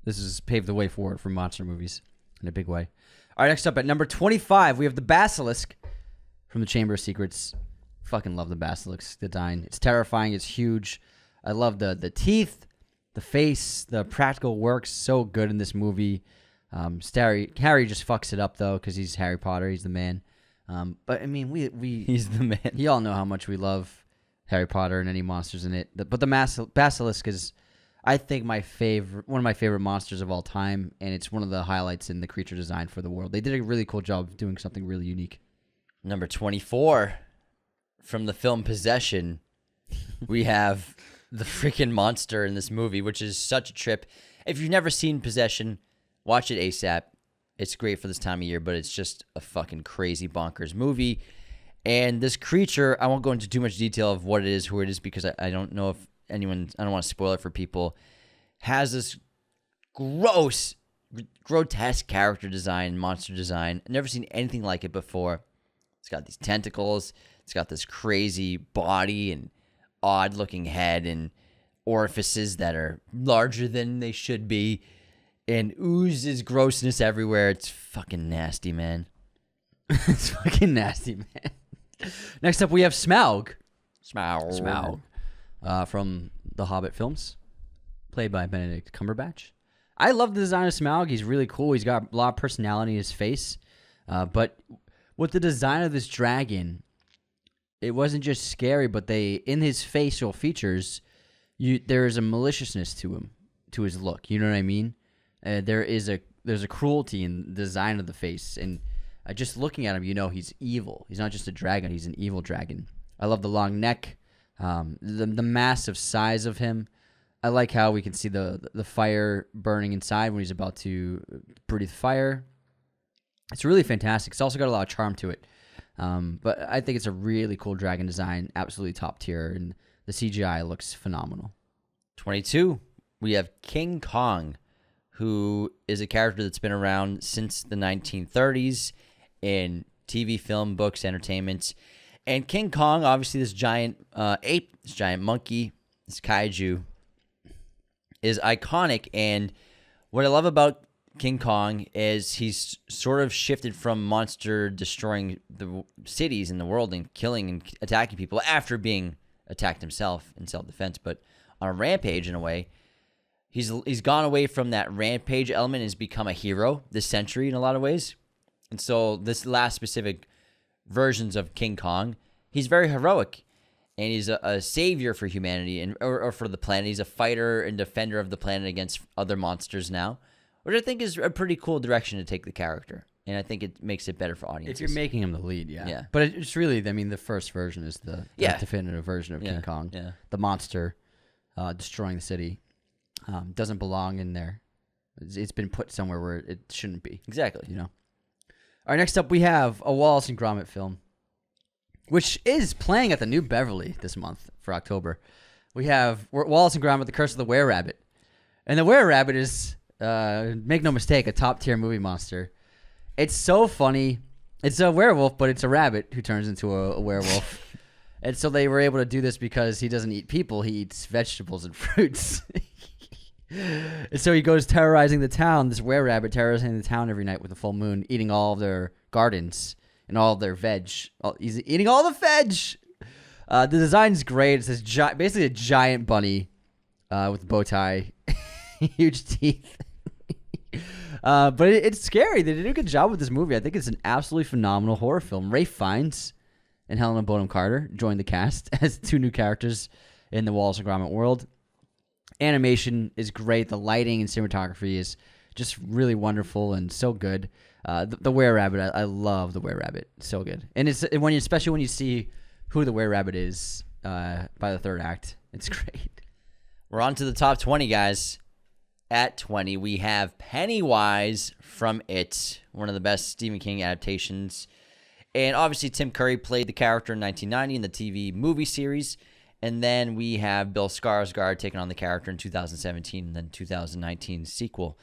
this has paved the way forward for monster movies in a big way. All right, next up at number 25, we have the Basilisk from the Chamber of Secrets. Fucking love the Basilisk design. It's terrifying. It's huge. I love the teeth. The face, the practical work's so good in this movie. Harry just fucks it up though because he's Harry Potter. He's the man. But I mean, he's the man. You all know how much we love Harry Potter and any monsters in it. But the Basilisk is, I think, one of my favorite monsters of all time, and it's one of the highlights in the creature design for the world. They did a really cool job of doing something really unique. Number 24, from the film Possession, we have the freaking monster in this movie, which is such a trip. If you've never seen Possession, watch it ASAP. It's great for this time of year, but it's just a fucking crazy bonkers movie. And this creature, I won't go into too much detail of what it is, who it is, because I don't know if I don't want to spoil it for people, has this grotesque character design, monster design. I've never seen anything like it before. It's got these tentacles. It's got this crazy body and odd-looking head and orifices that are larger than they should be, and oozes grossness everywhere. It's fucking nasty, man. It's fucking nasty, man. Next up, we have Smaug. Smaug. From the Hobbit films, played by Benedict Cumberbatch. I love the design of Smaug. He's really cool. He's got a lot of personality in his face. But with the design of this dragon, it wasn't just scary, but in his facial features, there is a maliciousness to him, to his look. You know what I mean? There's a cruelty in the design of the face, and just looking at him, he's evil. He's not just a dragon; he's an evil dragon. I love the long neck, the massive size of him. I like how we can see the fire burning inside when he's about to breathe fire. It's really fantastic. It's also got a lot of charm to it. But I think it's a really cool dragon design, absolutely top tier, and the CGI looks phenomenal. 22, we have King Kong, who is a character that's been around since the 1930s in TV, film, books, entertainment. And King Kong, obviously this giant ape, this giant monkey, this kaiju, is iconic. And what I love about King Kong is he's sort of shifted from monster destroying the cities in the world and killing and attacking people after being attacked himself in self-defense, but on a rampage in a way. He's gone away from that rampage element and has become a hero this century in a lot of ways. And so this last specific versions of King Kong, he's very heroic, and he's a savior for humanity or for the planet. He's a fighter and defender of the planet against other monsters now, which I think is a pretty cool direction to take the character. And I think it makes it better for audiences. If you're making him the lead, yeah. But it's really, the first version is the definitive version of King Kong. Yeah. The monster destroying the city doesn't belong in there. It's been put somewhere where it shouldn't be. Exactly. All right, next up we have a Wallace and Gromit film, which is playing at the New Beverly this month for October. We have Wallace and Gromit: The Curse of the Were-Rabbit. And the Were-Rabbit is, make no mistake, a top-tier movie monster. It's so funny. It's a werewolf, but it's a rabbit who turns into a werewolf. And so they were able to do this because he doesn't eat people. He eats vegetables and fruits. And so he goes terrorizing the town, this were-rabbit terrorizing the town every night with a full moon, eating all of their gardens and all their veg. He's eating all the veg. The design's great. It's this basically a giant bunny with a bow tie, huge teeth. But it's scary. They did a good job with this movie. I think it's an absolutely phenomenal horror film. Ralph Fiennes and Helena Bonham Carter joined the cast as 2 new characters in the Wallace and Gromit world. Animation is great. The lighting and cinematography is just really wonderful and so good. The Were-Rabbit, I love the Were-Rabbit. So good. And it's especially when you see who the Were-Rabbit is by the third act. It's great. We're on to the top 20, guys. At 20, we have Pennywise from It, one of the best Stephen King adaptations. And obviously, Tim Curry played the character in 1990 in the TV movie series. And then we have Bill Skarsgård taking on the character in 2017 and then 2019 sequel.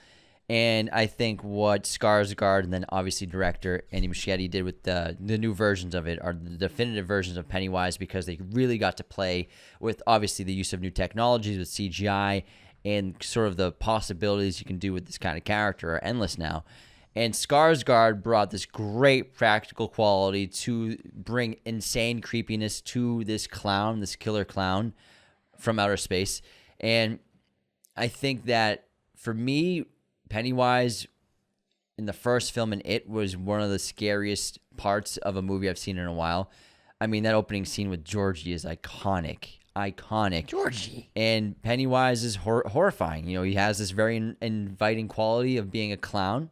And I think what Skarsgård and then obviously director Andy Muschietti did with the new versions of it are the definitive versions of Pennywise, because they really got to play with obviously the use of new technologies with CGI, and sort of the possibilities you can do with this kind of character are endless now. And Skarsgård brought this great practical quality to bring insane creepiness to this clown, this killer clown from outer space. And I think that for me, Pennywise in the first film in It was one of the scariest parts of a movie I've seen in a while. I mean, that opening scene with Georgie is iconic. Georgie. And Pennywise is horrifying. You know, he has this very inviting quality of being a clown,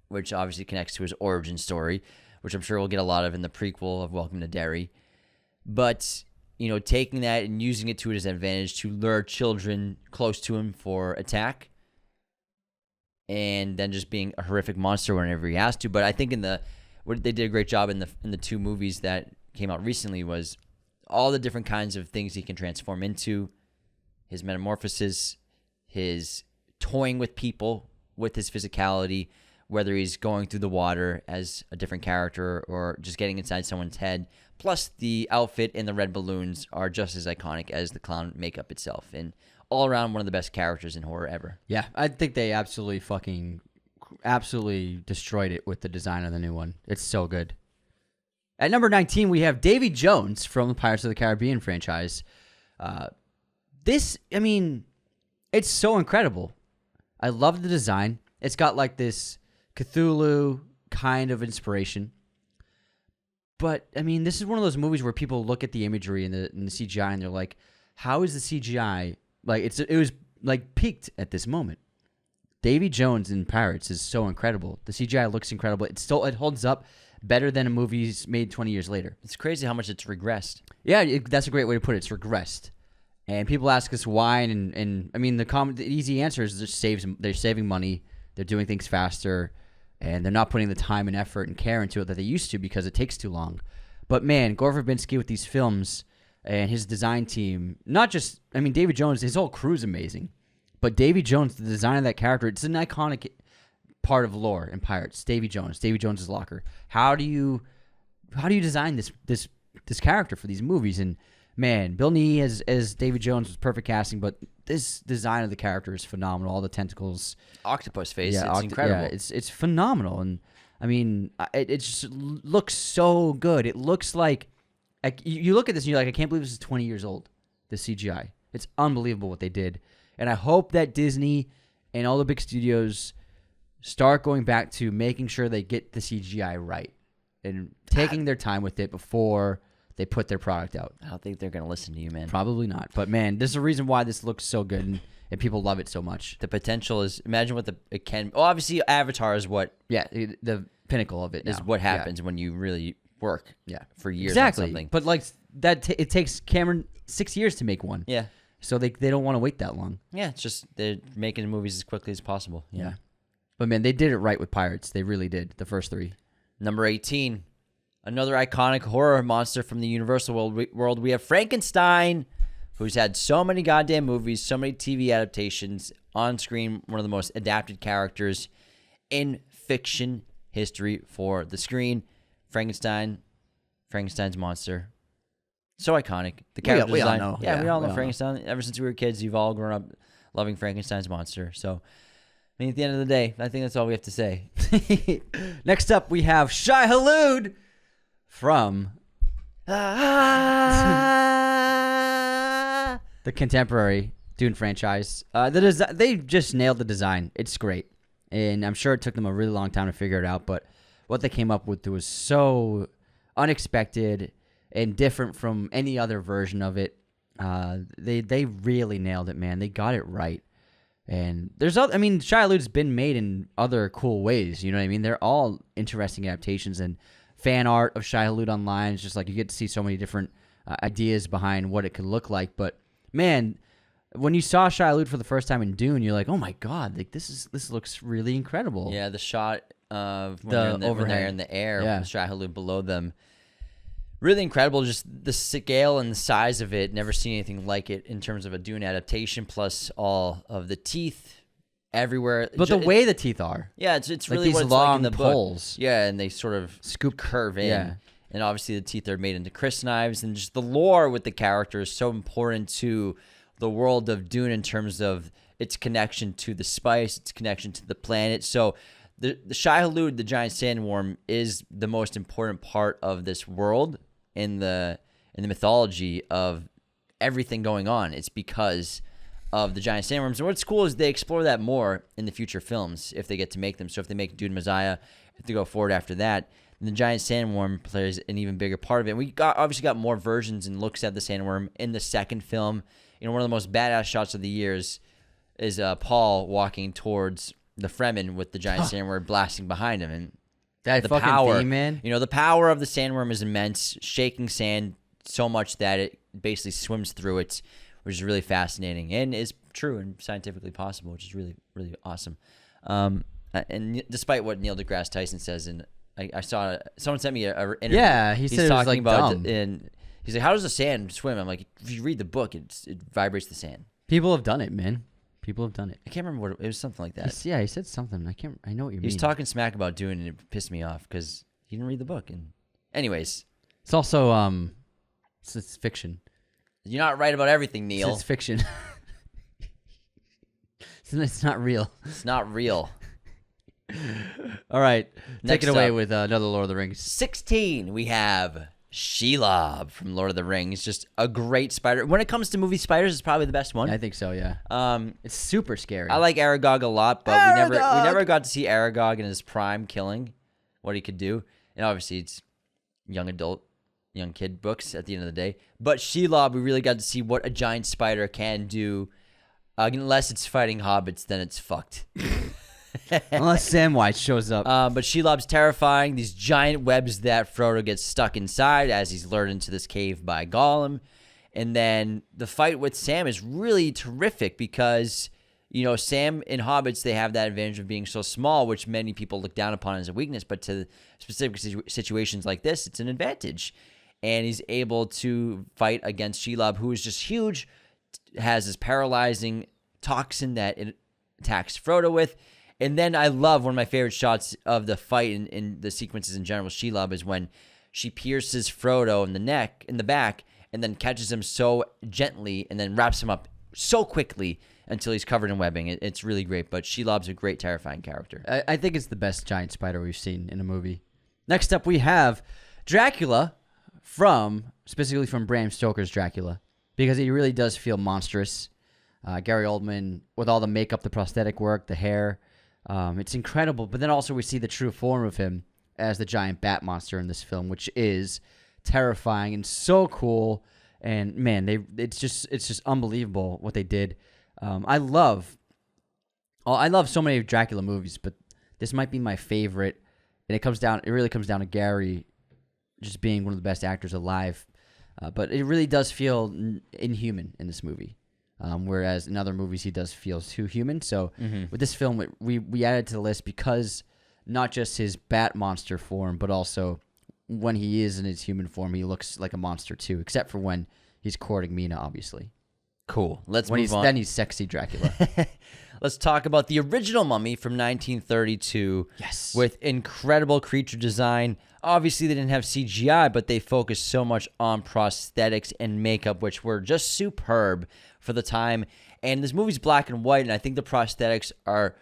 which obviously connects to his origin story, which I'm sure we'll get a lot of in the prequel of Welcome to Derry. But, you know, taking that and using it to his advantage to lure children close to him for attack, and then just being a horrific monster whenever he has to. But I think what they did a great job in the 2 movies that came out recently was all the different kinds of things he can transform into, his metamorphosis, his toying with people with his physicality, whether he's going through the water as a different character or just getting inside someone's head. Plus, the outfit and the red balloons are just as iconic as the clown makeup itself. And all around, one of the best characters in horror ever. Yeah, I think they absolutely destroyed it with the design of the new one. It's so good. At number 19, we have Davy Jones from the Pirates of the Caribbean franchise. It's so incredible. I love the design. It's got like this Cthulhu kind of inspiration. But, I mean, this is one of those movies where people look at the imagery and the CGI and they're like, how is the CGI? Like, it was like peaked at this moment. Davy Jones in Pirates is so incredible. The CGI looks incredible. It holds up better than a movie's made 20 years later. It's crazy how much it's regressed. Yeah, that's a great way to put it. It's regressed. And people ask us why, and I mean, the easy answer is they're saving money, they're doing things faster, and they're not putting the time and effort and care into it that they used to because it takes too long. But man, Gore Verbinski with these films and his design team, David Jones, his whole crew's amazing. But Davy Jones, the design of that character, it's an iconic part of lore in Pirates. Davy Jones's locker. How do you design this character for these movies? And man, Bill Nighy as Davy Jones was perfect casting, but this design of the character is phenomenal. All the tentacles, octopus face, it's incredible. Yeah, it's phenomenal, and I mean, it just looks so good. It looks like you look at this and you're like, I can't believe this is 20 years old. The CGI, it's unbelievable what they did, and I hope that Disney and all the big studios start going back to making sure they get the CGI right and taking their time with it before they put their product out. I don't think they're going to listen to you, man. Probably not. But, man, there's a reason why this looks so good and people love it so much. The potential is, imagine what it can. Well, obviously, Avatar is what. Yeah, the pinnacle of it is now. What happens when you really work for years exactly. on something. But, like, it takes Cameron 6 years to make one. Yeah. So they don't want to wait that long. Yeah, it's just they're making movies as quickly as possible. Yeah. But, man, they did it right with Pirates. They really did, the first 3. Number 18, another iconic horror monster from the Universal world. We have Frankenstein, who's had so many goddamn movies, so many TV adaptations, on screen, one of the most adapted characters in fiction history for the screen. Frankenstein's monster. So iconic. The character design. All know. Yeah, we all know Frankenstein. Ever since we were kids, you've all grown up loving Frankenstein's monster. So mean, at the end of the day, I think that's all we have to say. Next up, we have Shai Hulud from the contemporary Dune franchise. They just nailed the design. It's great. And I'm sure it took them a really long time to figure it out, but what they came up with was so unexpected and different from any other version of it. They really nailed it, man. They got it right. And Shai Hulud's been made in other cool ways. You know what I mean? They're all interesting adaptations, and fan art of Shai Hulud online is just like you get to see so many different ideas behind what it could look like. But man, when you saw Shai Hulud for the first time in Dune, you're like, oh my god, like this looks really incredible. Yeah, the shot of The when they're in the air, with Shai Hulud below them. Really incredible, just the scale and the size of it. Never seen anything like it in terms of a Dune adaptation, plus all of the teeth everywhere. But the way the teeth are. Yeah, it's like really these what it's long like in the poles. book. Yeah, and they sort of curve in. Yeah. And obviously the teeth are made into crysknives, and just the lore with the character is so important to the world of Dune in terms of its connection to the spice, its connection to the planet. So the Shai Hulud, the giant sandworm, is the most important part of this world in the mythology of everything going on. It's because of the giant sandworms. And what's cool is they explore that more in the future films if they get to make them. So if they make Dune Messiah, if they go forward after that, then the giant sandworm plays an even bigger part of it. And we obviously got more versions and looks at the sandworm in the second film. You know, one of the most badass shots of the years is Paul walking towards the Fremen with the giant sandworm blasting behind him. And that the fucking power, theme, man. You know, the power of the sandworm is immense, shaking sand so much that it basically swims through it, which is really fascinating and is true and scientifically possible, which is really, really awesome. And despite what Neil deGrasse Tyson says, and I saw someone sent me a interview. Yeah, he said it was like dumb. And he's like, "How does the sand swim?" I'm like, "If you read the book, it vibrates the sand." People have done it, man. People have done it. I can't remember what it was. Something like that. He said something. I know what you mean. He was talking smack about Dune, and it pissed me off because he didn't read the book. And anyways, it's also it's fiction. You're not right about everything, Neil. It's fiction. It's not real. It's not real. All right, Next take it away up, with another Lord of the Rings. 16, we have Shelob from Lord of the Rings. Just a great spider. When it comes to movie spiders, it's probably the best one. I think so, yeah. It's super scary. I like Aragog a lot, but we never got to see Aragog in his prime killing, what he could do. And obviously, it's young kid books at the end of the day. But Shelob, we really got to see what a giant spider can do. Unless it's fighting hobbits, then it's fucked. Unless Samwise shows up. But Shelob's terrifying. These giant webs that Frodo gets stuck inside as he's lured into this cave by Gollum. And then the fight with Sam is really terrific because, you know, Sam in Hobbits, they have that advantage of being so small, which many people look down upon as a weakness. But to specific situations like this, it's an advantage. And he's able to fight against Shelob, who is just huge, has this paralyzing toxin that it attacks Frodo with. And then I love one of my favorite shots of the fight in the sequences in general. Shelob is when she pierces Frodo in the back, and then catches him so gently, and then wraps him up so quickly until he's covered in webbing. It's really great. But Shelob's a great, terrifying character. I think it's the best giant spider we've seen in a movie. Next up, we have Dracula specifically from Bram Stoker's Dracula, because he really does feel monstrous. Gary Oldman, with all the makeup, the prosthetic work, the hair. It's incredible, but then also we see the true form of him as the giant bat monster in this film, which is terrifying and so cool. And man, it's just unbelievable what they did. I love so many Dracula movies, but this might be my favorite. And it really comes down to Gary just being one of the best actors alive. But it really does feel inhuman in this movie. Whereas in other movies, he does feel too human. So with this film, we added to the list because not just his bat monster form, but also when he is in his human form, he looks like a monster too, except for when he's courting Mina, obviously. Cool. Let's move on. Then he's sexy Dracula. Let's talk about the original Mummy from 1932. Yes. With incredible creature design. Obviously, they didn't have CGI, but they focused so much on prosthetics and makeup, which were just superb for the time. And this movie's black and white, and I think the prosthetics are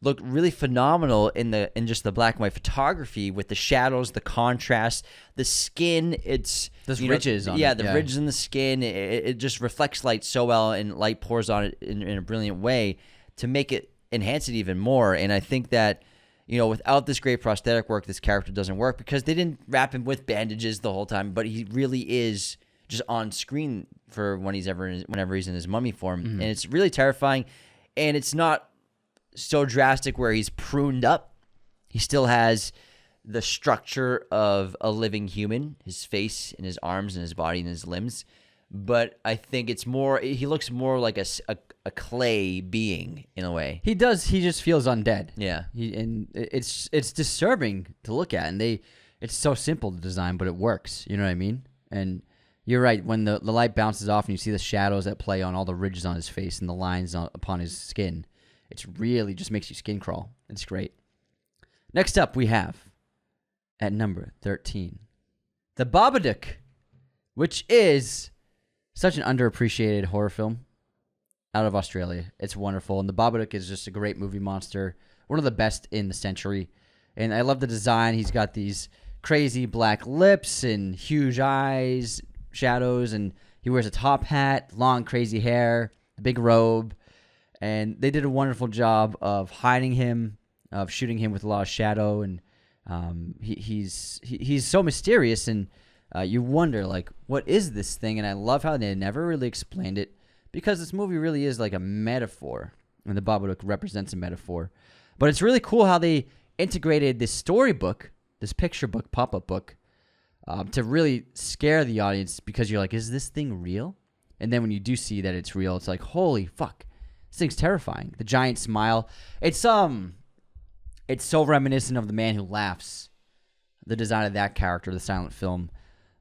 look really phenomenal in just the black and white photography with the shadows, the contrast, the skin. It's those ridges on it. Yeah, the ridges in the skin. It just reflects light so well, and light pours on it in a brilliant way to make it enhance it even more. And I think that, without this great prosthetic work, this character doesn't work because they didn't wrap him with bandages the whole time, but he really is just on screen for whenever he's in his mummy form. And it's really terrifying, and it's not so drastic where he's pruned up. He still has the structure of a living human, his face and his arms and his body and his limbs. But I think he looks more like a clay being in a way. He does. He just feels undead. Yeah. And it's disturbing to look at. And it's so simple to design, but it works. You know what I mean? And you're right. When the light bounces off and you see the shadows that play on all the ridges on his face and the lines upon his skin, it's really just makes you skin crawl. It's great. Next up, we have, at number 13, The Babadook, which is such an underappreciated horror film out of Australia. It's wonderful. And The Babadook is just a great movie monster, one of the best in the century. And I love the design. He's got these crazy black lips and huge eyes, shadows, and he wears a top hat, long crazy hair, a big robe. And they did a wonderful job of hiding him, of shooting him with a lot of shadow, and he's so mysterious, and you wonder, like, what is this thing? And I love how they never really explained it, because this movie really is like a metaphor, and the Babadook represents a metaphor. But it's really cool how they integrated this storybook, this picture book, pop-up book, to really scare the audience, because you're like, is this thing real? And then when you do see that it's real, it's like, holy fuck. This thing's terrifying. The giant smile. It's so reminiscent of The Man Who Laughs. The design of that character, the silent film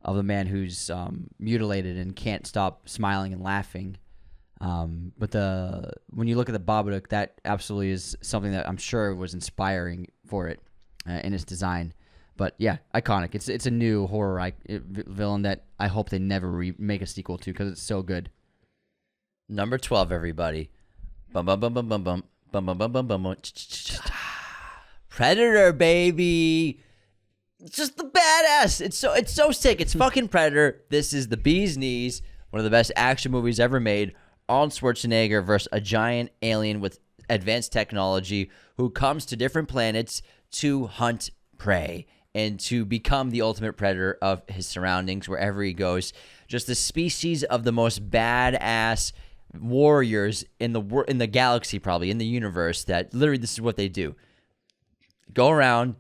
of the man who's mutilated and can't stop smiling and laughing. But when you look at the Babadook, that absolutely is something that I'm sure was inspiring for it in its design. But yeah, iconic. It's a new horror villain that I hope they never make a sequel to, because it's so good. Number 12, everybody. Bum bum bum bum bum bum bum bum bum bum bum. Predator, baby. It's just the badass. It's so sick. It's fucking Predator. This is the bee's knees. One of the best action movies ever made. Arnold Schwarzenegger versus a giant alien with advanced technology who comes to different planets to hunt prey and to become the ultimate predator of his surroundings wherever he goes. Just the species of the most badass warriors in the galaxy, probably in the universe, that literally this is what they do. Go around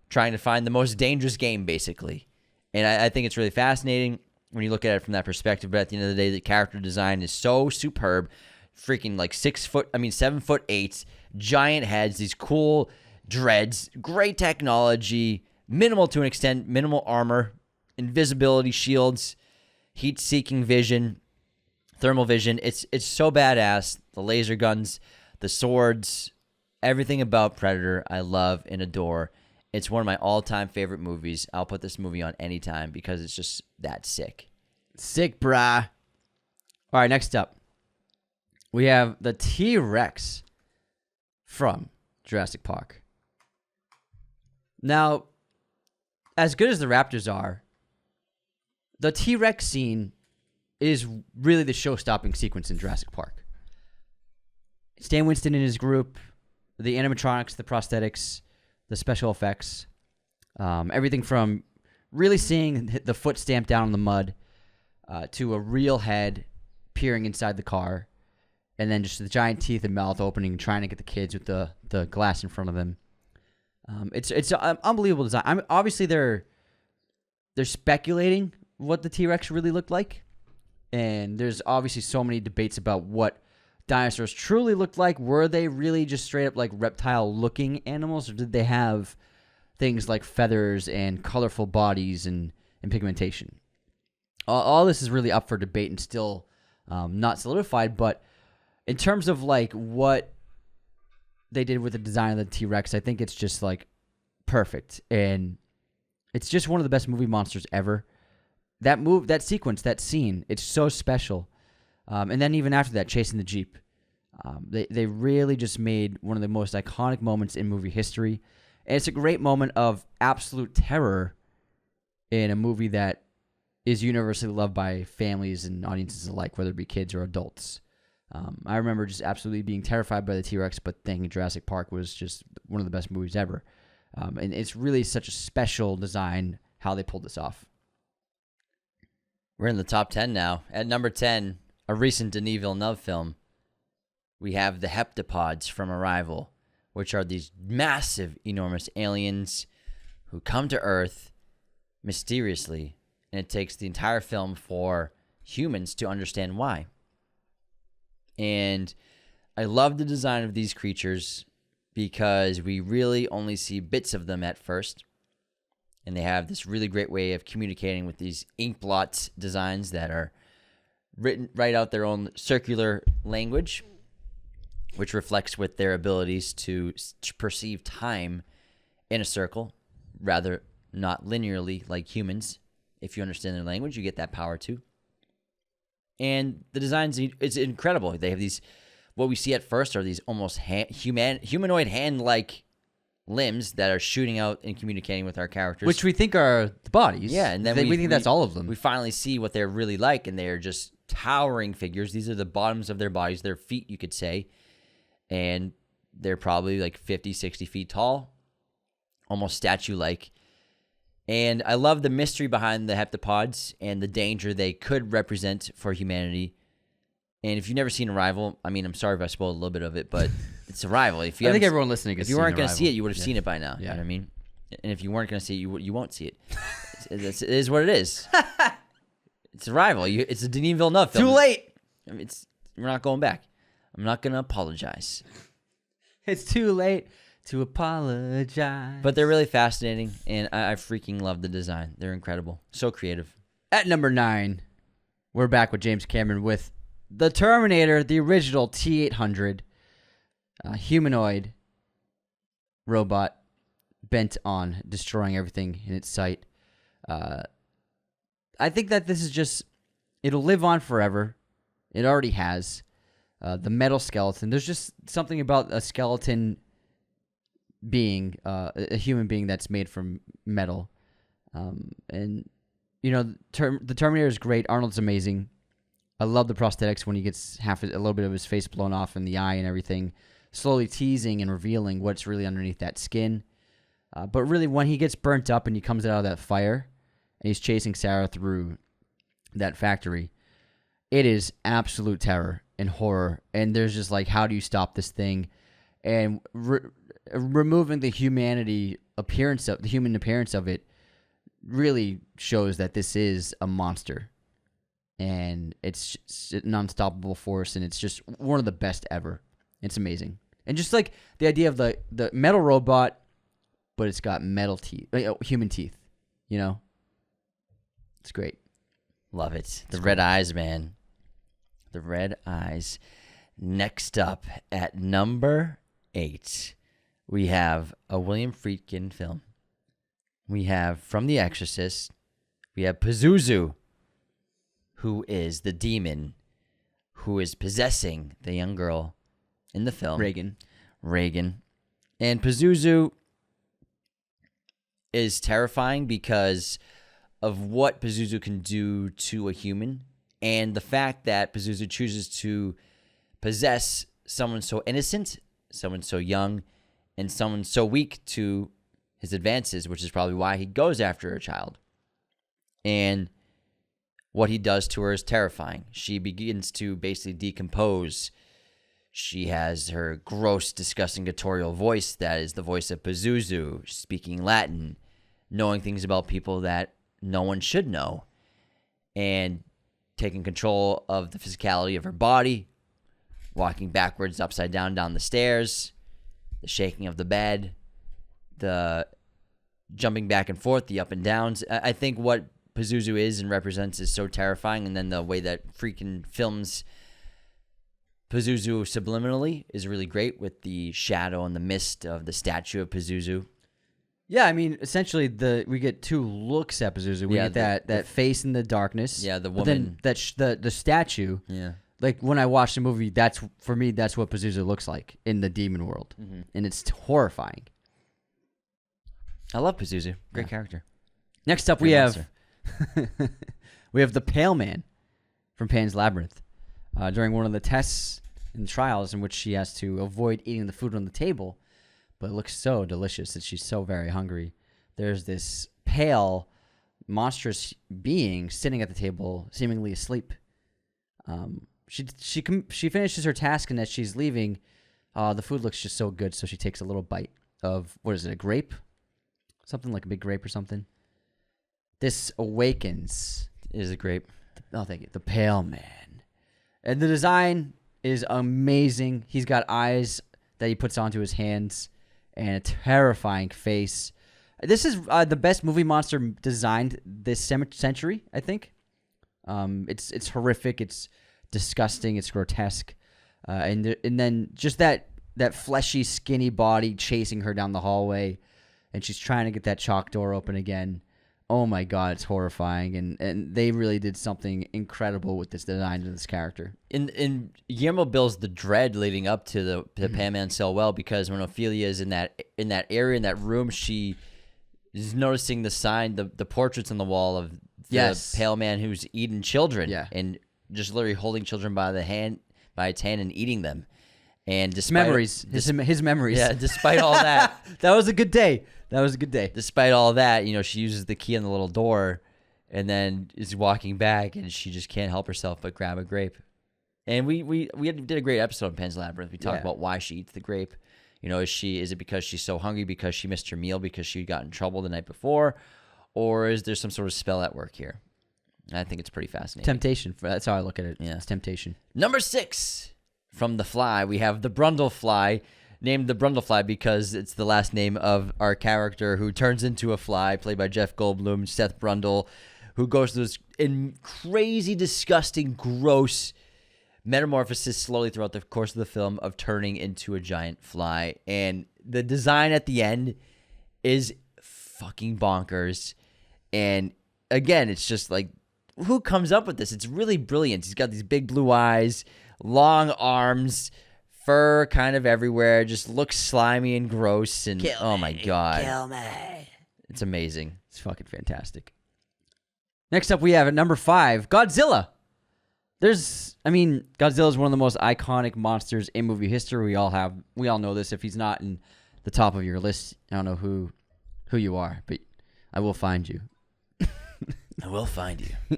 trying to find the most dangerous game, basically. And I think it's really fascinating when you look at it from that perspective. But at the end of the day, the character design is so superb. Freaking like 7'8", giant heads, these cool dreads, great technology, minimal to an extent, minimal armor, invisibility shields, heat-seeking vision, thermal vision. It's so badass. The laser guns, the swords, everything about Predator I love and adore. It's one of my all-time favorite movies. I'll put this movie on anytime because it's just that sick. Sick, brah. All right, next up, we have the T-Rex from Jurassic Park. Now, as good as the raptors are, the T-Rex scene is really the show-stopping sequence in Jurassic Park. Stan Winston and his group, the animatronics, the prosthetics, the special effects, everything from really seeing the foot stamped down in the mud to a real head peering inside the car, and then just the giant teeth and mouth opening, trying to get the kids with the glass in front of them. It's an unbelievable design. Obviously, they're speculating what the T-Rex really looked like, and there's obviously so many debates about what dinosaurs truly looked like. Were they really just straight up like reptile-looking animals, or did they have things like feathers and colorful bodies and pigmentation? All this is really up for debate and still not solidified, but in terms of like what they did with the design of the T-Rex, I think it's just like perfect, and it's just one of the best movie monsters ever. That sequence, that scene, it's so special. And then even after that, chasing the Jeep. They really just made one of the most iconic moments in movie history. And it's a great moment of absolute terror in a movie that is universally loved by families and audiences alike, whether it be kids or adults. I remember just absolutely being terrified by the T-Rex, but thinking Jurassic Park was just one of the best movies ever. And it's really such a special design how they pulled this off. We're in the top 10 now. At number 10, a recent Denis Villeneuve film, we have the heptapods from Arrival, which are these massive, enormous aliens who come to Earth mysteriously, and it takes the entire film for humans to understand why. And I love the design of these creatures because we really only see bits of them at first. And they have this really great way of communicating with these ink blots designs that are write out their own circular language, which reflects with their abilities to perceive time in a circle, rather not linearly like humans. If you understand their language, you get that power too. And the designs, it's incredible. They have these, what we see at first are these almost humanoid hand-like limbs that are shooting out and communicating with our characters. Which we think are the bodies. Yeah, and then we think that's all of them. We finally see what they're really like, and they're just towering figures. These are the bottoms of their bodies, their feet, you could say. And they're probably like 50, 60 feet tall, almost statue-like. And I love the mystery behind the heptapods and the danger they could represent for humanity. And if you've never seen Arrival, I mean, I'm sorry if I spoiled a little bit of it, but it's Arrival. I think everyone listening has if you seen weren't going to Arrival. see it, you would have seen it by now. Yeah. You know what I mean? And if you weren't going to see it, you won't see it. It is what it is. It's Arrival. It's a Denis Villeneuve film. Too late. I mean, we're not going back. I'm not going to apologize. It's too late to apologize. But they're really fascinating, and I freaking love the design. They're incredible. So creative. At number 9, we're back with James Cameron with the Terminator, the original T-800, humanoid robot bent on destroying everything in its sight. I think that this is just, it'll live on forever. It already has. The metal skeleton. There's just something about a skeleton being, a human being that's made from metal. And, you know, the Terminator is great. Arnold's amazing. I love the prosthetics when he gets a little bit of his face blown off and the eye and everything, slowly teasing and revealing what's really underneath that skin. But really, when he gets burnt up and he comes out of that fire and he's chasing Sarah through that factory, it is absolute terror and horror. And there's just like, how do you stop this thing? And removing the human appearance of it really shows that this is a monster. And it's an unstoppable force, and it's just one of the best ever. It's amazing. And just like the idea of the metal robot, but it's got metal teeth, human teeth, you know? It's great. Love it. The red eyes, man. The red eyes. Next up at number 8, we have a William Friedkin film. We have from The Exorcist, we have Pazuzu, who is the demon who is possessing the young girl in the film. Reagan. And Pazuzu is terrifying because of what Pazuzu can do to a human, and the fact that Pazuzu chooses to possess someone so innocent, someone so young, and someone so weak to his advances, which is probably why he goes after a child. And what he does to her is terrifying. She begins to basically decompose. She has her gross, disgusting guttural voice that is the voice of Pazuzu, speaking Latin, knowing things about people that no one should know, and taking control of the physicality of her body, walking backwards, upside down the stairs, the shaking of the bed, the jumping back and forth, the up and downs. I think what Pazuzu is and represents is so terrifying, and then the way that freaking films Pazuzu subliminally is really great with the shadow and the mist of the statue of Pazuzu. Yeah, I mean, essentially, we get two looks at Pazuzu. We get that face in the darkness. Yeah, the but then woman. the statue. Yeah. like when I watch the movie, that's for me. That's what Pazuzu looks like in the demon world, and it's horrifying. I love Pazuzu. Great character. Next up, we have we have the Pale Man from Pan's Labyrinth. During one of the tests and trials in which she has to avoid eating the food on the table, but it looks so delicious that she's so very hungry. There's this pale, monstrous being sitting at the table, seemingly asleep. She finishes her task, and as she's leaving, the food looks just so good, so she takes a little bite of, what is it, a grape? Something like a big grape or something. This awakens. It is a grape. Oh, thank you. The Pale Man. And the design is amazing. He's got eyes that he puts onto his hands and a terrifying face. This is the best movie monster designed this century, I think. It's horrific. It's disgusting. It's grotesque. And then just that fleshy, skinny body chasing her down the hallway, and she's trying to get that chalk door open again. Oh my God, it's horrifying, and they really did something incredible with this design of this character. In Guillermo builds the dread leading up to the Pale Man so well, because when Ophelia is in that area, in that room, she is noticing the sign, the portraits on the wall of the Pale Man who's eating children, and just literally holding children by its hand and eating them. And despite his memories. Yeah, despite all that, that was a good day. Despite all that, she uses the key on the little door, and then is walking back, and she just can't help herself but grab a grape. And we did a great episode on Pan's Labyrinth. We talked about why she eats the grape. Is it because she's so hungry because she missed her meal because she got in trouble the night before, or is there some sort of spell at work here? And I think it's pretty fascinating. Temptation. That's how I look at it. Yeah, it's temptation. Number 6. From The Fly, we have the Brundlefly, named the Brundlefly because it's the last name of our character who turns into a fly, played by Jeff Goldblum, Seth Brundle, who goes through this crazy, disgusting, gross metamorphosis slowly throughout the course of the film of turning into a giant fly. And the design at the end is fucking bonkers. And again, it's just like, who comes up with this? It's really brilliant. He's got these big blue eyes, long arms, fur kind of everywhere, just looks slimy and gross, and oh my God. Kill me. It's amazing. It's fucking fantastic. Next up, we have at number 5, Godzilla. Godzilla is one of the most iconic monsters in movie history. We all know this. If he's not in the top of your list, I don't know who you are, but I will find you. I will find you.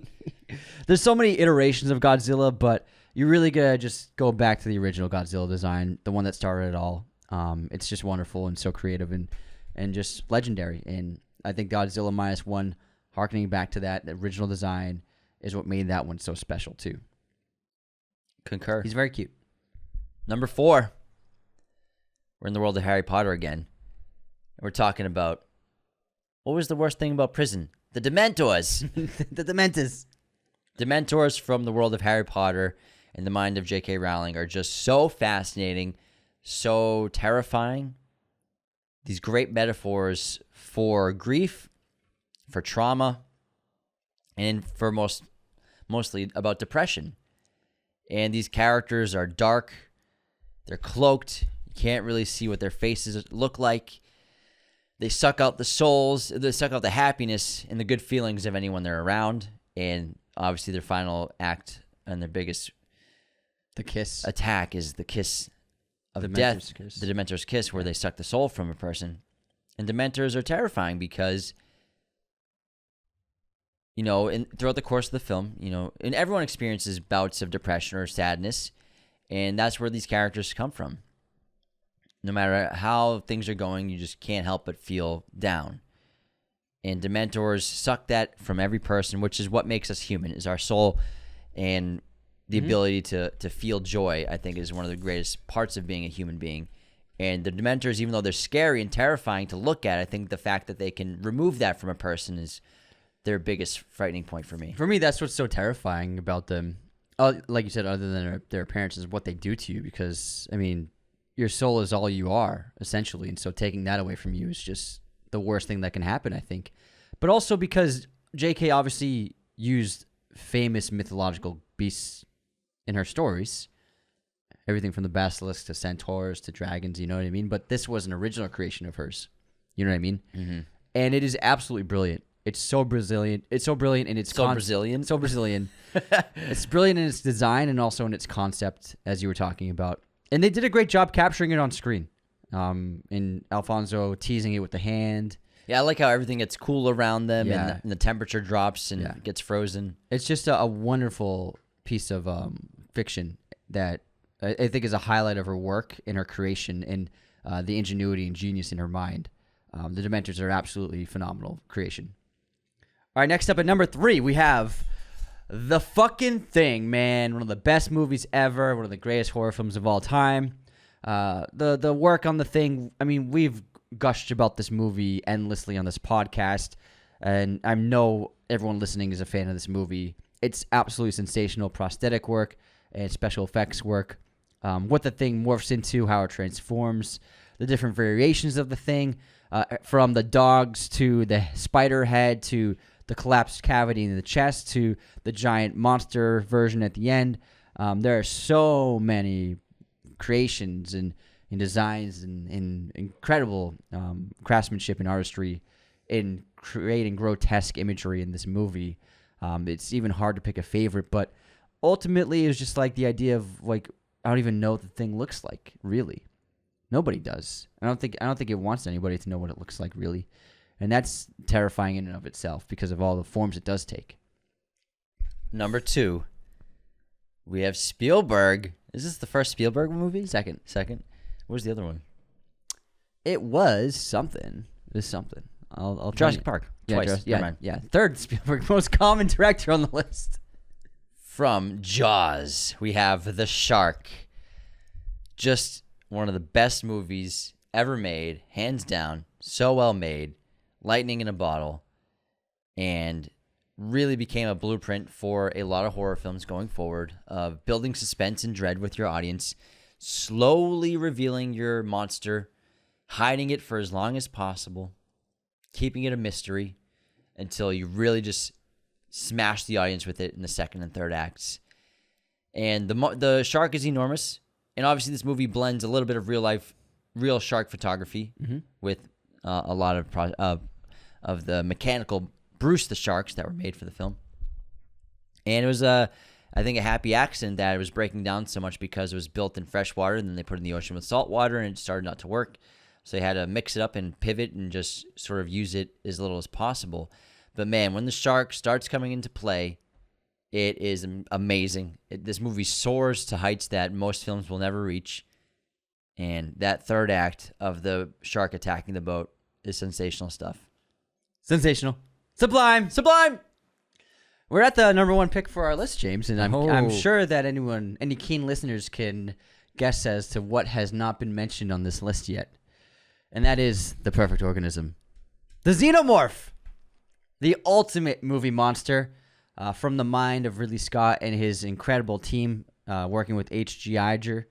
There's so many iterations of Godzilla, but you really gotta just go back to the original Godzilla design, the one that started it all. It's just wonderful and so creative and just legendary. And I think Godzilla -1, harkening back to that original design, is what made that one so special too. Concur. He's very cute. Number 4. We're in the world of Harry Potter again. And we're talking about, what was the worst thing about prison? The Dementors. The Dementors. Dementors from the world of Harry Potter and the mind of J.K. Rowling are just so fascinating, so terrifying. These great metaphors for grief, for trauma, and for mostly about depression. And these characters are dark. They're cloaked. You can't really see what their faces look like. They suck out the souls. They suck out the happiness and the good feelings of anyone they're around. And obviously their final act and their biggest attack is the kiss of death, the Dementor's kiss, where they suck the soul from a person. And Dementors are terrifying because, throughout the course of the film, and everyone experiences bouts of depression or sadness, and that's where these characters come from. No matter how things are going, you just can't help but feel down. And Dementors suck that from every person, which is what makes us human, is our soul, and the ability to feel joy, I think, is one of the greatest parts of being a human being. And the Dementors, even though they're scary and terrifying to look at, I think the fact that they can remove that from a person is their biggest frightening point for me. For me, that's what's so terrifying about them. Like you said, other than their appearance, is what they do to you, because, your soul is all you are, essentially. And so taking that away from you is just the worst thing that can happen, I think. But also because J.K. obviously used famous mythological beasts in her stories. Everything from the basilisk to centaurs to dragons, you know what I mean? But this was an original creation of hers. You know what I mean? Mm-hmm. And it is absolutely brilliant. It's so Brazilian. It's so brilliant in its Brazilian. So Brilliant in its design and also in its concept, as you were talking about. And they did a great job capturing it on screen. In Alfonso teasing it with the hand. Yeah, I like how everything gets cool around them and the temperature drops and gets frozen. It's just a wonderful piece of fiction that I think is a highlight of her work and her creation and the ingenuity and genius in her mind. The Dementors are absolutely phenomenal creation. All right, next up at number 3, we have The Fucking Thing, man. One of the best movies ever, one of the greatest horror films of all time. The work on The Thing, I mean, we've gushed about this movie endlessly on this podcast, and I know everyone listening is a fan of this movie. It's absolutely sensational prosthetic work and special effects work. What the Thing morphs into, how it transforms, the different variations of the Thing, from the dogs to the spider head to the collapsed cavity in the chest to the giant monster version at the end. There are so many creations and designs and incredible craftsmanship and artistry in creating grotesque imagery in this movie. It's even hard to pick a favorite, but ultimately it's just like the idea of like, I don't even know what the Thing looks like, really. Nobody does. I don't think it wants anybody to know what it looks like, really. And that's terrifying in and of itself because of all the forms it does take. Number 2, we have Spielberg. Is this the first Spielberg movie? Second. Where's the other one? It was something. I'll Jurassic Park. Twice. Yeah. Third Spielberg, most common director on the list. From Jaws, we have The Shark. Just one of the best movies ever made, hands down. So well made. Lightning in a bottle. And really became a blueprint for a lot of horror films going forward, of building suspense and dread with your audience, slowly revealing your monster, hiding it for as long as possible, keeping it a mystery until you really just smash the audience with it in the second and third acts. And the shark is enormous, and obviously this movie blends a little bit of real shark photography with a lot of the mechanical Bruce the sharks that were made for the film. And it was I think a happy accident that it was breaking down so much because it was built in fresh water and then they put it in the ocean with salt water and it started not to work. So they had to mix it up and pivot and just sort of use it as little as possible. But man, when the shark starts coming into play, it is amazing. This movie soars to heights that most films will never reach. And that third act of the shark attacking the boat is sensational stuff. Sensational. Sublime. We're at the number 1 pick for our list, James, and I'm sure that any keen listeners can guess as to what has not been mentioned on this list yet. And that is the perfect organism. The Xenomorph! The ultimate movie monster from the mind of Ridley Scott and his incredible team working with H.G. Giger,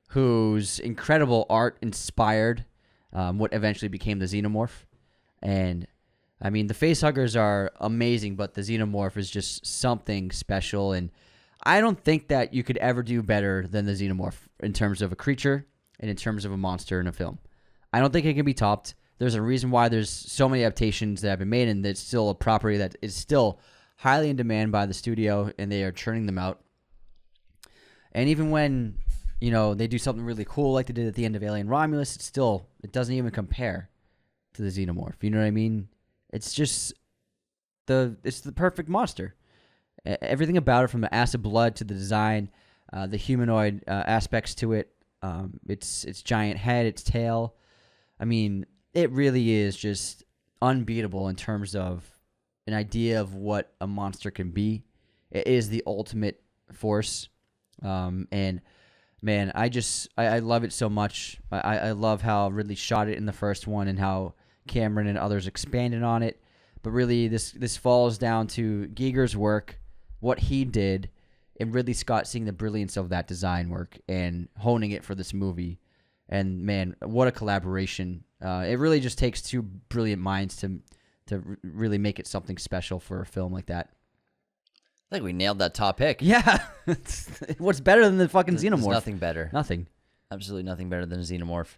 whose incredible art inspired what eventually became the Xenomorph. And, I mean, the facehuggers are amazing, but the Xenomorph is just something special. And I don't think that you could ever do better than the Xenomorph in terms of a creature and in terms of a monster in a film. I don't think it can be topped. There's a reason why there's so many adaptations that have been made, and it's still a property that is still highly in demand by the studio, and they are churning them out. And even when, they do something really cool like they did at the end of Alien Romulus, it doesn't even compare to the Xenomorph. You know what I mean? It's just it's the perfect monster. Everything about it, from the acid blood to the design, the humanoid aspects to it, its giant head, its tail. I mean, it really is just unbeatable in terms of an idea of what a monster can be. It is the ultimate force. And man, I love it so much. I love how Ridley shot it in the first one and how Cameron and others expanded on it. But really, this falls down to Giger's work, what he did, and Ridley Scott seeing the brilliance of that design work and honing it for this movie. And man, what a collaboration. It really just takes two brilliant minds really make it something special for a film like that. I think we nailed that top pick. Yeah. What's better than the fucking There's Xenomorph? nothing better. Nothing. Absolutely nothing better than a Xenomorph.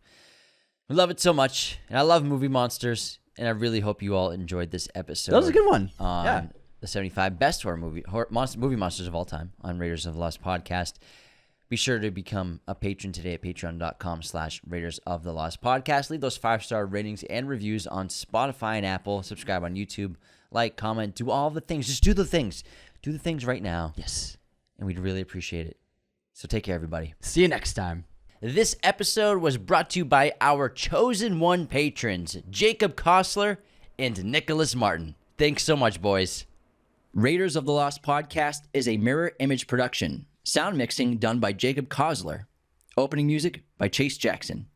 We love it so much, and I love movie monsters, and I really hope you all enjoyed this episode. That was a good one. On the 75 best movie monsters of all time on Raiders of the Lost podcast. Be sure to become a patron today at patreon.com/Raiders of the Lost podcast. Leave those 5-star ratings and reviews on Spotify and Apple. Subscribe on YouTube. Like, comment, do all the things. Just do the things. Do the things right now. Yes. And we'd really appreciate it. So take care, everybody. See you next time. This episode was brought to you by our chosen one patrons, Jacob Kossler and Nicholas Martin. Thanks so much, boys. Raiders of the Lost podcast is a mirror image production. Sound mixing done by Jacob Kossler. Opening music by Chase Jackson.